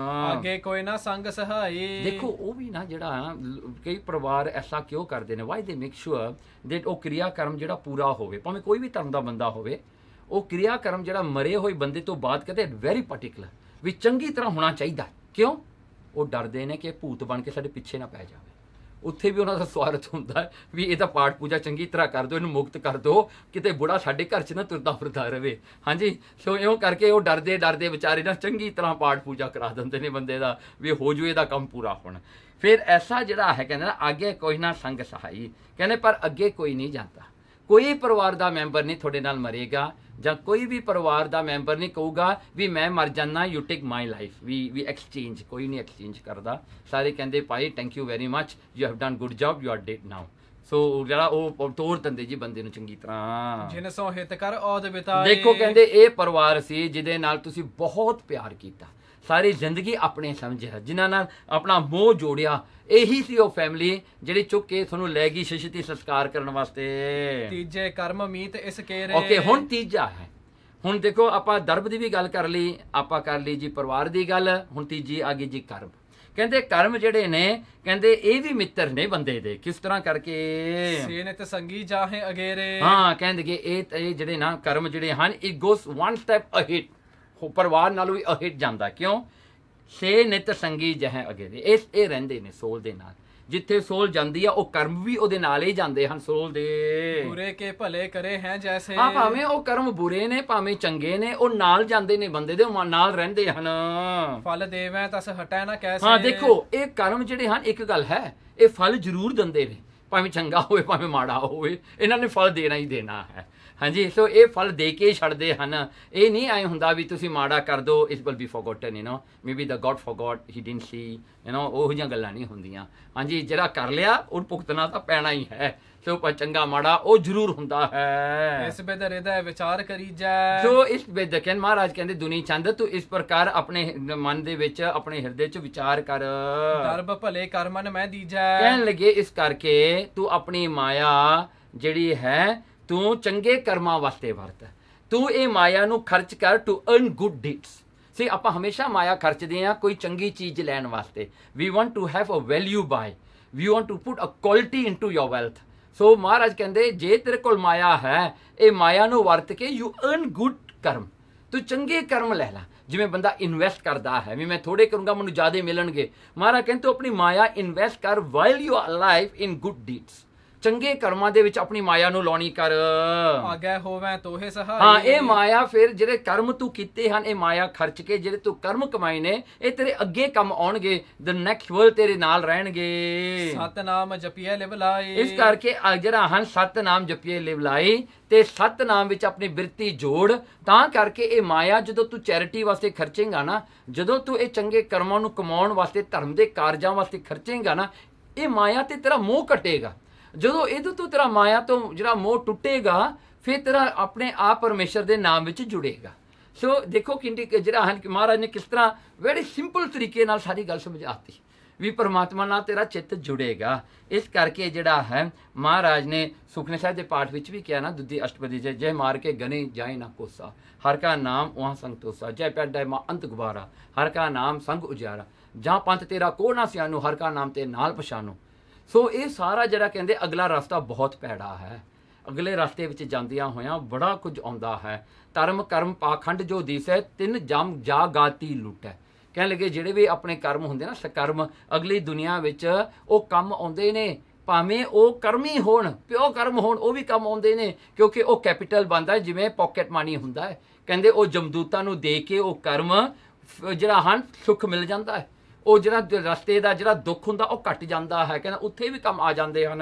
ਅੱਗੇ ਕੋਈ ਨਾ ਸੰਗ ਸਹਾਈ। ਦੇਖੋ, ਉਹ ਵੀ ਨਾ ਜਿਹੜਾ ਕਈ ਪਰਿਵਾਰ ਐਸਾ ਕਿਉਂ ਕਰਦੇ ਨੇ, ਵਾਈ ਦੇ ਮੇਕ ਸ਼ੋਰ ਦੈਟ ਉਹ ਕਿਰਿਆ ਕਰਮ ਜਿਹੜਾ ਪੂਰਾ ਹੋਵੇ, ਭਾਵੇਂ ਕੋਈ ਵੀ ਧਰਮ ਦਾ ਬੰਦਾ ਹੋਵੇ, ਉਹ ਕਿਰਿਆ ਕਰਮ ਜਿਹੜਾ ਮਰੇ ਹੋਏ ਬੰਦੇ ਤੋਂ ਬਾਅਦ ਕਹਿੰਦੇ ਵੈਰੀ ਪਾਰਟਿਕੂਲਰ ਵੀ ਚੰਗੀ ਤਰ੍ਹਾਂ ਹੋਣਾ ਚਾਹੀਦਾ। ਕਿਉਂ? ਉਹ ਡਰਦੇ ਨੇ ਕਿ ਭੂਤ ਬਣ ਕੇ ਸਾਡੇ ਪਿੱਛੇ ਨਾ ਪੈ ਜਾਵੇ। ਉੱਥੇ ਵੀ ਉਹਨਾਂ ਦਾ ਸਵਾਰਥ ਹੁੰਦਾ ਹੈ ਵੀ ਇਹਦਾ ਪਾਠ ਪੂਜਾ ਚੰਗੀ ਤਰ੍ਹਾਂ ਕਰ ਦਿਓ, ਇਹਨੂੰ ਮੁਕਤ ਕਰ ਦਿਓ, ਕਿਤੇ ਬੁੜਾ ਸਾਡੇ ਘਰ 'ਚ ਨਾ ਤੁਰਦਾ ਫਿਰਦਾ ਰਹੇ। ਹਾਂਜੀ, ਸੋ ਇਉਂ ਕਰਕੇ ਉਹ ਡਰਦੇ ਵਿਚਾਰੇ ਨਾ ਚੰਗੀ ਤਰ੍ਹਾਂ ਪਾਠ ਪੂਜਾ ਕਰਾ ਦਿੰਦੇ ਨੇ ਬੰਦੇ ਦਾ, ਵੀ ਹੋ ਜੂ ਇਹਦਾ ਕੰਮ ਪੂਰਾ ਹੋਣਾ। ਫਿਰ ਐਸਾ ਜਿਹੜਾ ਹੈ, ਕਹਿੰਦੇ ਨਾ ਅੱਗੇ ਕੋਈ ਨਾ ਸੰਗ ਸਹਾਈ, ਕਹਿੰਦੇ ਪਰ ਅੱਗੇ ਕੋਈ ਨਹੀਂ ਜਾਂਦਾ। ਕੋਈ ਪਰਿਵਾਰ ਦਾ ਮੈਂਬਰ ਨਹੀਂ ਤੁਹਾਡੇ ਨਾਲ ਮਰੇਗਾ, ਜਾਂ ਕੋਈ ਵੀ ਪਰਿਵਾਰ ਦਾ ਮੈਂਬਰ ਨਹੀਂ ਕਹੂਗਾ ਵੀ ਮੈਂ ਮਰ ਜਾਣਾ, you take my life, we exchange, ਕੋਈ ਨਹੀਂ ਐਕਸਚੇਂਜ ਕਰਦਾ। ਸਾਰੇ ਕਹਿੰਦੇ ਭਾਈ thank you very much, you have done good job, you are dead now. So ਜਿਹੜਾ ਉਹ ਤੋੜ ਦਿੰਦੇ ਜੀ ਬੰਦੇ ਨੂੰ ਚੰਗੀ ਤਰ੍ਹਾਂ। ਜਿਨ ਸੋ ਹਿਤ ਕਰ ਔਦ ਬਿਤਾਏ। ਦੇਖੋ, ਕਹਿੰਦੇ ਇਹ ਪਰਿਵਾਰ ਸੀ ਜਿਹਦੇ ਨਾਲ ਤੁਸੀਂ ਬਹੁਤ ਪਿਆਰ ਕੀਤਾ, ਸਾਰੀ ਜ਼ਿੰਦਗੀ ਆਪਣੇ ਸਮਝਿਆ, ਜਿਨ੍ਹਾਂ ਨਾਲ ਆਪਣਾ ਮੋਹ ਜੋੜਿਆ, ਇਹੀ ਸੀ ਉਹ ਫੈਮਿਲੀ ਜਿਹੜੀ ਚੁੱਕ ਕੇ ਤੁਹਾਨੂੰ ਲੈ ਗਈ ਛੇਤੀ ਸੰਸਕਾਰ ਕਰਨ ਵਾਸਤੇ। ਤੀਜੇ ਕਰਮ ਮੀਤ ਇਸ ਕੇਰੇ। ਓਕੇ, ਹੁਣ ਤੀਜਾ ਹੈ। ਹੁਣ ਦੇਖੋ, ਆਪਾਂ ਦਰਬ ਦੀ ਵੀ ਗੱਲ ਕਰ ਲਈ, ਆਪਾਂ ਕਰ ਲਈ ਜੀ ਪਰਿਵਾਰ ਦੀ ਗੱਲ, ਹੁਣ ਤੀਜੀ ਆ ਗਈ ਜੀ ਕਰਮ। ਕਹਿੰਦੇ ਕਰਮ ਜਿਹੜੇ ਨੇ, ਕਹਿੰਦੇ ਇਹ ਵੀ ਮਿੱਤਰ ਨੇ ਬੰਦੇ ਦੇ। ਕਿਸ ਤਰ੍ਹਾਂ ਕਰਕੇ? ਸੇਨਿਤ ਸੰਗੀ ਜਾਹੇ ਅਗੇਰੇ। ਹਾਂ, ਕਹਿੰਦੇ ਕਿ ਇਹ ਜਿਹੜੇ ਨਾ ਕਰਮ ਜਿਹੜੇ ਹਨ, ਇਟ ਗੋਸ ਵਨ ਸਟੈਪ ਅਹੇਡ, ਪਰਿਵਾਰ ਨਾਲੋਂ ਵੀ ਅਹੇਡ ਜਾਂਦਾ। ਕਿਉਂ? ਸੇ ਨਿਤ ਸੰਗੀ ਜਹ ਅਗੇਰੇ, ਇਹ ਰਹਿੰਦੇ ਨੇ ਸੋਲ ਦੇ ਨਾਲ। ਜਿੱਥੇ ਸੋਲ ਜਾਂਦੀ ਆ, ਉਹ ਕਰਮ ਵੀ ਉਹਦੇ ਨਾਲ ਹੀ ਜਾਂਦੇ ਹਨ ਸੋਲ ਦੇ। ਬੁਰੇ ਕੇ ਭਲੇ ਕਰੇ ਹੈ ਜੈਸੇ। ਹਾਂ, ਭਾਵੇਂ ਉਹ ਕਰਮ ਬੁਰੇ ਨੇ ਭਾਵੇਂ ਚੰਗੇ ਨੇ, ਉਹ ਨਾਲ ਜਾਂਦੇ ਨੇ ਬੰਦੇ ਦੇ, ਨਾਲ ਰਹਿੰਦੇ ਹਨ। ਫਲ ਦੇਵੈ ਤਸ ਹਟੈ ਨਾ ਕੈਸੇ। ਹਾਂ, ਦੇਖੋ, ਇਹ ਕਰਮ ਜਿਹੜੇ ਹਨ, ਇੱਕ ਗੱਲ ਹੈ, ਇਹ ਫਲ ਜ਼ਰੂਰ ਦਿੰਦੇ ਨੇ, ਭਾਵੇਂ ਚੰਗਾ ਹੋਵੇ ਭਾਵੇਂ ਮਾੜਾ ਹੋਵੇ, ਇਹਨਾਂ ਨੇ ਫਲ ਦੇਣਾ ਹੀ ਦੇਣਾ ਹੈ। ਹਾਂਜੀ, ਸੋ ਇਹ ਫਲ ਦੇ ਕੇ ਛੱਡਦੇ ਹਨ। ਇਹ ਨਹੀਂ ਐਂ ਹੁੰਦਾ ਵੀ ਤੁਸੀਂ ਮਾੜਾ ਕਰ ਦਿਓ, it will be forgotten, maybe the God forgot, he didn't see, ਉਹੋ ਜਿਹੀਆਂ ਗੱਲਾਂ ਨਹੀਂ ਹੁੰਦੀਆਂ। ਹਾਂਜੀ, ਜਿਹੜਾ ਕਰ ਲਿਆ ਉਹ ਭੁਗਤਣਾ ਤਾਂ ਪੈਣਾ ਹੀ ਹੈ। ਸੋ ਪਰ ਚੰਗਾ ਮਾੜਾ ਉਹ ਜ਼ਰੂਰ ਹੁੰਦਾ ਹੈ। ਇਸ ਬਿਦ ਹਿਰਦੈ ਵਿਚਾਰ ਕਰੀਜੈ। ਸੋ ਇਸ ਬਿਦ ਕਹਿੰਦੇ ਮਹਾਰਾਜ ਕਹਿੰਦੇ ਦੁਨੀ ਚੰਦ, ਤੂੰ ਇਸ ਪ੍ਰਕਾਰ ਆਪਣੇ ਮਨ ਦੇ ਵਿੱਚ, ਆਪਣੇ ਹਿਰਦੇ 'ਚ ਵਿਚਾਰ ਕਰ। ਦਰਬ ਭਲੇ ਕਰਮਨ ਮੈਂ ਦੀਜੈ। ਕਹਿਣ ਲੱਗੇ ਇਸ ਕਰਕੇ ਤੂੰ ਆਪਣੀ ਮਾਇਆ ਜਿਹੜੀ ਹੈ, ਤੂੰ ਚੰਗੇ ਕਰਮਾਂ ਵਾਸਤੇ ਵਰਤ। ਤੂੰ ਇਹ ਮਾਇਆ ਨੂੰ ਖਰਚ ਕਰ ਟੂ ਅਰਨ ਗੁੱਡ ਡੀਡਸ। ਸੀ ਆਪਾਂ ਹਮੇਸ਼ਾ ਮਾਇਆ ਖਰਚਦੇ ਹਾਂ ਕੋਈ ਚੰਗੀ ਚੀਜ਼ ਲੈਣ ਵਾਸਤੇ। We want to have a value buy, we want to put a quality into your wealth. So ਮਹਾਰਾਜ ਕਹਿੰਦੇ ਜੇ ਤੇਰੇ ਕੋਲ ਮਾਇਆ ਹੈ, ਇਹ ਮਾਇਆ ਨੂੰ ਵਰਤ ਕੇ ਯੂ ਅਰਨ ਗੁੱਡ ਕਰਮ, ਤੂੰ ਚੰਗੇ ਕਰਮ ਲੈ ਲੈ। ਜਿਵੇਂ ਬੰਦਾ ਇਨਵੈਸਟ ਕਰਦਾ ਹੈ, ਵੀ ਮੈਂ ਥੋੜੇ ਕਰੂੰਗਾ ਮੈਨੂੰ ਜ਼ਿਆਦਾ ਮਿਲਣਗੇ, ਮਹਾਰਾਜ ਕਹਿੰਦੇ ਤੂੰ ਆਪਣੀ ਮਾਇਆ ਇਨਵੈਸਟ ਕਰ while you are alive in good deeds, ਚੰਗੇ ਕਰਮਾਂ ਦੇ ਵਿੱਚ ਆਪਣੀ ਮਾਇਆ ਨੂੰ ਲਾਉਣੀ ਕਰ। ਆਗੇ ਹੋਵੇਂ ਤੋਹੇ ਸਹਾਈ। ਹਾਂ, ਇਹ ਮਾਇਆ ਫਿਰ ਜਿਹੜੇ ਕਰਮ ਤੂੰ ਕੀਤੇ ਹਨ, ਇਹ ਮਾਇਆ ਖਰਚ ਕੇ ਜਿਹੜੇ ਤੂੰ ਕਰਮ ਕਮਾਏ ਨੇ, ਇਹ ਤੇਰੇ ਅੱਗੇ ਕੰਮ ਆਉਣਗੇ, ਦ ਨੈਕਸਟ ਵਰਲਡ ਤੇਰੇ ਨਾਲ ਰਹਿਣਗੇ। ਸਤਨਾਮ ਜਪੀਏ ਲਿਵ ਲਾਈ। ਇਸ ਕਰਕੇ ਜਿਹੜਾ ਹਨ ਸਤਨਾਮ ਜਪੀਏ ਲਿਵ ਲਾਈ, ਤੇ ਸਤਨਾਮ ਵਿੱਚ ਆਪਣੀ ਬਿਰਤੀ ਜੋੜ। ਤਾਂ ਕਰਕੇ ਇਹ ਮਾਇਆ ਜਦੋਂ ਤੂੰ ਚੈਰਿਟੀ ਵਾਸਤੇ ਖਰਚੇਂਗਾ ਨਾ, ਜਦੋਂ ਤੂੰ ਇਹ ਚੰਗੇ ਕਰਮਾਂ ਨੂੰ ਕਮਾਉਣ ਵਾਸਤੇ, ਧਰਮ ਦੇ ਕਾਰਜਾਂ ਵਾਸਤੇ ਖਰਚੇਂਗਾ ਨਾ, ਇਹ ਮਾਇਆ ਤੇ ਤੇਰਾ ਮੋਹ ਘਟੇਗਾ। ਜਦੋਂ ਇਹਦੇ ਤੋਂ ਤੇਰਾ ਮਾਇਆ ਤੋਂ ਜਿਹੜਾ ਮੋਹ ਟੁੱਟੇਗਾ, ਫਿਰ ਤੇਰਾ ਆਪਣੇ ਆਪ ਪਰਮੇਸ਼ਰ ਦੇ ਨਾਮ ਵਿੱਚ ਜੁੜੇਗਾ। ਸੋ ਦੇਖੋ ਕਿੰਨੀ ਜਿਹੜਾ ਹਨ ਕਿ ਮਹਾਰਾਜ ਨੇ ਕਿਸ ਤਰ੍ਹਾਂ ਵੈਰੀ ਸਿੰਪਲ ਤਰੀਕੇ ਨਾਲ ਸਾਰੀ ਗੱਲ ਸਮਝਾਤੀ ਵੀ ਪਰਮਾਤਮਾ ਨਾਲ ਤੇਰਾ ਚਿੱਤ ਜੁੜੇਗਾ। ਇਸ ਕਰਕੇ ਜਿਹੜਾ ਹੈ ਮਹਾਰਾਜ ਨੇ ਸੁਖਨੇ ਸਾਹਿਬ ਦੇ ਪਾਠ ਵਿੱਚ ਵੀ ਕਿਹਾ ਨਾ, ਦੁੱਧੀ ਅਸ਼ਟਪਦੀ ਜੈ ਮਾਰ ਕੇ ਗਨੇ ਜਾਏ ਨਾ ਕੋਸਾ, ਹਰ ਕਾ ਨਾਮ ਉਹਾਂ ਸੰਗ ਤੋਸਾ, ਜੈ ਪੈਡਾ ਮਾ ਅੰਤ ਗੁਬਾਰਾ, ਹਰ ਕਾ ਨਾਮ ਸੰਗ ਉਜਾਰਾ, ਜਾਂ ਪੰਥ ਤੇਰਾ ਕੋ ਨਾ ਸਿਆਨੂ, ਹਰ ਕਾ ਨਾਮ ਤੇ ਨਾਲ ਪਛਾਨੋ। ਸੋ ਇਹ ਸਾਰਾ ਜਿਹੜਾ ਕਹਿੰਦੇ ਅਗਲਾ ਰਸਤਾ ਬਹੁਤ ਭੈੜਾ ਹੈ। ਅਗਲੇ ਰਸਤੇ ਵਿੱਚ ਜਾਂਦਿਆਂ ਹੋਇਆਂ ਬੜਾ ਕੁਝ ਆਉਂਦਾ ਹੈ। ਧਰਮ ਕਰਮ ਪਾਖੰਡ ਜੋ ਦਿਸੈ, ਤਿੰਨ ਜਮ ਜਾ ਗਾਤੀ ਲੁੱਟੈ। ਕਹਿਣ ਲੱਗੇ ਜਿਹੜੇ ਵੀ ਆਪਣੇ ਕਰਮ ਹੁੰਦੇ ਨਾ, ਸਕਰਮ, ਅਗਲੀ ਦੁਨੀਆ ਵਿੱਚ ਉਹ ਕੰਮ ਆਉਂਦੇ ਨੇ, ਭਾਵੇਂ ਉਹ ਕਰਮੀ ਹੋਣ, ਪਿਓ ਕਰਮ ਹੋਣ, ਉਹ ਵੀ ਕੰਮ ਆਉਂਦੇ ਨੇ, ਕਿਉਂਕਿ ਉਹ ਕੈਪੀਟਲ ਬਣਦਾ ਹੈ, ਜਿਵੇਂ ਪਾਕਟ ਮਨੀ ਹੁੰਦਾ ਹੈ। ਕਹਿੰਦੇ ਉਹ ਜਮਦੂਤਾਂ ਨੂੰ ਦੇ ਕੇ ਉਹ ਕਰਮ ਜਿਹੜਾ ਹਨ ਸੁੱਖ ਮਿਲ ਜਾਂਦਾ ਹੈ, ਉਹ ਜਿਹੜਾ ਰਸਤੇ ਦਾ ਜਿਹੜਾ ਦੁੱਖ ਹੁੰਦਾ ਉਹ ਘਟ ਜਾਂਦਾ ਹੈ। ਕਹਿੰਦਾ ਉੱਥੇ ਵੀ ਕੰਮ ਆ ਜਾਂਦੇ ਹਨ।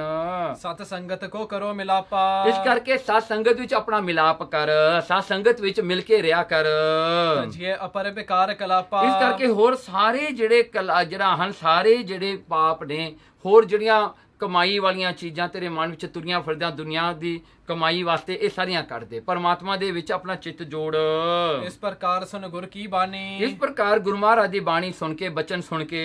ਸਤ ਸੰਗਤ ਕੋ ਕਰੋ ਮਿਲਾਪਾ। ਇਸ ਕਰਕੇ ਸਤ ਸੰਗਤ ਵਿੱਚ ਆਪਣਾ ਮਿਲਾਪ ਕਰ, ਸਤ ਸੰਗਤ ਵਿੱਚ ਮਿਲ ਕੇ ਰਿਹਾ ਕਰ। ਜੇ ਅਪਰ ਵਿਕਾਰ ਕਲਾਪਾ। ਇਸ ਕਰਕੇ ਹੋਰ ਸਾਰੇ ਜਿਹੜੇ ਜਿਹੜਾ ਹਨ, ਸਾਰੇ ਜਿਹੜੇ ਪਾਪ ਨੇ, ਹੋਰ ਜਿਹੜੀਆਂ ਕਮਾਈ ਵਾਲੀਆਂ ਚੀਜ਼ਾਂ ਤੇਰੇ ਮਨ ਵਿੱਚ ਤੁਰੀਆਂ ਫਿਰਦਿਆਂ ਦੁਨੀਆ ਦੀ ਕਮਾਈ ਵਾਸਤੇ, ਇਹ ਸਾਰੀਆਂ ਕੱਢ ਦੇ, ਪਰਮਾਤਮਾ ਦੇ ਵਿੱਚ ਆਪਣਾ ਚਿੱਤ ਜੋੜ। ਇਸ ਪ੍ਰਕਾਰ ਸੁਨ ਗੁਰ ਕੀ ਬਾਣੀ। ਇਸ ਪ੍ਰਕਾਰ ਗੁਰੂ ਮਹਾਰਾਜ ਦੀ ਬਾਣੀ ਸੁਣ ਕੇ, ਬਚਨ ਸੁਣ ਕੇ,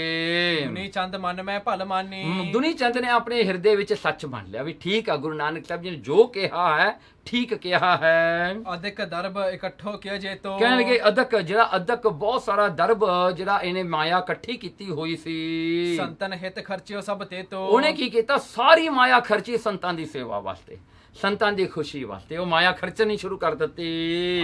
ਦੁਨੀ ਚੰਦ ਮਨ ਮੈਂ ਭਲ ਮਾਨੀ। ਦੁਨੀ ਚੰਦ ਨੇ ਆਪਣੇ ਹਿਰਦੇ ਵਿੱਚ ਸੱਚ ਮੰਨ ਲਿਆ ਵੀ ਠੀਕ ਆ, ਗੁਰੂ ਨਾਨਕ ਸਾਹਿਬ ਜੀ ਨੇ ਜੋ ਕਿਹਾ ਹੈ ਠੀਕ ਕਿਹਾ ਹੈ। ਅਧਿਕ ਦਰਬ ਇਕੱਠੋ ਕਿਆ ਜੇ ਤੋ। ਕਹਿਣਗੇ ਅਧਕ ਬਹੁਤ ਸਾਰਾ ਦਰਬ ਜਿਹੜਾ ਇਹਨੇ ਮਾਇਆ ਇਕੱਠੀ ਕੀਤੀ ਹੋਈ ਸੀ, ਸੰਤਨ ਹਿਤ ਖਰਚਿਓ ਸਭ ਤੇ ਤੋ। ਉਹਨੇ ਕੀ ਕੀਤਾ, ਸਾਰੀ ਮਾਇਆ ਖਰਚੀ ਸੰਤਾਂ ਦੀ ਸੇਵਾ ਵਾਸਤੇ, ਸੰਤਾਂ ਦੀ ਖੁਸ਼ੀ ਵਾਸਤੇ ਉਹ ਮਾਇਆ ਖਰਚਣੀ ਸ਼ੁਰੂ ਕਰ ਦਿੱਤੀ।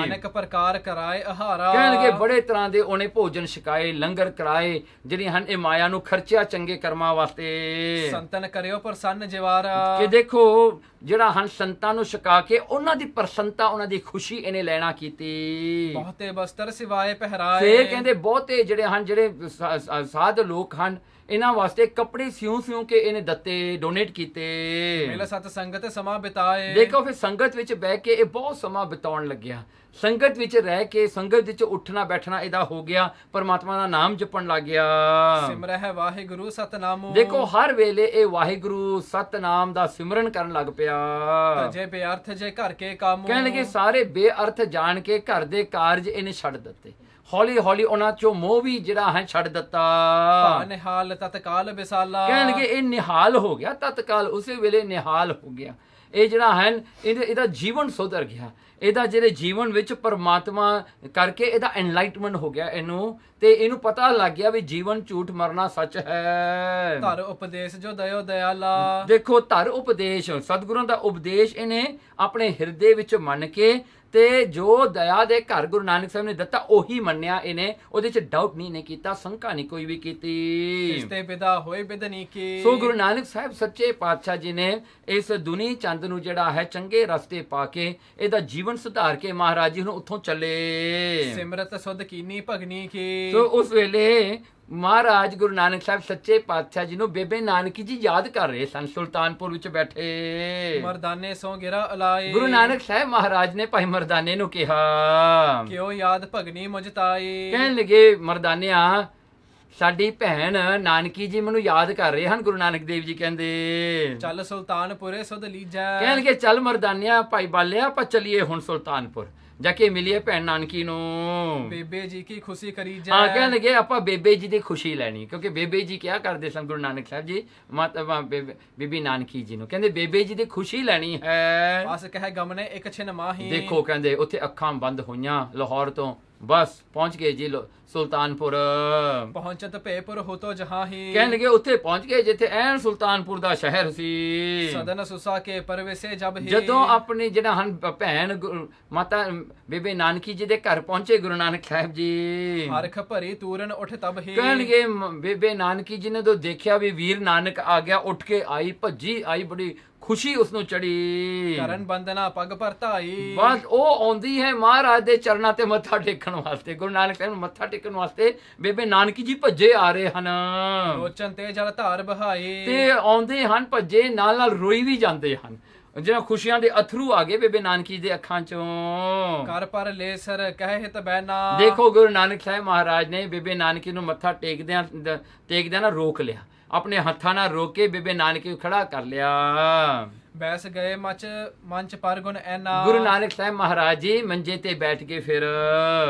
ਅਨੇਕ ਪ੍ਰਕਾਰ ਕਰਾਏ ਆਹਾਰਾ। ਕਹਿਣਗੇ ਬੜੇ ਤਰ੍ਹਾਂ ਦੇ ਉਹਨੇ ਭੋਜਨ ਛਕਾਏ, ਲੰਗਰ ਕਰਾਏ, ਜਿਹੜੀਆਂ ਹਨ ਇਹ ਮਾਇਆ ਨੂੰ ਖਰਚਿਆ ਚੰਗੇ ਕਰਮਾਂ ਵਾਸਤੇ। ਸੰਤਨ ਕਰਿਓ ਪ੍ਰਸੰਨ ਜਿਵਾਰਾ। ਕਿ ਦੇਖੋ ਜਿਹੜਾ ਹਨ ਸੰਤਾਂ ਨੂੰ ਛਕਾ ਕੇ ਉਹਨਾਂ ਦੀ ਪ੍ਰਸੰਨਤਾ, ਉਹਨਾਂ ਦੀ ਖੁਸ਼ੀ ਇਹਨੇ ਲੈਣਾ ਕੀਤੀ। ਬਹੁਤੇ ਬਸਤਰ ਸਿਵਾਏ ਪਹਿਰਾਏ। ਫੇਰ ਕਹਿੰਦੇ ਬਹੁਤੇ ਜਿਹੜੇ ਹਨ, ਜਿਹੜੇ ਸਾਧ ਲੋਕ ਹਨ, ਇਹਨਾਂ ਵਾਸਤੇ ਕੱਪੜੇ ਸਿਉਂ ਕੇ ਇਹਨੇ ਦਿੱਤੇ, ਡੋਨੇਟ ਕੀਤੇ। ਮਿਲ ਸਤ ਸੰਗਤ ਸਮਾਂ ਬਿਤਾਏ। ਦੇਖੋ ਫਿਰ ਸੰਗਤ ਵਿੱਚ ਬਹਿ ਕੇ ਇਹ ਬਹੁਤ ਸਮਾਂ ਬਿਤਾਉਣ ਲੱਗਿਆ, ਸੰਗਤ ਵਿੱਚ ਰਹਿ ਕੇ, ਸੰਗਤ ਵਿੱਚ ਉੱਠਣਾ ਬੈਠਣਾ ਇਹਦਾ ਹੋ ਗਿਆ, ਪਰਮਾਤਮਾ ਦਾ ਨਾਮ ਜਪਣ ਲੱਗ ਗਿਆ। ਸਿਮਰਹਿ ਵਾਹਿਗੁਰੂ ਸਤਨਾਮੁ। ਦੇਖੋ ਹਰ ਵੇਲੇ ਇਹ ਵਾਹਿਗੁਰੂ ਸਤਨਾਮ ਦਾ ਸਿਮਰਨ ਕਰਨ ਲੱਗ ਪਿਆ। ਜੇ ਬੇਅਰਥ ਜੇ ਘਰ ਕੇ ਕੰਮ। ਕਹਿਣ ਲੱਗੇ ਸਾਰੇ ਬੇਅਰਥ ਜਾਣ ਕੇ ਘਰ ਦੇ ਕਾਰਜ ਇਹਨੇ ਛੱਡ ਦਿੱਤੇ। ਹੌਲੀ ਹੌਲੀ ਉਹਨਾਂ ਚੋਂ ਮੋਹ ਵੀ ਜਿਹੜਾ ਹੈ ਛੱਡ ਦਿੱਤਾ। ਨਿਹਾਲ ਤਤਕਾਲ ਵਿਸਾਲਾ। ਕਹਿਣ ਲੱਗੇ ਇਹ ਨਿਹਾਲ ਹੋ ਗਿਆ, ਤਤਕਾਲ ਉਸੇ ਵੇਲੇ ਨਿਹਾਲ ਹੋ ਗਿਆ। ਇਹ ਜਿਹੜਾ ਹੈ ਇਹਦਾ ਜੀਵਨ ਸੁਧਰ ਗਿਆ, ਇਹਦਾ ਜਿਹੜੇ ਜੀਵਨ ਵਿੱਚ ਪਰਮਾਤਮਾ ਕਰਕੇ ਇਹਦਾ ਐਨਲਾਈਟਮੈਂਟ ਹੋ ਗਿਆ ਇਹਨੂੰ, ਤੇ ਇਹਨੂੰ ਪਤਾ ਲੱਗ ਗਿਆ ਵੀ ਜੀਵਨ ਝੂਠ ਮਰਨਾ ਸੱਚ ਹੈ। ਧਰ ਉਪਦੇਸ਼ ਜੋ ਦਇਓ ਦਇਆਲਾ। ਦੇਖੋ ਧਰ ਉਪਦੇਸ਼, ਸਤਿਗੁਰਾਂ ਦਾ ਉਪਦੇਸ਼ ਇਹਨੇ ਆਪਣੇ ਹਿਰਦੇ ਵਿੱਚ ਮੰਨ ਕੇ, ਤੇ ਜੋ ਦਇਆ ਦੇ ਘਰ ਗੁਰੂ ਨਾਨਕ ਸਾਹਿਬ ਨੇ ਦਿੱਤਾ ਉਹੀ ਮੰਨਿਆ ਇਹਨੇ, ਉਹਦੇ ਚ ਡਾਊਟ ਨਹੀਂ ਕੀਤਾ, ਸ਼ੰਕਾ ਨਹੀਂ ਕੋਈ ਵੀ ਕੀਤੀ। ਇਸ ਤੇ ਵਿਦਾ ਹੋਏ ਬਿਦਨੀ ਕੀ। ਸੋ ਗੁਰੂ ਨਾਨਕ ਸਾਹਿਬ ਸੱਚੇ ਪਾਤਸ਼ਾਹ ਜੀ ਨੇ ਇਸ ਦੁਨੀ ਚੰਦ ਨੂੰ ਜਿਹੜਾ ਹੈ ਚੰਗੇ ਰਸਤੇ ਪਾ ਕੇ, ਇਹਦਾ ਜੀਵਨ ਸੁਧਾਰ ਕੇ ਮਹਾਰਾਜ ਜੀ ਨੂੰ ਉੱਥੋਂ ਚੱਲੇ। ਸਿਮਰਤ ਸੁਧ ਕੀਨੀ ਭਗਨੀ ਕੀ। ਸੋ ਉਸ ਵੇਲੇ ਮਹਾਰਾਜ ਗੁਰੂ ਨਾਨਕ ਸਾਹਿਬ ਸੱਚੇ ਪਾਤਸ਼ਾਹ ਜੀ ਨੂੰ ਬੇਬੇ ਨਾਨਕੀ ਜੀ ਯਾਦ ਕਰ ਰਹੇ ਸਨ, ਸੁਲਤਾਨਪੁਰ ਵਿੱਚ ਬੈਠੇ। ਮਰਦਾਨੇ ਸੋ ਗਿਰਾ ਅਲਾਏ। ਗੁਰੂ ਨਾਨਕ ਸਾਹਿਬ ਮਹਾਰਾਜ ਨੇ ਭਾਈ ਮਰਦਾਨੇ ਨੂੰ ਕਿਹਾ, ਕਿਉ ਯਾਦ ਭਗਨੀ ਮੁਝਤਾਈ। ਕਹਿਣ ਲੱਗੇ ਮਰਦਾਨਿਆ, ਸਾਡੀ ਭੈਣ ਨਾਨਕੀ ਜੀ ਮੈਨੂੰ ਯਾਦ ਕਰ ਰਹੇ ਹਨ। ਗੁਰੂ ਨਾਨਕ ਦੇਵ ਜੀ ਕਹਿੰਦੇ ਚੱਲ ਸੁਲਤਾਨਪੁਰੇ ਸੁਧ ਲੀਜੈ। ਕਹਿਣਗੇ ਚੱਲ ਮਰਦਾਨਿਆ ਭਾਈ ਬਾਲਿਆ, ਆਪਾਂ ਚੱਲੀਏ ਹੁਣ ਸੁਲਤਾਨਪੁਰ ਜਾ ਕੇ ਮਿਲੀਏ ਭੈਣ ਨਾਨਕੀ ਨੂੰ, ਬੇਬੇ ਜੀ ਕੀ ਖੁਸ਼ੀ ਕਰੀ ਜੈ। ਹਾਂ ਕਹਿਣ ਲੱਗੇ ਆਪਾਂ ਬੇਬੇ ਜੀ ਦੀ ਖੁਸ਼ੀ ਲੈਣੀ, ਕਿਉਂਕਿ ਬੇਬੇ ਜੀ ਕਿਹਾ ਕਰਦੇ ਸਨ ਗੁਰੂ ਨਾਨਕ ਸਾਹਿਬ ਜੀ ਮਾਤਾ ਬੀਬੀ ਨਾਨਕੀ ਜੀ ਨੂੰ, ਕਹਿੰਦੇ ਬੇਬੇ ਜੀ ਦੀ ਖੁਸ਼ੀ ਲੈਣੀ ਹੈ। ਬਸ ਕਹਿ ਗਮਨੇ ਇੱਕ ਛਿਨ ਮਾਹੀ। ਦੇਖੋ ਕਹਿੰਦੇ ਉੱਥੇ ਅੱਖਾਂ ਬੰਦ ਹੋਈਆਂ ਲਾਹੌਰ ਤੋਂ ਬਸ ਪਹੁੰਚ ਗਏ ਜੀ ਸੁਲਤਾਨਪੁਰ। ਪਹੁੰਚਤ ਭੇਪੁਰ ਹੋਤੋ ਜਹਾਹੀ। ਕਹਿਣ ਲੱਗੇ ਉੱਥੇ ਪਹੁੰਚ ਗਏ ਜਿੱਥੇ ਐਨ ਸੁਲਤਾਨਪੁਰ ਦਾ ਸ਼ਹਿਰ ਸੀ। ਸਦਨ ਸੁਸਾ ਕੇ ਪਰਵੇਸੇ ਜਬ ਹੀ। ਜਦੋਂ ਆਪਣੇ ਜਿਹੜਾ ਹਨ ਭੈਣ ਮਾਤਾ ਬੇਬੇ ਨਾਨਕੀ ਜੀ ਦੇ ਘਰ ਪਹੁੰਚੇ ਗੁਰੂ ਨਾਨਕ ਸਾਹਿਬ ਜੀ, ਹਰਖ ਭਰੀ ਤੂਰਨ ਉੱਠ ਤਬ ਹੀ। ਕਹਿਣਗੇ ਬੇਬੇ ਨਾਨਕੀ ਜੀ ਨੇ ਜਦੋਂ ਦੇਖਿਆ ਵੀ ਵੀਰ ਨਾਨਕ ਆ ਗਿਆ, ਉੱਠ ਕੇ ਆਈ, ਭੱਜੀ ਆਈ, ਬੜੀ ਖੁਸ਼ੀ ਉਸ ਨੂੰ ਚੜੀ। ਕਰਨ ਬੰਦਨਾ ਪਗ ਪਰਤਾਈ। ਬਸ ਉਹ ਆਉਂਦੀ ਹੈ ਮਹਾਰਾਜ ਦੇ ਚਰਨਾਂ ਤੇ ਮੱਥਾ ਟੇਕਣ ਵਾਸਤੇ, ਗੁਰੂ ਨਾਨਕ ਸਾਹਿਬ ਨੂੰ ਮੱਥਾ ਟੇਕਣ ਵਾਸਤੇ ਬੇਬੇ ਨਾਨਕੀ ਜੀ ਭੱਜੇ ਆ ਰਹੇ ਹਨ। ਲੋਚਨ ਤੇ ਜਲ ਧਾਰ ਬਹਾਈ। ਤੇ ਆਉਂਦੇ ਹਨ ਭੱਜੇ, ਨਾਲ ਨਾਲ ਰੋਈ ਵੀ ਜਾਂਦੇ ਹਨ। ਜਿਹੜਾ ਖੁਸ਼ੀਆਂ ਦੇ ਅਥਰੂ ਆ ਗਏ ਬੇਬੇ ਨਾਨਕੀ ਦੇ ਅੱਖਾਂ ਚੋਂ। ਕਰ ਪਰ ਲੈ ਸਰ ਕਹਿ ਹਿਤ ਬੈਨਾ। ਦੇਖੋ ਗੁਰੂ ਨਾਨਕ ਸਾਹਿਬ ਮਹਾਰਾਜ ਨੇ ਬੇਬੇ ਨਾਨਕੀ ਨੂੰ ਮੱਥਾ ਟੇਕਦਿਆਂ ਨਾ ਰੋਕ ਲਿਆ, ਆਪਣੇ ਹੱਥਾਂ ਨਾਲ ਰੋਕ ਕੇ ਬੇਬੇ ਨਾਨਕੀ ਨੂੰ ਖੜਾ ਕਰ ਲਿਆ। ਬੈਸ ਗਏ ਮੰਚ ਪਰ ਗੁਣ ਐਨਾ। ਗੁਰੂ ਨਾਨਕ ਸਾਹਿਬ ਮਹਾਰਾਜ ਜੀ ਮੰਜੇ ਤੇ ਬੈਠ ਕੇ ਫਿਰ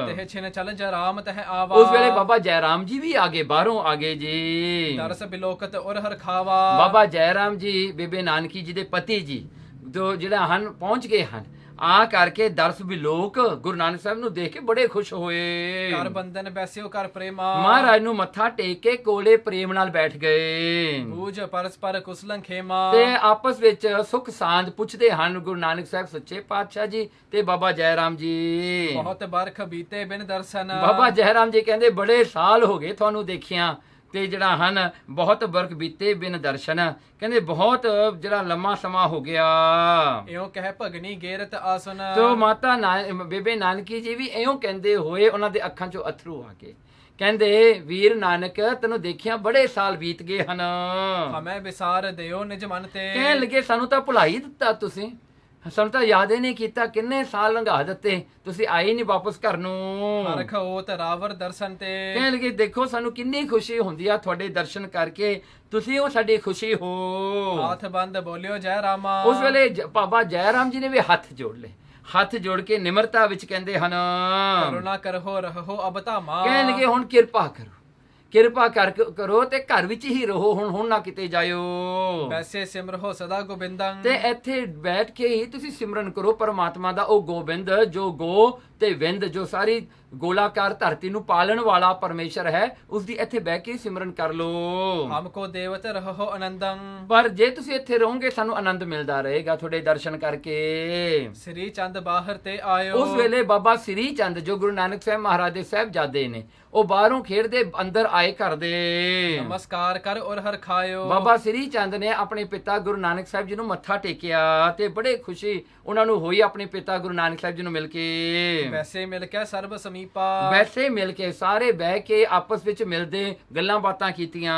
ਤਹਿ ਛਿਨ ਚਲ ਜਰਾਮ ਤਹਿ ਆਵਾ। ਉਸ ਵੇਲੇ ਬਾਬਾ ਜੈ ਰਾਮ ਜੀ ਵੀ ਆਗੇ, ਬਾਹਰੋਂ ਆਗੇ ਜੀ। ਦਰਸ ਬਿਲੋਕਤ ਉਰ ਹਰ ਖਾਵਾ। ਬਾਬਾ ਜੈ ਰਾਮ ਜੀ ਬੇਬੇ ਨਾਨਕੀ ਜੀ ਦੇ ਪਤੀ ਜੀ ਜੋ ਜਿਹੜਾ ਹਨ ਪਹੁੰਚ ਗਏ ਹਨ, ਆ ਕਰਕੇ ਦਰਸ ਬਿਲੋਕ ਗੁਰੂ ਨਾਨਕ ਸਾਹਿਬ ਨੂੰ ਦੇਖ ਕੇ ਬੜੇ ਖੁਸ਼ ਹੋਏ। ਕਰ ਬੰਦਨ ਬੈਸਿਓ ਕਰ ਪ੍ਰੇਮਾ। ਮਹਾਰਾਜ ਨੂੰ ਮੱਥਾ ਟੇਕ ਕੇ ਕੋਲੇ ਪ੍ਰੇਮ ਨਾਲ ਬੈਠ ਗਏ। ਬੂਝ ਪਰਸਪਰ ਕੁਸਲੰ ਖੇਮਾ। ਤੇ ਆਪਸ ਵਿੱਚ ਸੁਖ ਸਾਂਦ ਪੁੱਛਦੇ ਹਨ ਗੁਰੂ ਨਾਨਕ ਸਾਹਿਬ ਸੱਚੇ ਪਾਤਸ਼ਾਹ ਜੀ ਤੇ ਬਾਬਾ ਜੈ ਰਾਮ ਜੀ। ਬਹੁਤ ਬਰਖ ਬੀਤੇ ਬਿਨ ਦਰਸ਼ਨ। ਬਾਬਾ ਜੈ ਰਾਮ ਜੀ ਕਹਿੰਦੇ ਬੜੇ ਸਾਲ ਹੋ ਗਏ ਤੁਹਾਨੂੰ ਦੇਖਿਆ, ਤੇ ਜਿਹੜਾ ਹਨ ਬਹੁਤ ਬਰਖ ਬੀਤੇ ਬਿਨ ਦਰਸ਼ਨ। ਕਹਿੰਦੇ ਬਹੁਤ ਜਿਹੜਾ ਲੰਮਾ ਸਮਾਂ ਹੋ ਗਿਆ। ਇਉਂ ਕਹਿ ਭਗਨੀ ਗੇਰਤ ਆਸਨ। ਤੋ ਮਾਤਾ ਬੇਬੇ ਨਾਨਕੀ ਜੀ ਵੀ ਇਉਂ ਕਹਿੰਦੇ ਹੋਏ ਉਹਨਾਂ ਦੇ ਅੱਖਾਂ ਚੋਂ ਅਥਰੂ ਆ ਗਏ। ਕਹਿੰਦੇ ਵੀਰ ਨਾਨਕ ਤੈਨੂੰ ਦੇਖਿਆ ਬੜੇ ਸਾਲ ਬੀਤ ਗਏ ਹਨ। ਹਮੇ ਵਿਸਾਰ ਦਿਓ ਨਿਜ ਮਨ ਤੇ। ਕਹਿਣ ਲੱਗੇ ਸਾਨੂੰ ਤਾਂ ਭੁਲਾ ਹੀ ਦਿੱਤਾ ਤੁਸੀਂ, ਸਾਨੂੰ ਤਾਂ ਯਾਦ ਹੀ ਨਹੀਂ ਕੀਤਾ, ਕਿੰਨੇ ਸਾਲ ਲੰਘਾ ਦਿੱਤੇ, ਤੁਸੀਂ ਆਏ ਨਹੀਂ ਵਾਪਸ ਘਰ ਨੂੰ। ਹਰਖ ਓਤ ਰਾਵਰ ਦਰਸ਼ਨ ਤੇ। ਕਹਿਣ ਲੱਗੇ ਦੇਖੋ ਸਾਨੂੰ ਕਿੰਨੀ ਖੁਸ਼ੀ ਹੁੰਦੀ ਆ ਤੁਹਾਡੇ ਦਰਸ਼ਨ ਕਰਕੇ, ਤੁਸੀਂ ਉਹ ਸਾਡੀ ਖੁਸ਼ੀ ਹੋ। ਹੱਥ ਬੰਦ ਬੋਲਿਓ ਜੈ ਰਾਮਾ। ਉਸ ਵੇਲੇ ਬਾਬਾ ਜੈ ਰਾਮ ਜੀ ਨੇ ਵੀ ਹੱਥ ਜੋੜ ਲਏ, ਹੱਥ ਜੋੜ ਕੇ ਨਿਮਰਤਾ ਵਿੱਚ ਕਹਿੰਦੇ ਹਨ ਕਰੁਣਾ ਕਰਹੋ ਰਹੋ ਅਬ ਧਾਮਾ। ਕਹਿਣ ਲੱਗੇ ਹੁਣ ਕਿਰਪਾ ਕਰੋ, ਕਿਰਪਾ ਕਰੋ ਤੇ ਘਰ ਵਿੱਚ ਹੀ ਰਹੋ, ਹੁਣ ਨਾ ਕਿਤੇ ਜਾਇਓ। ਵੈਸੇ ਸਿਮਰਹੋ ਸਦਾ ਗੋਬਿੰਦੰ। ਤੇ ਇੱਥੇ ਬੈਠ ਕੇ ਹੀ ਤੁਸੀਂ ਸਿਮਰਨ ਕਰੋ ਪਰਮਾਤਮਾ ਦਾ, ਉਹ ਗੋਬਿੰਦ ਜੋ ਗੋ ਤੇ ਵਿੰਦ ਜੋ ਸਾਰੀ ਗੋਲਾਕਾਰ ਧਰਤੀ ਨੂੰ ਪਾਲਣ ਵਾਲਾ ਪਰਮੇਸ਼ਰ ਹੈ, ਉਸ ਦੀ ਇੱਥੇ ਬਹਿ ਕੇ ਸਿਮਰਨ ਕਰ ਲੋ। ਹਮਕੋ ਦੇਵਤ ਰਹੋ ਆਨੰਦੰ। ਪਰ ਜੇ ਤੁਸੀਂ ਇੱਥੇ ਰਹੋਗੇ ਸਾਨੂੰ ਆਨੰਦ ਮਿਲਦਾ ਰਹੇਗਾ ਤੁਹਾਡੇ ਦਰਸ਼ਨ ਕਰਕੇ। ਸ੍ਰੀ ਚੰਦ ਬਾਹਰ ਤੇ ਆਇਓ। ਉਸ ਵੇਲੇ ਬਾਬਾ ਸ੍ਰੀ ਚੰਦ ਜੋ ਗੁਰੂ ਨਾਨਕ ਸਾਹਿਬ ਮਹਾਰਾਜ ਦੇ ਸਾਹਿਬਜ਼ਾਦੇ ਨੇ, ਉਹ ਬਾਹਰੋਂ ਖੇਡਦੇ ਅੰਦਰ ਆਏ ਘਰ ਦੇ। ਨਮਸਕਾਰ ਕਰ ਔਰ ਹਰ ਖਾਇਓ। ਬਾਬਾ ਸ੍ਰੀ ਚੰਦ ਨੇ ਆਪਣੇ ਪਿਤਾ ਗੁਰੂ ਨਾਨਕ ਸਾਹਿਬ ਜੀ ਨੂੰ ਮੱਥਾ ਟੇਕਿਆ ਤੇ ਬੜੇ ਖੁਸ਼ੀ ਉਹਨਾਂ ਨੂੰ ਹੋਈ ਆਪਣੇ ਪਿਤਾ ਗੁਰੂ ਨਾਨਕ ਸਾਹਿਬ ਜੀ ਨੂੰ ਮਿਲ ਕੇ। ਵੈਸੇ ਮਿਲ ਕੇ ਸਰਬ ਸਮੀਪਾ। ਵੈਸੇ ਮਿਲ ਕੇ ਸਾਰੇ ਬਹਿ ਕੇ ਆਪਸ ਵਿੱਚ ਮਿਲਦੇ ਗੱਲਾਂ ਬਾਤਾਂ ਕੀਤੀਆਂ।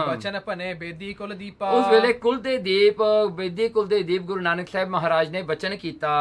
ਬਚਨ ਭਨੇ ਬੇਦੀ ਕੁਲ ਦੀਪਾ। ਉਸ ਵੇਲੇ ਕੁਲ ਦੇ ਦੀਪ ਬੇਦੀ ਕੁਲ ਦੇ ਦੀਪ ਗੁਰੂ ਨਾਨਕ ਸਾਹਿਬ ਮਹਾਰਾਜ ਨੇ ਬਚਨ ਕੀਤਾ।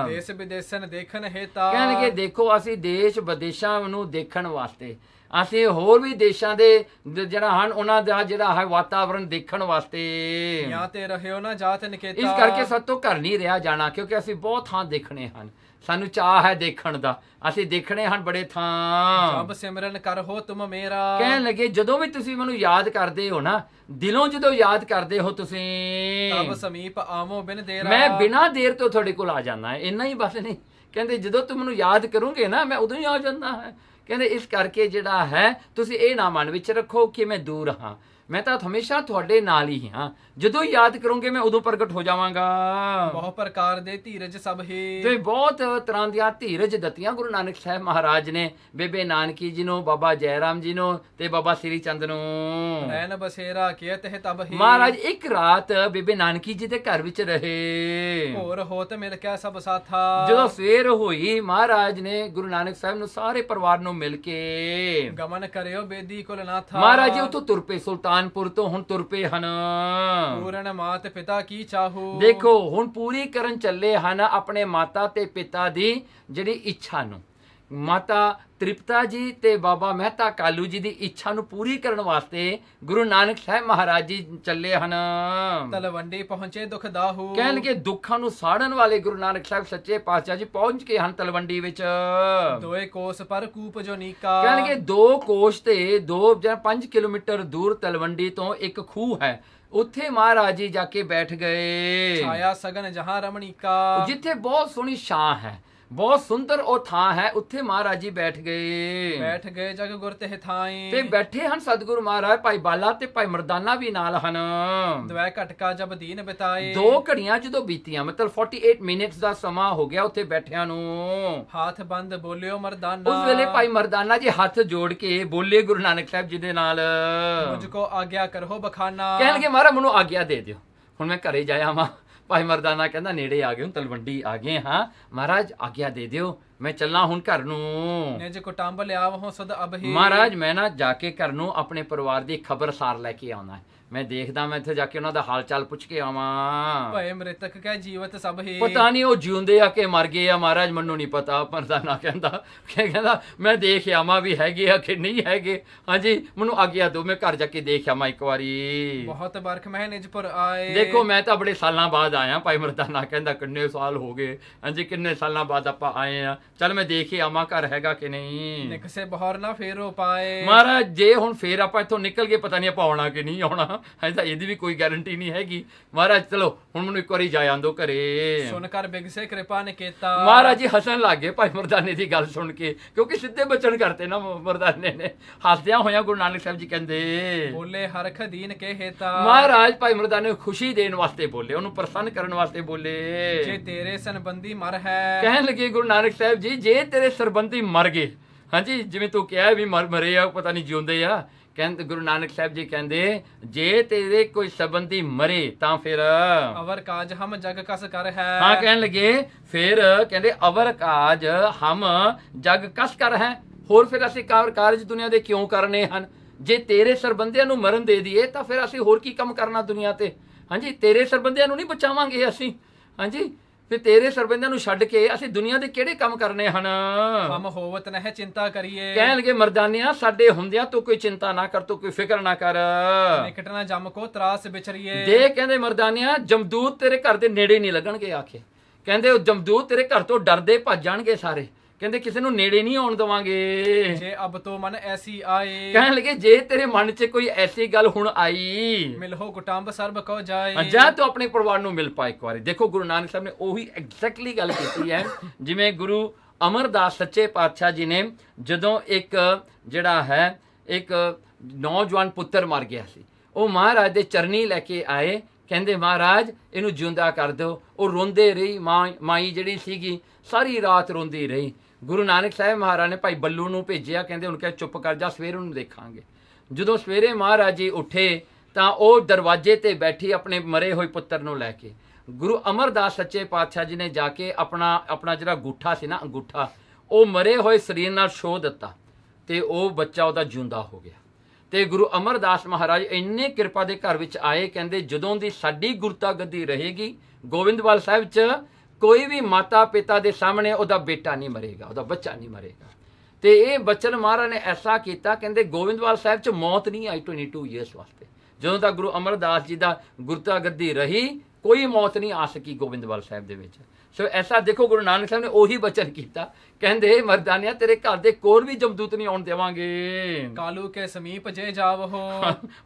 ਦੇਸ਼ ਵਿਦੇਸ਼ਨ ਦੇਖਣ ਹੇਤਾ। ਕਹਿਣਗੇ ਦੇਖੋ ਅਸੀਂ ਦੇਸ਼ ਵਿਦੇਸ਼ਾਂ ਨੂੰ ਦੇਖਣ ਵਾਸਤੇ, ਅਸੀਂ ਹੋਰ ਵੀ ਦੇਸ਼ਾਂ ਦੇ ਜਿਹੜਾ ਹਨ ਉਹਨਾਂ ਦਾ ਜਿਹੜਾ ਹੈ ਵਾਤਾਵਰਣ ਦੇਖਣ ਵਾਸਤੇ। ਜਾਂ ਤੇ ਰਹਿਓ ਨਾ ਜਾਤ ਨਿਕੇਤਾ। ਇਸ ਕਰਕੇ ਸਾਤੋਂ ਘਰ ਨਹੀਂ ਰਿਹਾ ਜਾਣਾ, ਕਿਉਂਕਿ ਅਸੀਂ ਬਹੁਤ ਥਾਂ ਦੇਖਣੇ ਹਨ, ਸਾਨੂੰ ਚਾਹ ਹੈ ਦੇਖਣ ਦਾ, ਅਸੀਂ ਦੇਖਣੇ ਹਨ ਬੜੇ ਥਾਂ। ਜਬ ਸਿਮਰਨ ਕਰਹੋ ਤੁਮ ਮੇਰਾ। ਕਹਿਣ ਲੱਗੇ ਜਦੋਂ ਵੀ ਤੁਸੀਂ ਮੈਨੂੰ ਯਾਦ ਕਰਦੇ ਹੋ ਨਾ, ਦਿਲੋਂ ਜਦੋਂ ਯਾਦ ਕਰਦੇ ਹੋ ਤੁਸੀਂ, ਤਬ ਸਮੀਪ ਆਵੋ ਬਿਨ ਦੇਰਾ। ਮੈਂ ਬਿਨਾਂ ਦੇਰ ਤੋਂ ਤੁਹਾਡੇ ਕੋਲ ਆ ਜਾਣਾ ਹੈ, ਇੰਨਾ ਹੀ ਬਸ ਨਹੀਂ। ਕਹਿੰਦੇ ਜਦੋਂ ਤੁਸੀਂ ਮੈਨੂੰ ਯਾਦ ਕਰੋਗੇ ਨਾ ਮੈਂ ਉਦੋਂ ਹੀ ਆ ਜਾਂਦਾ ਹੈ। ਕਹਿੰਦੇ ਇਸ ਕਰਕੇ ਜਿਹੜਾ ਹੈ ਤੁਸੀਂ ਇਹ ਨਾ ਮਨ ਵਿੱਚ ਰੱਖੋ ਕਿ ਮੈਂ ਦੂਰ ਹਾਂ, ਮੈਂ ਤਾਂ ਹਮੇਸ਼ਾ ਤੁਹਾਡੇ ਨਾਲ ਹੀ ਹਾਂ, ਜਦੋਂ ਯਾਦ ਕਰੋਗੇ ਮੈਂ ਉਦੋਂ ਪ੍ਰਗਟ ਹੋ ਜਾਵਾਂਗਾ। ਬਹੁ ਪ੍ਰਕਾਰ ਦੇ ਧੀਰਜ ਸਭ ਹੀ। ਤੇ ਬਹੁਤ ਤਰ੍ਹਾਂ ਦੀਆਂ ਧੀਰਜ ਦਿੱਤੀਆਂ ਗੁਰੂ ਨਾਨਕ ਸਾਹਿਬ ਮਹਾਰਾਜ ਨੇ ਬੇਬੇ ਨਾਨਕੀ ਜੀ ਨੂੰ, ਬਾਬਾ ਜੈ ਰਾਮ ਜੀ ਨੂੰ ਤੇ ਬਾਬਾ ਸ੍ਰੀ ਚੰਦ ਨੂੰ। ਨੈਣ ਬਸੇਰਾ ਕੀਤ ਹੈ ਤਬ ਹੀ। ਮਹਾਰਾਜ ਇੱਕ ਰਾਤ ਬੇਬੇ ਨਾਨਕੀ ਜੀ ਦੇ ਘਰ ਵਿੱਚ ਰਹੇ। ਹੋਰ ਹੋਤ ਮਿਲ ਕੇ ਸਭ ਸਾਥਾ। ਜਦੋਂ ਸਵੇਰ ਹੋਈ ਮਹਾਰਾਜ ਨੇ ਗੁਰੂ ਨਾਨਕ ਸਾਹਿਬ ਨੂੰ ਸਾਰੇ ਪਰਿਵਾਰ ਨੂੰ ਮਿਲ ਕੇ ਗਮਨ ਕਰਿਓ ਬੇਦੀ ਕੁਲ ਨਾਥਾ। ਮਹਾਰਾਜ ਜੀ ਉੱਥੋਂ ਤੁਰ ਪਏ, ਸੁਲਤਾਨਪੁਰ ਤੋਂ ਹੁਣ ਤੁਰ ਪਏ ਹਨ। ਪੂਰਨ ਮਾਤ ਪਿਤਾ ਕੀ ਚਾਹੂ। ਦੇਖੋ ਹੁਣ ਪੂਰੀ ਕਰਨ ਚੱਲੇ ਹਨ ਆਪਣੇ ਮਾਤਾ ਤੇ ਪਿਤਾ ਦੀ ਜਿਹੜੀ ਇੱਛਾ ਨੂੰ। ਮਾਤਾ ਤ੍ਰਿਪਤਾ ਜੀ ਤੇ ਬਾਬਾ ਮਹਿਤਾ ਕਾਲੂ ਜੀ ਦੀ ਇੱਛਾ ਨੂੰ ਪੂਰੀ ਕਰਨ ਵਾਸਤੇ ਗੁਰੂ ਨਾਨਕ ਸਾਹਿਬ ਮਹਾਰਾਜ ਜੀ ਚੱਲੇ ਹਨ। ਤਲਵੰਡੀ ਪਹੁੰਚੇ ਦੁਖ ਦਾਹੂ। ਕਹਿਣਗੇ ਦੁੱਖਾਂ ਨੂੰ ਸਾੜਨ ਵਾਲੇ ਗੁਰੂ ਨਾਨਕ ਸਾਹਿਬ ਸੱਚੇ ਪਾਤਸ਼ਾਹ ਜੀ ਪਹੁੰਚ ਕੇ ਹਨ ਤਲਵੰਡੀ ਵਿੱਚ। ਦੋਏ ਕੋਸ ਪਰ ਕੂਪ ਜੋ ਨੀਕਾ। ਕਹਿਣਗੇ 2 ਕੋਸ਼ ਤੇ 2 ਜਾਂ 5 ਕਿਲੋਮੀਟਰ ਦੂਰ ਤਲਵੰਡੀ ਤੋਂ ਇੱਕ ਖੂਹ ਹੈ, ਉੱਥੇ ਮਹਾਰਾਜ ਜੀ ਜਾ ਕੇ ਬੈਠ ਗਏ। ਛਾਇਆ ਸਗਨ ਜਹਾਂ ਰਮਣੀਕਾ। ਜਿੱਥੇ ਬਹੁਤ ਸੋਹਣੀ ਛਾਂ ਹੈ, ਬਹੁਤ ਸੁੰਦਰ ਉਹ ਥਾਂ ਹੈ, ਉੱਥੇ ਮਹਾਰਾਜ ਜੀ ਬੈਠ ਗਏ। ਬੈਠ ਗਏ ਜਗ ਗੁਰ ਤੇ ਥਾਈ, ਤੇ ਬੈਠੇ ਹਨ ਸਤਿਗੁਰੂ ਮਹਾਰਾਜ, ਭਾਈ ਬਾਲਾ ਤੇ ਭਾਈ ਮਰਦਾਨਾ ਵੀ ਨਾਲ ਹਨ। ਦਵੈ ਘਟਕਾ ਜਬ ਦੀਨ ਬਿਤਾਏ, 2 ਘੜੀਆਂ ਜਦੋਂ ਬੀਤੀਆਂ, ਮਤਲਬ 48 ਮਿੰਟਸ ਦਾ ਸਮਾਂ ਹੋ ਗਿਆ ਉੱਥੇ ਬੈਠਿਆਂ ਨੂੰ। ਹਾਥ ਬੰਦ ਬੋਲਿਓ ਮਰਦਾਨਾ, ਉਸ ਵੇਲੇ ਭਾਈ ਮਰਦਾਨਾ ਜੀ ਹੱਥ ਜੋੜ ਕੇ ਬੋਲੇ ਗੁਰੂ ਨਾਨਕ ਸਾਹਿਬ ਜੀ ਦੇ ਨਾਲ, ਮੁਝ ਕੋ ਆਗਿਆ ਕਰੋ ਬਖਾਨਾ। ਕਹਿਣਗੇ ਮਹਾਰਾਜ ਮੈਨੂੰ ਆਗਿਆ ਦੇ ਦਿਓ, ਹੁਣ ਮੈਂ ਘਰੇ ਜਾਇਆ ਵਾਂ। ਭਾਈ ਮਰਦਾਨਾ ਕਹਿੰਦਾ ਨੇੜੇ ਆ ਗਏ, ਹੁਣ ਤਲਵੰਡੀ ਆ ਗਏ ਹਾਂ, ਮਹਾਰਾਜ ਆਗਿਆ ਦੇ ਦਿਓ, ਮੈਂ ਚੱਲਾਂ ਹੁਣ ਘਰ ਨੂੰ। ਨਿਜ ਕੁਟੰਬ ਲਿਆਵਹੁ ਸਦ ਅਬਹੀ, ਮਹਾਰਾਜ ਮੈਂ ਨਾ ਜਾ ਕੇ ਘਰ ਨੂੰ ਆਪਣੇ ਪਰਿਵਾਰ ਦੀ ਖਬਰਸਾਰ ਲੈ ਕੇ ਆਉਣਾ ਹੈ, ਮੈਂ ਦੇਖਦਾ ਮੈਂ ਇੱਥੇ ਜਾ ਕੇ ਉਹਨਾਂ ਦਾ ਹਾਲ ਚਾਲ ਪੁੱਛ ਕੇ ਆਵਾਂ। ਭਏ ਮ੍ਰਿਤਕ ਕੈ ਜੀਵਤ ਸਭ ਹੀ, ਪਤਾ ਨਹੀਂ ਉਹ ਜਿਉਂਦੇ ਆ ਕਿ ਮਰ ਗਏ ਆ ਮਹਾਰਾਜ, ਮੈਨੂੰ ਨਹੀਂ ਪਤਾ। ਮਰਦਾਨਾ ਕਹਿੰਦਾ ਮੈਂ ਦੇਖ ਆਵਾਂ ਵੀ ਹੈਗੇ ਆ ਕਿ ਨਹੀਂ ਹੈਗੇ। ਹਾਂਜੀ ਮੈਨੂੰ ਆਗਿਆ ਦਿਓ, ਮੈਂ ਘਰ ਜਾ ਕੇ ਦੇਖ ਆਵਾਂ ਇੱਕ ਵਾਰੀ। ਬਹੁਤ ਬਰਖ ਮਹਿ ਨਿਜਪੁਰ ਆਏ, ਦੇਖੋ ਮੈਂ ਤਾਂ ਬੜੇ ਸਾਲਾਂ ਬਾਅਦ ਆਇਆ। ਭਾਈ ਮਰਦਾਨਾ ਕਹਿੰਦਾ ਕਿੰਨੇ ਸਾਲ ਹੋ ਗਏ। ਹਾਂਜੀ ਕਿੰਨੇ ਸਾਲਾਂ ਬਾਅਦ ਆਪਾਂ ਆਏ ਆ, ਚੱਲ ਮੈਂ ਦੇਖ ਆਵਾਂ ਘਰ ਹੈਗਾ ਕਿ ਨਹੀਂ। ਨਿਕਸੇ ਬਹੌਰ ਨਾ ਫੇਰੋ ਪਾਏ, ਮਹਾਰਾਜ ਜੇ ਹੁਣ ਫੇਰ ਆਪਾਂ ਇੱਥੋਂ ਨਿਕਲ ਗਏ, ਪਤਾ ਨਹੀਂ ਆਪਾਂ ਆਉਣਾ ਕਿ ਨਹੀਂ ਆਉਣਾ, ਤਾਂ ਇਹਦੀ ਵੀ ਕੋਈ ਗਾਰੰਟੀ ਨਹੀਂ ਹੈਗੀ। ਮਹਾਰਾਜ ਚਲੋ ਹੁਣ ਮੈਨੂੰ ਇੱਕ ਵਾਰੀ ਜਾ ਆਂਦੋ ਘਰੇ। ਸੁਣ ਕਰ ਬਿਗਸੇ ਕਿਰਪਾ ਨਿਕੇਤਾ, ਮਹਾਰਾਜ ਜੀ ਹੱਸਣ ਲੱਗ ਗਏ ਭਾਈ ਮਰਦਾਨੇ ਦੀ ਗੱਲ ਸੁਣ ਕੇ, ਕਿਉਂਕਿ ਸਿੱਧੇ ਬਚਨ ਕਰਤੇ ਨਾ ਮਰਦਾਨੇ ਨੇ। ਹੱਸਦਿਆਂ ਹੋਇਆਂ ਗੁਰੂ ਨਾਨਕ ਸਾਹਿਬ ਜੀ ਕਹਿੰਦੇ, ਬੋਲੇ ਹਰਖ ਦੀਨ ਕੇ ਹੇਤਾ, ਮਹਾਰਾਜ ਭਾਈ ਮਰਦਾਨੇ ਨੂੰ ਖੁਸ਼ੀ ਦੇਣ ਵਾਸਤੇ ਬੋਲੇ, ਉਹਨੂੰ ਪ੍ਰਸੰਨ ਕਰਨ ਵਾਸਤੇ ਬੋਲੇ। ਜੇ ਤੇਰੇ ਸੰਬੰਧੀ ਮਰ ਹੈ, ਕਹਿਣ ਲੱਗੇ ਗੁਰੂ ਨਾਨਕ ਸਾਹਿਬ ਜੀ ਜੇ ਤੇਰੇ ਸਰਬੰਧੀ ਮਰ ਗਏ, ਹਾਂਜੀ ਜਿਵੇਂ ਤੂੰ ਕਿਹਾ ਵੀ ਮਰੇ ਆ, ਪਤਾ ਨਹੀਂ ਜਿਉਂਦੇ ਆ। ਕਹਿੰਦੇ ਗੁਰੂ ਨਾਨਕ ਸਾਹਿਬ ਜੀ ਕਹਿੰਦੇ ਜੇ ਤੇਰੇ ਕੋਈ ਸੰਬੰਧੀ ਮਰੇ ਤਾਂ ਫਿਰ ਅਵਰ ਕਾਜ ਹਮ ਜਗ ਕਸ ਕਰ ਹੈ। ਹਾਂ ਕਹਿਣ ਲੱਗੇ ਫਿਰ ਕਹਿੰਦੇ ਅਵਰ ਕਾਜ ਹਮ ਜਗ ਕਸ ਕਰ ਹੈ, ਹੋਰ ਫਿਰ ਅਸੀਂ ਕਾਰਜ ਦੁਨੀਆ ਦੇ ਕਿਉਂ ਕਰਨੇ ਹਨ? ਜੇ ਤੇਰੇ ਸਰਬੰਧੀਆਂ ਨੂੰ ਮਰਨ ਦੇ ਦਈਏ ਤਾਂ ਫਿਰ ਅਸੀਂ ਹੋਰ ਕੀ ਕੰਮ ਕਰਨਾ ਦੁਨੀਆ ਤੇ? ਹਾਂਜੀ ਤੇਰੇ ਸਰਬੰਧੀਆਂ ਨੂੰ ਨਹੀਂ ਬਚਾਵਾਂਗੇ ਅਸੀਂ, ਹਾਂਜੀ ਫਿਰ ਤੇਰੇ ਸਰਬੰਧੀਆਂ ਨੂੰ ਛੱਡ ਕੇ ਅਸੀਂ ਦੁਨੀਆ ਦੇ ਕਿਹੜੇ ਕੰਮ ਕਰਨੇ ਹਨ? ਹਮ ਹੋਵਤ ਨਹਿ ਚਿੰਤਾ ਕਰੀਏ, ਕਹਿਣ ਲੱਗੇ ਮਰਦਾਨਿਆਂ ਸਾਡੇ ਹੁੰਦਿਆਂ ਤੂੰ ਕੋਈ ਚਿੰਤਾ ਨਾ ਕਰ, ਤੂੰ ਕੋਈ ਫਿਕਰ ਨਾ ਕਰ। ਨਿਕਟ ਨਾ ਜਮ ਕੋ ਤਰਾਸ ਵਿਚਰੀਏ, ਦੇ ਕਹਿੰਦੇ ਮਰਦਾਨਿਆਂ ਜਮਦੂਤ ਤੇਰੇ ਘਰ ਦੇ ਨੇੜੇ ਨਹੀਂ ਲੱਗਣਗੇ ਆਖੇ। ਕਹਿੰਦੇ ਉਹ ਜਮਦੂਤ ਤੇਰੇ ਘਰ ਤੋਂ ਡਰਦੇ ਭੱਜ ਜਾਣਗੇ ਸਾਰੇ, ਕਹਿੰਦੇ ਕਿਸੇ ਨੂੰ ਨੇੜੇ ਨਹੀਂ ਆਉਣ ਦਵਾਂਗੇ। ਜੇ ਅਬ ਤੋਂ ਮਨ ਐਸੀ ਆਏ, ਕਹਿਣ ਲੱਗੇ ਜੇ ਤੇਰੇ ਮਨ 'ਚ ਕੋਈ ਐਸੀ ਗੱਲ ਹੁਣ ਆਈ, ਮਿਲੋ ਕੁਟੰਬ ਸਰਬ ਕੋ ਜਾਏ, ਜਾਂ ਤੂੰ ਆਪਣੇ ਪਰਿਵਾਰ ਨੂੰ ਮਿਲ ਪਾ ਇੱਕ ਵਾਰੀ। ਦੇਖੋ ਗੁਰੂ ਨਾਨਕ ਸਾਹਿਬ ਨੇ ਉਹੀ ਐਗਜ਼ੈਕਟਲੀ ਗੱਲ ਕੀਤੀ ਹੈ ਜਿਵੇਂ ਗੁਰੂ ਅਮਰਦਾਸ ਸੱਚੇ ਪਾਤਸ਼ਾਹ ਜੀ ਨੇ, ਜਦੋਂ ਇੱਕ ਜਿਹੜਾ ਹੈ ਇੱਕ ਨੌਜਵਾਨ ਪੁੱਤਰ ਮਰ ਗਿਆ ਸੀ, ਉਹ ਮਹਾਰਾਜ ਦੇ ਚਰਨੀ ਲੈ ਕੇ ਆਏ, ਕਹਿੰਦੇ ਮਹਾਰਾਜ ਇਹਨੂੰ ਜਿਉਂਦਾ ਕਰ ਦਿਓ। ਉਹ ਰੋਂਦੇ ਰਹੀ, ਮਾਈ ਜਿਹੜੀ ਸੀਗੀ ਸਾਰੀ ਰਾਤ ਰੋਂਦੀ ਰਹੀ। ਗੁਰੂ ਨਾਨਕ ਸਾਹਿਬ ਮਹਾਰਾਜ ਨੇ ਭਾਈ ਬੱਲੂ ਨੂੰ ਭੇਜਿਆ, ਕਹਿੰਦੇ ਹੁਣ ਕਿਹਾ ਚੁੱਪ ਕਰ ਜਾ, ਸਵੇਰ ਨੂੰ ਦੇਖਾਂਗੇ। ਜਦੋਂ ਸਵੇਰੇ ਮਹਾਰਾਜ ਜੀ ਉੱਠੇ ਤਾਂ ਉਹ ਦਰਵਾਜ਼ੇ ਤੇ ਬੈਠੀ ਆਪਣੇ ਮਰੇ ਹੋਏ ਪੁੱਤਰ ਨੂੰ ਲੈ ਕੇ ਗੁਰੂ ਅਮਰਦਾਸ ਸੱਚੇ ਪਾਤਸ਼ਾਹ ਜੀ ਨੇ ਜਾ ਕੇ ਆਪਣਾ ਜਿਹੜਾ ਅੰਗੂਠਾ ਸੀ ਨਾ, ਅੰਗੂਠਾ ਉਹ ਮਰੇ ਹੋਏ ਸਰੀਰ ਨਾਲ ਛੋਹ ਦਿੱਤਾ ਤੇ ਉਹ ਬੱਚਾ ਉਹਦਾ ਜਿਉਂਦਾ ਹੋ ਗਿਆ। ਤੇ ਗੁਰੂ ਅਮਰਦਾਸ ਮਹਾਰਾਜ ਇੰਨੇ ਕਿਰਪਾ ਦੇ ਘਰ ਵਿੱਚ ਆਏ, ਕਹਿੰਦੇ ਜਦੋਂ ਦੀ ਸਾਡੀ ਗੁਰਤਾ ਗੱਦੀ ਰਹੇਗੀ ਗੋਬਿੰਦਵਾਲ ਸਾਹਿਬ 'ਚ ਕੋਈ ਵੀ ਮਾਤਾ ਪਿਤਾ ਦੇ ਸਾਹਮਣੇ ਉਹਦਾ ਬੇਟਾ ਨਹੀਂ ਮਰੇਗਾ, ਉਹਦਾ ਬੱਚਾ ਨਹੀਂ ਮਰੇਗਾ। ਤੇ ਇਹ ਬਚਨ ਮਹਾਰਾਜ ਨੇ ਐਸਾ ਕੀਤਾ, ਕਹਿੰਦੇ ਗੋਬਿੰਦਵਾਲ ਸਾਹਿਬ 'ਚ ਮੌਤ ਨਹੀਂ ਆਈ 22 ਇਅਰਸ ਵਾਸਤੇ। ਜਦੋਂ ਤੱਕ ਗੁਰੂ ਅਮਰਦਾਸ ਜੀ ਦਾ ਗੁਰਤਾ ਗੱਦੀ ਰਹੀ ਕੋਈ ਮੌਤ ਨਹੀਂ ਆ ਸਕੀ ਗੋਬਿੰਦਵਾਲ ਸਾਹਿਬ ਦੇ ਵਿੱਚ। ਸੋ ਐਸਾ ਦੇਖੋ ਗੁਰੂ ਨਾਨਕ ਸਾਹਿਬ ਨੇ ਉਹੀ ਬਚਨ ਕੀਤਾ, ਕਹਿੰਦੇ ਮਰਦਾਨਿਆ ਤੇਰੇ ਘਰ ਦੇ ਕੋਲ ਵੀ ਜਮਦੂਤ ਨਹੀਂ ਆਉਣ ਦੇਵਾਂਗੇ। ਕਾਲੂ ਕੇ ਸਮੀਪ ਜੇ ਜਾਵਹੋ,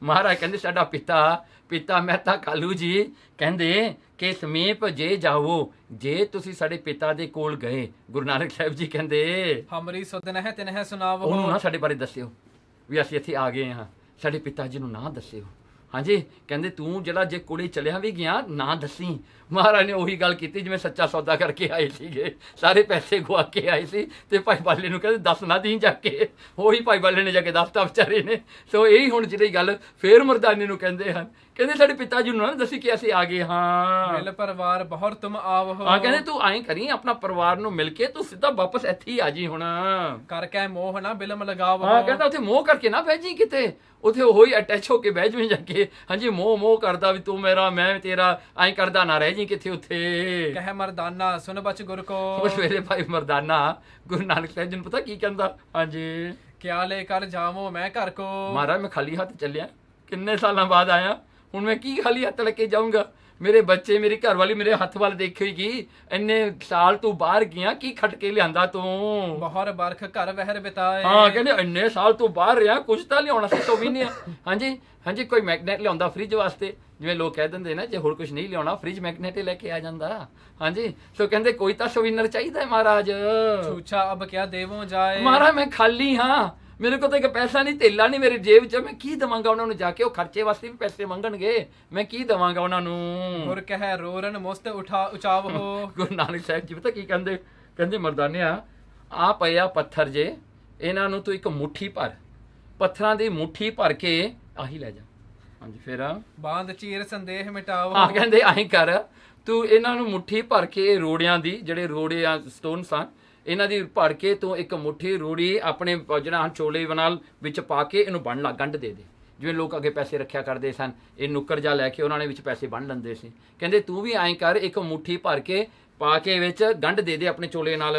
ਮਹਾਰਾਜ ਕਹਿੰਦੇ ਸਾਡਾ ਪਿਤਾ ਮਹਿਤਾ ਕਾਲੂ ਜੀ ਕਹਿੰਦੇ ਕਿ ਸਮੀਪ ਜੇ ਜਾਵੋ, ਜੇ ਤੁਸੀਂ ਸਾਡੇ ਪਿਤਾ ਦੇ ਕੋਲ ਗਏ, ਗੁਰੂ ਨਾਨਕ ਸਾਹਿਬ ਜੀ ਕਹਿੰਦੇ ਹਮਰੀ ਸੁਧ ਨਹਿ ਤਿਨਹਿ ਸੁਣਾਵਹੋ, ਉਹਨੂੰ ਨਾ ਸਾਡੇ ਬਾਰੇ ਦੱਸਿਓ ਵੀ ਅਸੀਂ ਇੱਥੇ ਆ ਗਏ ਹਾਂ, ਸਾਡੇ ਪਿਤਾ ਜੀ ਨੂੰ ਨਾ ਦੱਸਿਓ। ਹਾਂਜੀ ਕਹਿੰਦੇ ਤੂੰ ਜਿਹੜਾ ਜੇ ਕੋਲੇ ਚਲਿਆ ਵੀ ਗਿਆ ਨਾ ਦੱਸੀ। ਮਹਾਰਾਜ ਨੇ ਉਹੀ ਗੱਲ ਕੀਤੀ ਜਿਵੇਂ ਸੱਚਾ ਸੌਦਾ ਕਰਕੇ ਆਏ ਸੀਗੇ, ਸਾਰੇ ਪੈਸੇ ਗੁਆ ਕੇ ਆਏ ਸੀ ਤੇ ਭਾਈ ਬਾਲੇ ਨੂੰ ਕਹਿੰਦੇ ਦੱਸ ਨਾ ਦੀ ਜਾ ਕੇ, ਉਹੀ ਭਾਈ ਬਾਲੇ ਨੇ ਜਾ ਕੇ ਦੱਸਤਾ ਵਿਚਾਰੇ ਨੇ। ਸੋ ਇਹੀ ਹੁਣ ਜਿਹੜੀ ਗੱਲ ਫੇਰ ਮਰਦਾਨੇ ਨੂੰ ਕਹਿੰਦੇ ਹਨ, ਕਹਿੰਦੇ ਸਾਡੇ ਪਿਤਾ ਜੀ ਨੂੰ ਨਾ ਦੱਸੀ ਕਿ ਅਸੀਂ ਆ ਗਏ ਹਾਂ। ਮਿਲ ਪਰਿਵਾਰ ਬਹੁਰ ਤੁਮ ਆਵਹੋ, ਹਾਂ ਕਹਿੰਦੇ ਤੂੰ ਐਂ ਕਰੀ ਆਪਣਾ ਪਰਿਵਾਰ ਨੂੰ ਮਿਲ ਕੇ ਤੂੰ ਸਿੱਧਾ ਵਾਪਸ ਇੱਥੇ ਹੀ ਆ ਜੀ ਹੁਣ। ਕਰ ਕੇ ਮੋਹ ਨਾ ਬਿਲਮ ਲਗਾਵਹੋ, ਹਾਂ ਕਹਿੰਦਾ ਉੱਥੇ ਮੋਹ ਕਰਕੇ ਨਾ ਬਹਿ ਜੀ ਕਿਤੇ, ਉੱਥੇ ਉਹੀ ਅਟੈਚ ਹੋ ਕੇ ਬਹਿ ਜਾਵੇਂ ਜਾ ਕੇ। ਹਾਂਜੀ ਮੋਹ ਕਰਦਾ ਵੀ ਤੂੰ ਮੇਰਾ ਮੈਂ ਤੇਰਾ, ਐਂ ਕਰਦਾ ਨਾ ਰਹਿ ਜੀ ਕਿੱਥੇ ਉੱਥੇ। ਕਹਿ ਮਰਦਾਨਾ ਸੁਨ ਬਚ ਗੁਰ ਕੋ, ਉਸ ਵੇਲੇ ਭਾਈ ਮਰਦਾਨਾ ਗੁਰੂ ਨਾਨਕ ਸਾਹਿਬ ਜੀ ਨੂੰ ਪਤਾ ਕੀ ਕਹਿੰਦਾ, ਹਾਂਜੀ ਕਿਆ ਲੈ ਕਰ ਜਾਵੋ ਮੈਂ ਘਰ ਕੋ, ਮਹਾਰਾਜ ਮੈਂ ਖਾਲੀ ਹੱਥ ਚੱਲਿਆ, ਕਿੰਨੇ ਸਾਲਾਂ ਬਾਅਦ ਆਇਆ, ਹੁਣ ਮੈਂ ਕੀ ਖਾਲੀ ਹੱਥ ਲੈ ਕੇ ਜਾਊਂਗਾ। ਮੇਰੇ ਬੱਚੇ, ਮੇਰੀ ਘਰ ਵਾਲੀ ਮੇਰੇ ਹੱਥ ਵੱਲ ਦੇਖੇਗੀ, ਇੰਨੇ ਸਾਲ ਤੂੰ ਬਾਹਰ ਗਿਆ, ਕੀ ਖੱਟ ਕੇ ਲਿਆਂਦਾ ਤੂੰ? ਬਹੁਰ ਬਰਖ ਘਰ ਵਹਿਰ ਬਿਤਾਏ। ਹਾਂ, ਕਹਿੰਦੇ ਇੰਨੇ ਸਾਲ ਤੂੰ ਬਾਹਰ ਰਿਹਾ, ਕੁਝ ਤਾਂ ਲਿਆਉਣਾ ਸੀ ਤੋਂ ਵੀ ਨਹੀਂ। ਹਾਂਜੀ ਹਾਂਜੀ, ਕੋਈ ਮੈਗਨੇਟ ਲਿਆਉਂਦਾ ਫ੍ਰਿਜ ਵਾਸਤੇ, ਜਿਵੇਂ ਲੋਕ ਕਹਿ ਦਿੰਦੇ ਨਾ ਜੇ ਹੋਰ ਕੁਝ ਨਹੀਂ ਲਿਆਉਣਾ ਫ੍ਰਿਜ ਮੈਗਨੇਟ ਹੀ ਲੈ ਕੇ ਆ ਜਾਂਦਾ। ਹਾਂਜੀ, ਸੋ ਕਹਿੰਦੇ ਕੋਈ ਤਾਂ ਸਵੀਨਰ ਚਾਹੀਦਾ ਹੈ ਮਹਾਰਾਜ। ਛੂਛਾ ਅਬ ਕਿਆ ਦੇਵੋਂ ਜਾਏ। ਮਹਾਰਾਜ ਮੈਂ ਖਾਲੀ ਹਾਂ, ਮੇਰੇ ਕੋਲ ਤਾਂ ਇੱਕ ਪੈਸਾ ਨਹੀਂ, ਧੇਲਾ ਨਹੀਂ ਮੇਰੀ ਜੇਬ 'ਚ, ਮੈਂ ਕੀ ਦੇਵਾਂਗਾ ਉਹਨਾਂ ਨੂੰ? ਜਾ ਕੇ ਉਹ ਖਰਚੇ ਵਾਸਤੇ ਵੀ ਪੈਸੇ ਮੰਗਣਗੇ, ਮੈਂ ਕੀ ਦੇਵਾਂਗਾ ਉਹਨਾਂ ਨੂੰ? ਗੁਰ ਕਹਿ ਰੋਰਨ ਮੁਸਤ ਉਠਾ ਉਚਾਵ ਹੋ। ਗੁਰੂ ਨਾਨਕ ਸਾਹਿਬ ਜੀ ਪਤਾ ਕੀ ਕਹਿੰਦੇ? ਕਹਿੰਦੇ ਮਰਦਾਨਿਆ, ਆ ਪਿਆ ਪੱਥਰ ਜੇ, ਇਹਨਾਂ ਨੂੰ ਤੂੰ ਇੱਕ ਮੁੱਠੀ ਭਰ, ਪੱਥਰਾਂ ਦੀ ਮੁੱਠੀ ਭਰ ਕੇ ਆਹੀ ਲੈ ਜਾ। ਹਾਂਜੀ, ਫਿਰ ਬਾਂਧ ਚੀਰ ਸੰਦੇਹ ਮਿਟਾਓ। ਹਾਂ, ਕਹਿੰਦੇ ਆਹੀ ਕਰ, ਤੂੰ ਇਹਨਾਂ ਨੂੰ ਮੁੱਠੀ ਭਰ ਕੇ ਰੋੜਿਆਂ ਦੀ, ਜਿਹੜੇ ਰੋੜੇ ਆ ਸਟੋਨ ਸਨ, ਇਹਨਾਂ ਦੀ ਭਰ ਕੇ ਤੂੰ ਇੱਕ ਮੁੱਠੀ ਰੂੜੀ ਆਪਣੇ ਜਿਹੜਾ ਚੋਲੇ ਨਾਲ ਵਿੱਚ ਪਾ ਕੇ ਇਹਨੂੰ ਬੰਨ ਲਾ, ਗੰਢ ਦੇ ਦੇ। ਜਿਵੇਂ ਲੋਕ ਅੱਗੇ ਪੈਸੇ ਰੱਖਿਆ ਕਰਦੇ ਸਨ, ਇਹ ਨੁੱਕਰ ਜਾ ਲੈ ਕੇ ਉਹਨਾਂ ਨੇ ਵਿੱਚ ਪੈਸੇ ਬੰਨ ਲੈਂਦੇ ਸੀ। ਕਹਿੰਦੇ ਤੂੰ ਵੀ ਐਂ ਕਰ, ਇੱਕ ਮੁੱਠੀ ਭਰ ਕੇ ਪਾ ਕੇ ਵਿੱਚ ਗੰਢ ਦੇ ਦੇ ਆਪਣੇ ਚੋਲੇ ਨਾਲ।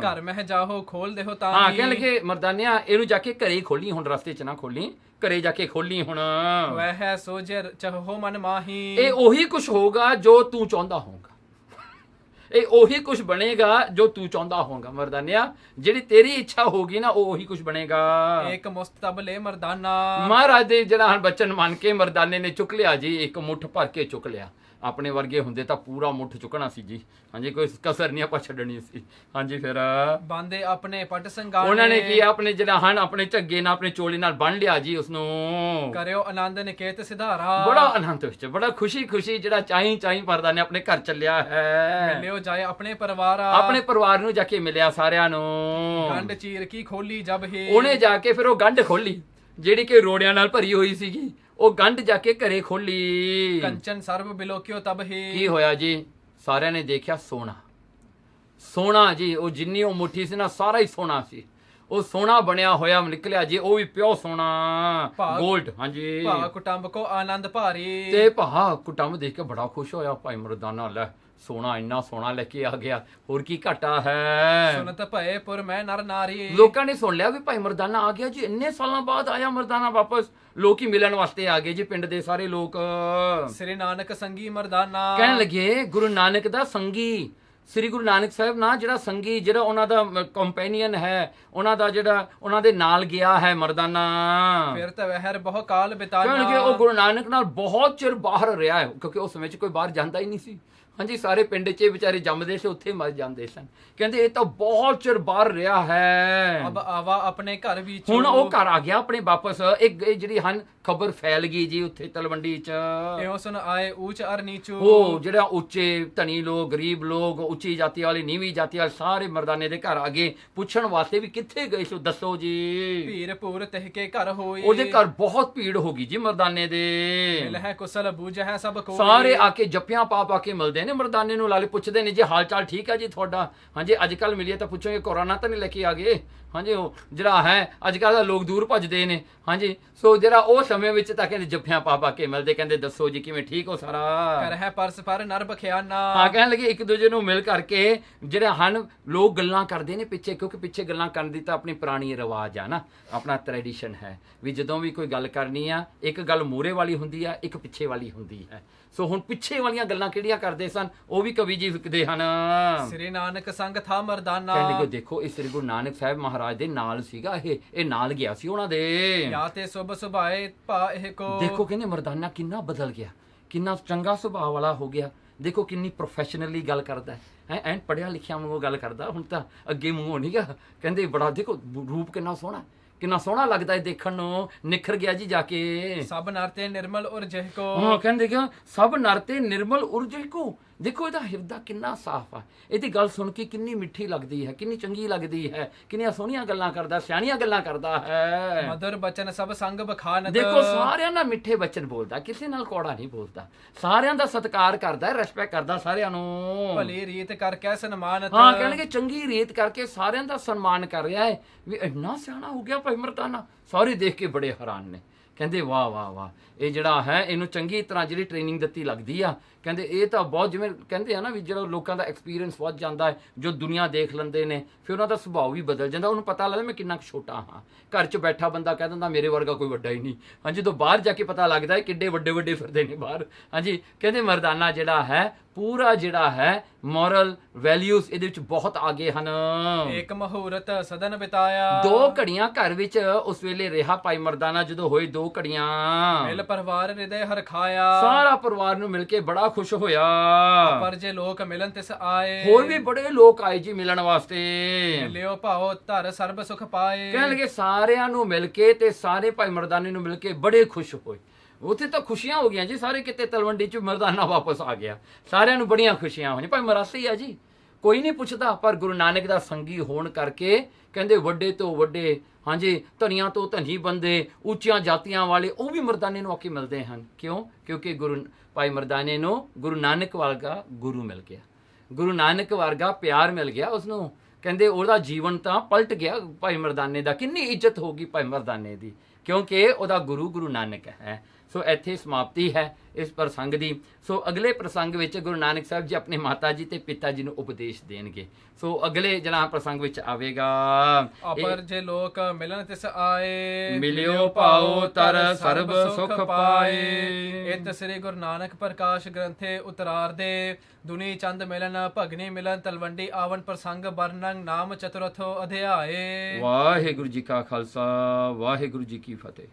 ਘਰ ਮਹਿ ਜਾਹੋ ਖੋਲ ਦੇਹੋ ਤਾਂ। ਹਾਂ, ਕਹਿਣ ਲੱਗੇ ਮਰਦਾਨਿਆ, ਇਹਨੂੰ ਜਾ ਕੇ ਘਰੇ ਖੋਲੀ, ਹੁਣ ਰਸਤੇ 'ਚ ਨਾ ਖੋਲੀ, ਘਰੇ ਜਾ ਕੇ ਖੋਲੀ ਹੁਣ। ਵਹਿ ਸੋਜੇ ਚਹੋ ਮਨ ਮਾਹੀ। ਇਹ ਉਹੀ ਕੁਝ ਹੋਗਾ ਜੋ ਤੂੰ ਚਾਹੁੰਦਾ ਹੋਗਾ, ਇਹ ਉਹੀ ਕੁਝ ਬਣੇਗਾ ਜੋ ਤੂੰ ਚਾਹੁੰਦਾ ਹੋਗਾ ਮਰਦਾਨਿਆ। ਜਿਹੜੀ ਤੇਰੀ ਇੱਛਾ ਹੋਗੀ ਨਾ, ਉਹ ਉਹੀ ਕੁਝ ਬਣੇਗਾ। ਇੱਕ ਮੁਸਤਬ ਲੈ ਮਰਦਾਨਾ। ਮਹਾਰਾਜ ਦੇ ਜਿਹੜਾ ਹਨ ਬਚਨ ਮੰਨ ਕੇ ਮਰਦਾਨੇ ਨੇ ਚੁੱਕ ਲਿਆ ਜੀ, ਇੱਕ ਮੁੱਠ ਭਰ ਕੇ ਚੁੱਕ ਲਿਆ। ਆਪਣੇ ਵਰਗੇ ਹੁੰਦੇ ਤਾਂ ਪੂਰਾ ਮੁੱਠ ਚੁੱਕਣਾ ਸੀ ਜੀ। ਹਾਂਜੀ, ਕੋਈ ਕਸਰ ਨਹੀਂ ਆਪਾਂ ਛੱਡਣੀ ਸੀ। ਹਾਂਜੀ, ਫਿਰ ਬਾਂਦੇ ਆਪਣੇ ਪਟ ਸੰਗਾਣੇ। ਉਹਨਾਂ ਨੇ ਕੀ ਆਪਣੇ ਜਿਹੜਾ ਹਨ ਆਪਣੇ ਝੱਗੇ ਨਾਲ, ਆਪਣੇ ਚੋਲੇ ਨਾਲ ਬੰਨ ਲਿਆ ਜੀ ਉਸਨੂੰ। ਕਰਿਓ ਆਨੰਦ ਨਿਕੇਤ ਸਿਧਾਰਾ। ਬੜਾ ਆਨੰਦ ਵਿੱਚ, ਬੜਾ ਖੁਸ਼ੀ ਖੁਸ਼ੀ ਜਿਹੜਾ ਚਾਈ ਮਰਦਾਨੇ ਆਪਣੇ ਘਰ ਚੱਲਿਆ ਹੈ। ਮਿਲਿਓ ਜਾਏ ਆਪਣੇ ਪਰਿਵਾਰ। ਆਪਣੇ ਪਰਿਵਾਰ ਨੂੰ ਜਾ ਕੇ ਮਿਲਿਆ ਸਾਰਿਆਂ ਨੂੰ। ਗੰਢ ਚੀਰ ਕੀ ਖੋਲੀ ਜਬ ਹੀ। ਉਹਨੇ ਜਾ ਕੇ ਫਿਰ ਉਹ ਗੰਢ ਖੋਲੀ, ਜਿਹੜੀ ਕਿ ਰੋੜਿਆਂ ਨਾਲ ਭਰੀ ਹੋਈ ਸੀਗੀ, ਉਹ ਗੰਢ ਜਾ ਕੇ ਘਰੇ ਖੋਲੀ। ਕੰਚਨ ਸਰਬ ਬਿਲੋਕਿਓ ਤਬ ਹੀ। ਕੀ ਹੋਇਆ ਜੀ? ਸਾਰਿਆਂ ਨੇ ਦੇਖਿਆ ਸੋਨਾ, ਸੋਨਾ ਜੀ, ਉਹ ਜਿੰਨੀ ਉਹ ਮੁੱਠੀ ਸੀ ਨਾ, ਸਾਰਾ ਹੀ ਸੋਨਾ ਸੀ। ਉਹ ਸੋਨਾ ਬਣਿਆ ਹੋਇਆ ਨਿਕਲਿਆ ਜੀ, ਉਹ ਵੀ ਪਿਓ ਸੋਨਾ, ਗੋਲਡ। ਹਾਂਜੀ, ਭਾ ਕੁਟੰਬ ਕੋ ਆਨੰਦ ਭਾਰੀ। ਤੇ ਭਾ ਕੁਟੰਬ ਦੇਖ ਕੇ ਬੜਾ ਖੁਸ਼ ਹੋਇਆ ਭਾਈ ਮਰਦਾਨਾ, ਲੈ ਸੋਨਾ, ਇੰਨਾ ਸੋਨਾ ਲੈ ਕੇ ਆ ਗਿਆ, ਹੋਰ ਕੀ ਘਾਟਾ ਹੈ? ਸੁਨਤ ਭਏ ਪੁਰ ਮੈਂ ਨਰ ਨਾਰੀ। ਲੋਕਾਂ ਨੇ ਸੁਣ ਲਿਆ ਵੀ ਭਾਈ ਮਰਦਾਨਾ ਆ ਗਿਆ ਜੀ, ਇੰਨੇ ਸਾਲਾਂ ਬਾਅਦ ਆਇਆ ਮਰਦਾਨਾ ਵਾਪਸ। ਲੋਕੀ ਮਿਲਣ ਵਾਸਤੇ ਆ ਗਏ ਜੀ, ਪਿੰਡ ਦੇ ਸਾਰੇ ਲੋਕ। ਸ੍ਰੀ ਨਾਨਕ ਸੰਗੀ ਮਰਦਾਨਾ। ਕਹਿਣ ਲੱਗੇ ਗੁਰੂ ਨਾਨਕ ਦਾ ਸੰਗੀ, ਸ੍ਰੀ ਗੁਰੂ ਨਾਨਕ ਸਾਹਿਬ ਨਾ ਜਿਹੜਾ ਸੰਗੀ, ਜਿਹੜਾ ਉਹਨਾਂ ਦਾ ਕੰਪੈਨੀਅਨ ਹੈ, ਉਹਨਾਂ ਦਾ ਜਿਹੜਾ ਉਹਨਾਂ ਦੇ ਨਾਲ ਗਿਆ ਹੈ ਮਰਦਾਨਾ। ਫਿਰ ਤਾਂ ਵਹਿਰ ਬਹੁ ਕਾਲ ਬਿਤਾਇਆ। ਕਹਿਣਗੇ ਉਹ ਗੁਰੂ ਨਾਨਕ ਨਾਲ ਬਹੁਤ ਚਿਰ ਬਾਹਰ ਰਿਹਾ ਹੈ, ਕਿਉਂਕਿ ਉਸ ਸਮੇਂ 'ਚ ਕੋਈ ਬਾਹਰ ਜਾਂਦਾ ਹੀ ਨਹੀਂ ਸੀ। ਹਾਂਜੀ, ਸਾਰੇ ਪਿੰਡ 'ਚ ਵਿਚਾਰੇ ਜੰਮਦੇ ਸੀ, ਉੱਥੇ ਮਰ ਜਾਂਦੇ ਸਨ। ਕਹਿੰਦੇ ਇਹ ਤਾਂ ਬਹੁਤ ਚਿਰ ਬਾਹਰ ਰਿਹਾ ਹੈ। ਅਬ ਆਵਾ ਆਪਣੇ ਘਰ ਵਿੱਚ। ਹੁਣ ਉਹ ਘਰ ਆ ਗਿਆ ਆਪਣੇ ਵਾਪਸ। ਇਹ ਜਿਹੜੀ ਹਨ ਖਬਰ ਫੈਲ ਗਈ ਜੀ ਉੱਥੇ ਤਲਵੰਡੀ 'ਚ। ਇਹੋ ਸੁਨ ਆਏ ਊਚ ਅਰ ਨੀਚੂ। ਉਹ ਜਿਹੜਾ ਉੱਚੇ ਧਨੀ ਲੋਕ, ਗਰੀਬ ਲੋਕ, ਉੱਚੀ ਜਾਤੀ ਵਾਲੇ, ਨੀਵੀਂ ਜਾਤੀ ਵਾਲੇ, ਸਾਰੇ ਮਰਦਾਨੇ ਦੇ ਘਰ ਆ ਗਏ ਪੁੱਛਣ ਵਾਸਤੇ ਵੀ ਕਿੱਥੇ ਗਏ ਸੋ, ਦੱਸੋ ਜੀ। ਭੀਰ ਪੂਰ ਤਹਿ ਕੇ ਘਰ ਹੋਈ। ਉਹਦੇ ਘਰ ਬਹੁਤ ਭੀੜ ਹੋ ਗਈ ਜੀ ਮਰਦਾਨੇ ਦੇ। ਮਿਲ ਹੈ ਕੁਸਲ ਬੂਝ ਹੈ ਸਭ ਕੋਈ। ਸਾਰੇ ਆ ਕੇ ਜੱਪੀਆਂ ਪਾ ਕੇ ਮਿਲਦੇ ਨੇ ਮਰਦਾਨੇ ਨੂੰ, ਲਾਲੇ ਪੁੱਛਦੇ ਨੇ ਜੀ ਹਾਲ ਚਾਲ ਠੀਕ ਹੈ ਜੀ ਤੁਹਾਡਾ। ਹਾਂਜੀ, ਅੱਜ ਕੱਲ ਮਿਲੀਏ ਤਾਂ ਪੁੱਛੋਗੇ ਕੋਰੋਨਾ ਤਾਂ ਨਹੀਂ ਲੈ ਕੇ ਆ ਗਏ। ਹਾਂਜੀ, ਉਹ ਜਿਹੜਾ ਹੈ ਅੱਜ ਕੱਲ੍ਹ ਦਾ ਲੋਕ ਦੂਰ ਭੱਜਦੇ ਨੇ। ਹਾਂਜੀ, ਸੋ ਜਿਹੜਾ ਉਹ ਸਮੇਂ ਵਿੱਚ ਤਾਂ ਕਹਿੰਦੇ ਜੱਫਿਆਂ ਪਾ ਕੇ ਮਿਲਦੇ, ਕਹਿੰਦੇ ਦੱਸੋ ਜੀ ਕਿਵੇਂ, ਠੀਕ ਹੋ ਸਾਰਾ? ਕਰ ਹੈ ਪਰਸ ਪਰ ਨਰ ਬਖਿਆਨਾ। ਹਾਂ, ਕਹਿਣ ਲੱਗੇ ਇੱਕ ਦੂਜੇ ਨੂੰ ਮਿਲ ਕਰਕੇ ਜਿਹੜੇ ਹਨ ਲੋਕ ਗੱਲਾਂ ਕਰਦੇ ਨੇ ਪਿੱਛੇ, ਕਿਉਂਕਿ ਪਿੱਛੇ ਗੱਲਾਂ ਕਰਨ ਦੀ ਤਾਂ ਆਪਣੀ ਪੁਰਾਣੀ ਰਿਵਾਜ ਆ ਨਾ, ਆਪਣਾ ਟ੍ਰੈਡੀਸ਼ਨ ਹੈ ਵੀ ਜਦੋਂ ਵੀ ਕੋਈ ਗੱਲ ਕਰਨੀ ਆ, ਇੱਕ ਗੱਲ ਮੂਹਰੇ ਵਾਲੀ ਹੁੰਦੀ ਆ, ਇੱਕ ਪਿੱਛੇ ਵਾਲੀ ਹੁੰਦੀ ਹੈ। ਸੋ ਹੁਣ ਪਿੱਛੇ ਵਾਲੀਆਂ ਗੱਲਾਂ ਕਿਹੜੀਆਂ ਕਰਦੇ ਸਨ, ਉਹ ਵੀ ਕਵੀ ਜੀ ਲਿਖਦੇ ਹਨ। ਸ੍ਰੀ ਨਾਨਕ ਸੰਗ ਥਾ ਮਰਦਾਨਾ। ਕਹਿੰਦੇ ਕਿ ਦੇਖੋ ਇਹ ਸ੍ਰੀ ਗੁਰੂ ਨਾਨਕ ਸਾਹਿਬ ਮਹਾਰਾਜ ਦੇ ਨਾਲ ਸੀਗਾ, ਇਹ ਨਾਲ ਗਿਆ ਸੀ ਉਹਨਾਂ ਦੇ। ਯਾ ਤੇ ਸੁਭ ਸੁਭਾਏ ਭਾ ਇਹ ਕੋ। ਦੇਖੋ ਕਹਿੰਦੇ ਮਰਦਾਨਾ ਕਿੰਨਾ ਬਦਲ ਗਿਆ, ਕਿੰਨਾ ਚੰਗਾ ਸੁਭਾਅ ਵਾਲਾ ਹੋ ਗਿਆ। ਦੇਖੋ ਕਿੰਨੀ ਪ੍ਰੋਫੈਸ਼ਨਲੀ ਗੱਲ ਕਰਦਾ ਹੈ, ਐਨ ਪੜਿਆ ਲਿਖਿਆ ਵਾਂਗੂ ਗੱਲ ਕਰਦਾ। ਹੁਣ ਤਾਂ ਅੱਗੇ ਮੂੰਹੋਂ ਨਹੀਂ ਗਾ, ਕਹਿੰਦੇ ਬੜਾ ਦੇਖੋ ਰੂਪ ਕਿੰਨਾ ਸੋਹਣਾ, ਕਿੰਨਾ ਸੋਹਣਾ ਲੱਗਦਾ ਹੈ ਦੇਖਣ ਨੂੰ। ਨਿਖਰ ਗਿਆ ਜੀ ਜਾ ਕੇ। ਸਭ ਨਰ ਤੇ ਨਿਰਮਲ ਉਰ ਜਹ ਕੋ। ਹਾਂ, ਕਹਿੰਦੇ ਕਿ ਸਭ ਨਰ ਤੇ ਨਿਰਮਲ ਉਰ ਜਹ ਕੋ। ਦੇਖੋ ਇਹਦਾ ਹਿਰਦਾ ਕਿੰਨਾ ਸਾਫ਼ ਆ, ਇਹਦੀ ਗੱਲ ਸੁਣ ਕੇ ਕਿੰਨੀ ਮਿੱਠੀ ਲੱਗਦੀ ਹੈ, ਕਿੰਨੀ ਚੰਗੀ ਲੱਗਦੀ ਹੈ, ਕਿੰਨੀਆਂ ਸੋਹਣੀਆਂ ਗੱਲਾਂ ਕਰਦਾ, ਸਿਆਣੀਆਂ ਗੱਲਾਂ ਕਰਦਾ ਹੈ। ਮధుਰ ਬਚਨ ਸਭ ਸੰਗ ਬਖਾਨਤ। ਦੇਖੋ ਸਾਰਿਆਂ ਨਾਲ ਮਿੱਠੇ ਬਚਨ ਬੋਲਦਾ, ਕਿਸੇ ਨਾਲ ਕੌੜਾ ਨਹੀਂ ਬੋਲਦਾ, ਸਾਰਿਆਂ ਦਾ ਸਤਿਕਾਰ ਕਰਦਾ, ਰੈਸਪੈਕਟ ਕਰਦਾ ਸਾਰਿਆਂ ਨੂੰ। ਭਲੀ ਰੀਤ ਕਰਕੇ ਸਨਮਾਨਤ। ਹਾਂ, ਕਹਿਣਗੇ ਚੰਗੀ ਰੀਤ ਕਰਕੇ ਸਾਰਿਆਂ ਦਾ ਸਨਮਾਨ ਕਰ ਰਿਹਾ ਹੈ। ਵੀ ਇੰਨਾ ਸਿਆਣਾ ਹੋ ਗਿਆ ਭਾਈ ਮਰਦਾਨਾ, ਸਾਰੇ ਦੇਖ ਕੇ ਬੜੇ ਹੈਰਾਨ ਨੇ। ਕਹਿੰਦੇ ਵਾਹ ਵਾਹ ਵਾਹ, ਇਹ ਜਿਹੜਾ ਹੈ ਇਹਨੂੰ ਚੰਗੀ ਤਰ੍ਹਾਂ ਜਿਹੜੀ ਟ੍ਰੇਨਿੰਗ ਦਿੱਤੀ ਲੱਗਦੀ ਆ। ਕਹਿੰਦੇ ਇਹ ਤਾਂ ਬਹੁਤ, ਜਿਵੇਂ ਕਹਿੰਦੇ ਆ ਨਾ ਵੀ ਜਿਹੜਾ ਲੋਕਾਂ ਦਾ ਐਕਸਪੀਰੀਅੰਸ ਵੱਧ ਜਾਂਦਾ ਹੈ, ਜੋ ਦੁਨੀਆ ਦੇਖ ਲੈਂਦੇ ਨੇ, ਫਿਰ ਉਹਨਾਂ ਦਾ ਸੁਭਾਅ ਵੀ ਬਦਲ ਜਾਂਦਾ, ਉਹਨੂੰ ਪਤਾ ਲੱਗਦਾ ਮੈਂ ਕਿੰਨਾ ਕੁ ਛੋਟਾ ਹਾਂ। ਘਰ 'ਚ ਬੈਠਾ ਬੰਦਾ ਕਹਿ ਦਿੰਦਾ ਮੇਰੇ ਵਰਗਾ ਕੋਈ ਵੱਡਾ ਹੀ ਨਹੀਂ। ਹਾਂਜੀ, ਜਦੋਂ ਬਾਹਰ ਜਾ ਕੇ ਪਤਾ ਲੱਗਦਾ ਹੈ ਕਿੱਡੇ ਵੱਡੇ ਵੱਡੇ ਫਿਰਦੇ ਨੇ ਬਾਹਰ। ਹਾਂਜੀ, ਕਹਿੰਦੇ ਮਰਦਾਨਾ ਜਿਹੜਾ ਹੈ ਪੂਰਾ ਜਿਹੜਾ ਹੈ ਮੋਰਲ ਵੈਲਿਊਜ਼ ਇਹਦੇ ਵਿੱਚ ਬਹੁਤ ਆਗੇ ਹਨ। ਇੱਕ ਮਹੂਰਤ ਸਦਨ ਬਿਤਾਇਆ, 2 ਘੜੀਆਂ ਘਰ ਵਿੱਚ ਉਸ ਵੇਲੇ ਰਿਹਾ ਭਾਈ ਮਰਦਾਨਾ। ਜਦੋਂ ਹੋਏ 2 ਘੜੀਆਂ, ਮਿਲ ਪਰਿਵਾਰ ਹਿਰਦੇ ਹਰਖਾਇਆ, ਸਾਰਾ ਪਰਿਵਾਰ ਨੂੰ ਮਿਲ ਕੇ ਬੜਾ ਖੁਸ਼ ਹੋਇਆ। ਪਰ ਜੇ ਲੋਕ ਮਿਲਨ ਤਿਸ ਆਏ, ਹੋਰ ਵੀ ਬੜੇ ਲੋਕ ਆਏ ਜੀ ਮਿਲਣ ਵਾਸਤੇ। ਮਿਲਿਓ ਭਾਓ ਧਰ ਸਰਬ ਸੁਖ ਪਾਏ। ਕਹਿਣ ਲੱਗੇ ਸਾਰਿਆਂ ਨੂੰ ਮਿਲ ਕੇ, ਤੇ ਸਾਰੇ ਭਾਈ ਮਰਦਾਨੇ ਨੂੰ ਮਿਲ ਕੇ ਬੜੇ ਖੁਸ਼ ਹੋਏ। ਉੱਥੇ ਤਾਂ ਖੁਸ਼ੀਆਂ ਹੋ ਗਈਆਂ ਜੀ, ਸਾਰੇ ਕਿਤੇ ਤਲਵੰਡੀ 'ਚ ਮਰਦਾਨਾ ਵਾਪਸ ਆ ਗਿਆ, ਸਾਰਿਆਂ ਨੂੰ ਬੜੀਆਂ ਖੁਸ਼ੀਆਂ ਹੋਈਆਂ। ਭਾਈ ਮਰਾਸੀ ਆ ਜੀ, ਕੋਈ ਨਹੀਂ ਪੁੱਛਦਾ, ਪਰ ਗੁਰੂ ਨਾਨਕ ਦਾ ਸੰਗੀ ਹੋਣ ਕਰਕੇ ਕਹਿੰਦੇ ਵੱਡੇ ਤੋਂ ਵੱਡੇ, ਹਾਂਜੀ ਧਨੀਆਂ ਤੋਂ ਧਨੀ ਬੰਦੇ, ਉੱਚੀਆਂ ਜਾਤੀਆਂ ਵਾਲੇ, ਉਹ ਵੀ ਮਰਦਾਨੇ ਨੂੰ ਆ ਕੇ ਮਿਲਦੇ ਹਨ। ਕਿਉਂ? ਕਿਉਂਕਿ ਭਾਈ ਮਰਦਾਨੇ ਨੂੰ ਗੁਰੂ ਨਾਨਕ ਵਰਗਾ ਗੁਰੂ ਮਿਲ ਗਿਆ, ਗੁਰੂ ਨਾਨਕ ਵਰਗਾ ਪਿਆਰ ਮਿਲ ਗਿਆ ਉਸਨੂੰ। ਕਹਿੰਦੇ ਉਹਦਾ ਜੀਵਨ ਤਾਂ ਪਲਟ ਗਿਆ ਭਾਈ ਮਰਦਾਨੇ ਦਾ। ਕਿੰਨੀ ਇੱਜ਼ਤ ਹੋ ਗਈ ਭਾਈ ਮਰਦਾਨੇ ਦੀ, ਕਿਉਂਕਿ ਉਹਦਾ ਗੁਰੂ ਨਾਨਕ ਹੈ। ਸੋ ਇੱਥੇ ਸਮਾਪਤੀ ਹੈ ਇਸ ਪ੍ਰਸੰਗ ਦੀ। ਸੋ ਅਗਲੇ ਪ੍ਰਸੰਗ ਵਿੱਚ ਗੁਰੂ ਨਾਨਕ ਸਾਹਿਬ ਜੀ ਆਪਣੇ ਮਾਤਾ ਜੀ ਤੇ ਪਿਤਾ ਜੀ ਨੂੰ ਉਪਦੇਸ਼ ਦੇਣਗੇ। ਸੋ ਅਗਲੇ ਜਿਹੜਾ ਪ੍ਰਸੰਗ ਵਿੱਚ ਆਵੇਗਾ, ਪਰ ਜੇ ਲੋਕ ਮਿਲਨ ਤਿਸ ਆਏ, ਮਿਲਿਓ ਭਾਉ ਤਰ ਸਰਬ ਸੁਖ ਪਾਏ। ਇਤ ਸ੍ਰੀ ਗੁਰੂ ਨਾਨਕ ਪ੍ਰਕਾਸ਼ ਗ੍ਰੰਥੇ ਉਤਰਾਰਦੇ ਦੁਨੀ ਚੰਦ ਮਿਲਨ ਭਗਨੀ ਮਿਲਨ ਤਲਵੰਡੀ ਆਵਨ ਪ੍ਰਸੰਗ ਵਰਣਨ ਨਾਮ ਚਤੁਰਥੋ ਅਧਿਆਏ। ਵਾਹਿਗੁਰੂ ਜੀ ਕਾ ਖਾਲਸਾ, ਵਾਹਿਗੁਰੂ ਜੀ ਕੀ ਫਤਿਹ।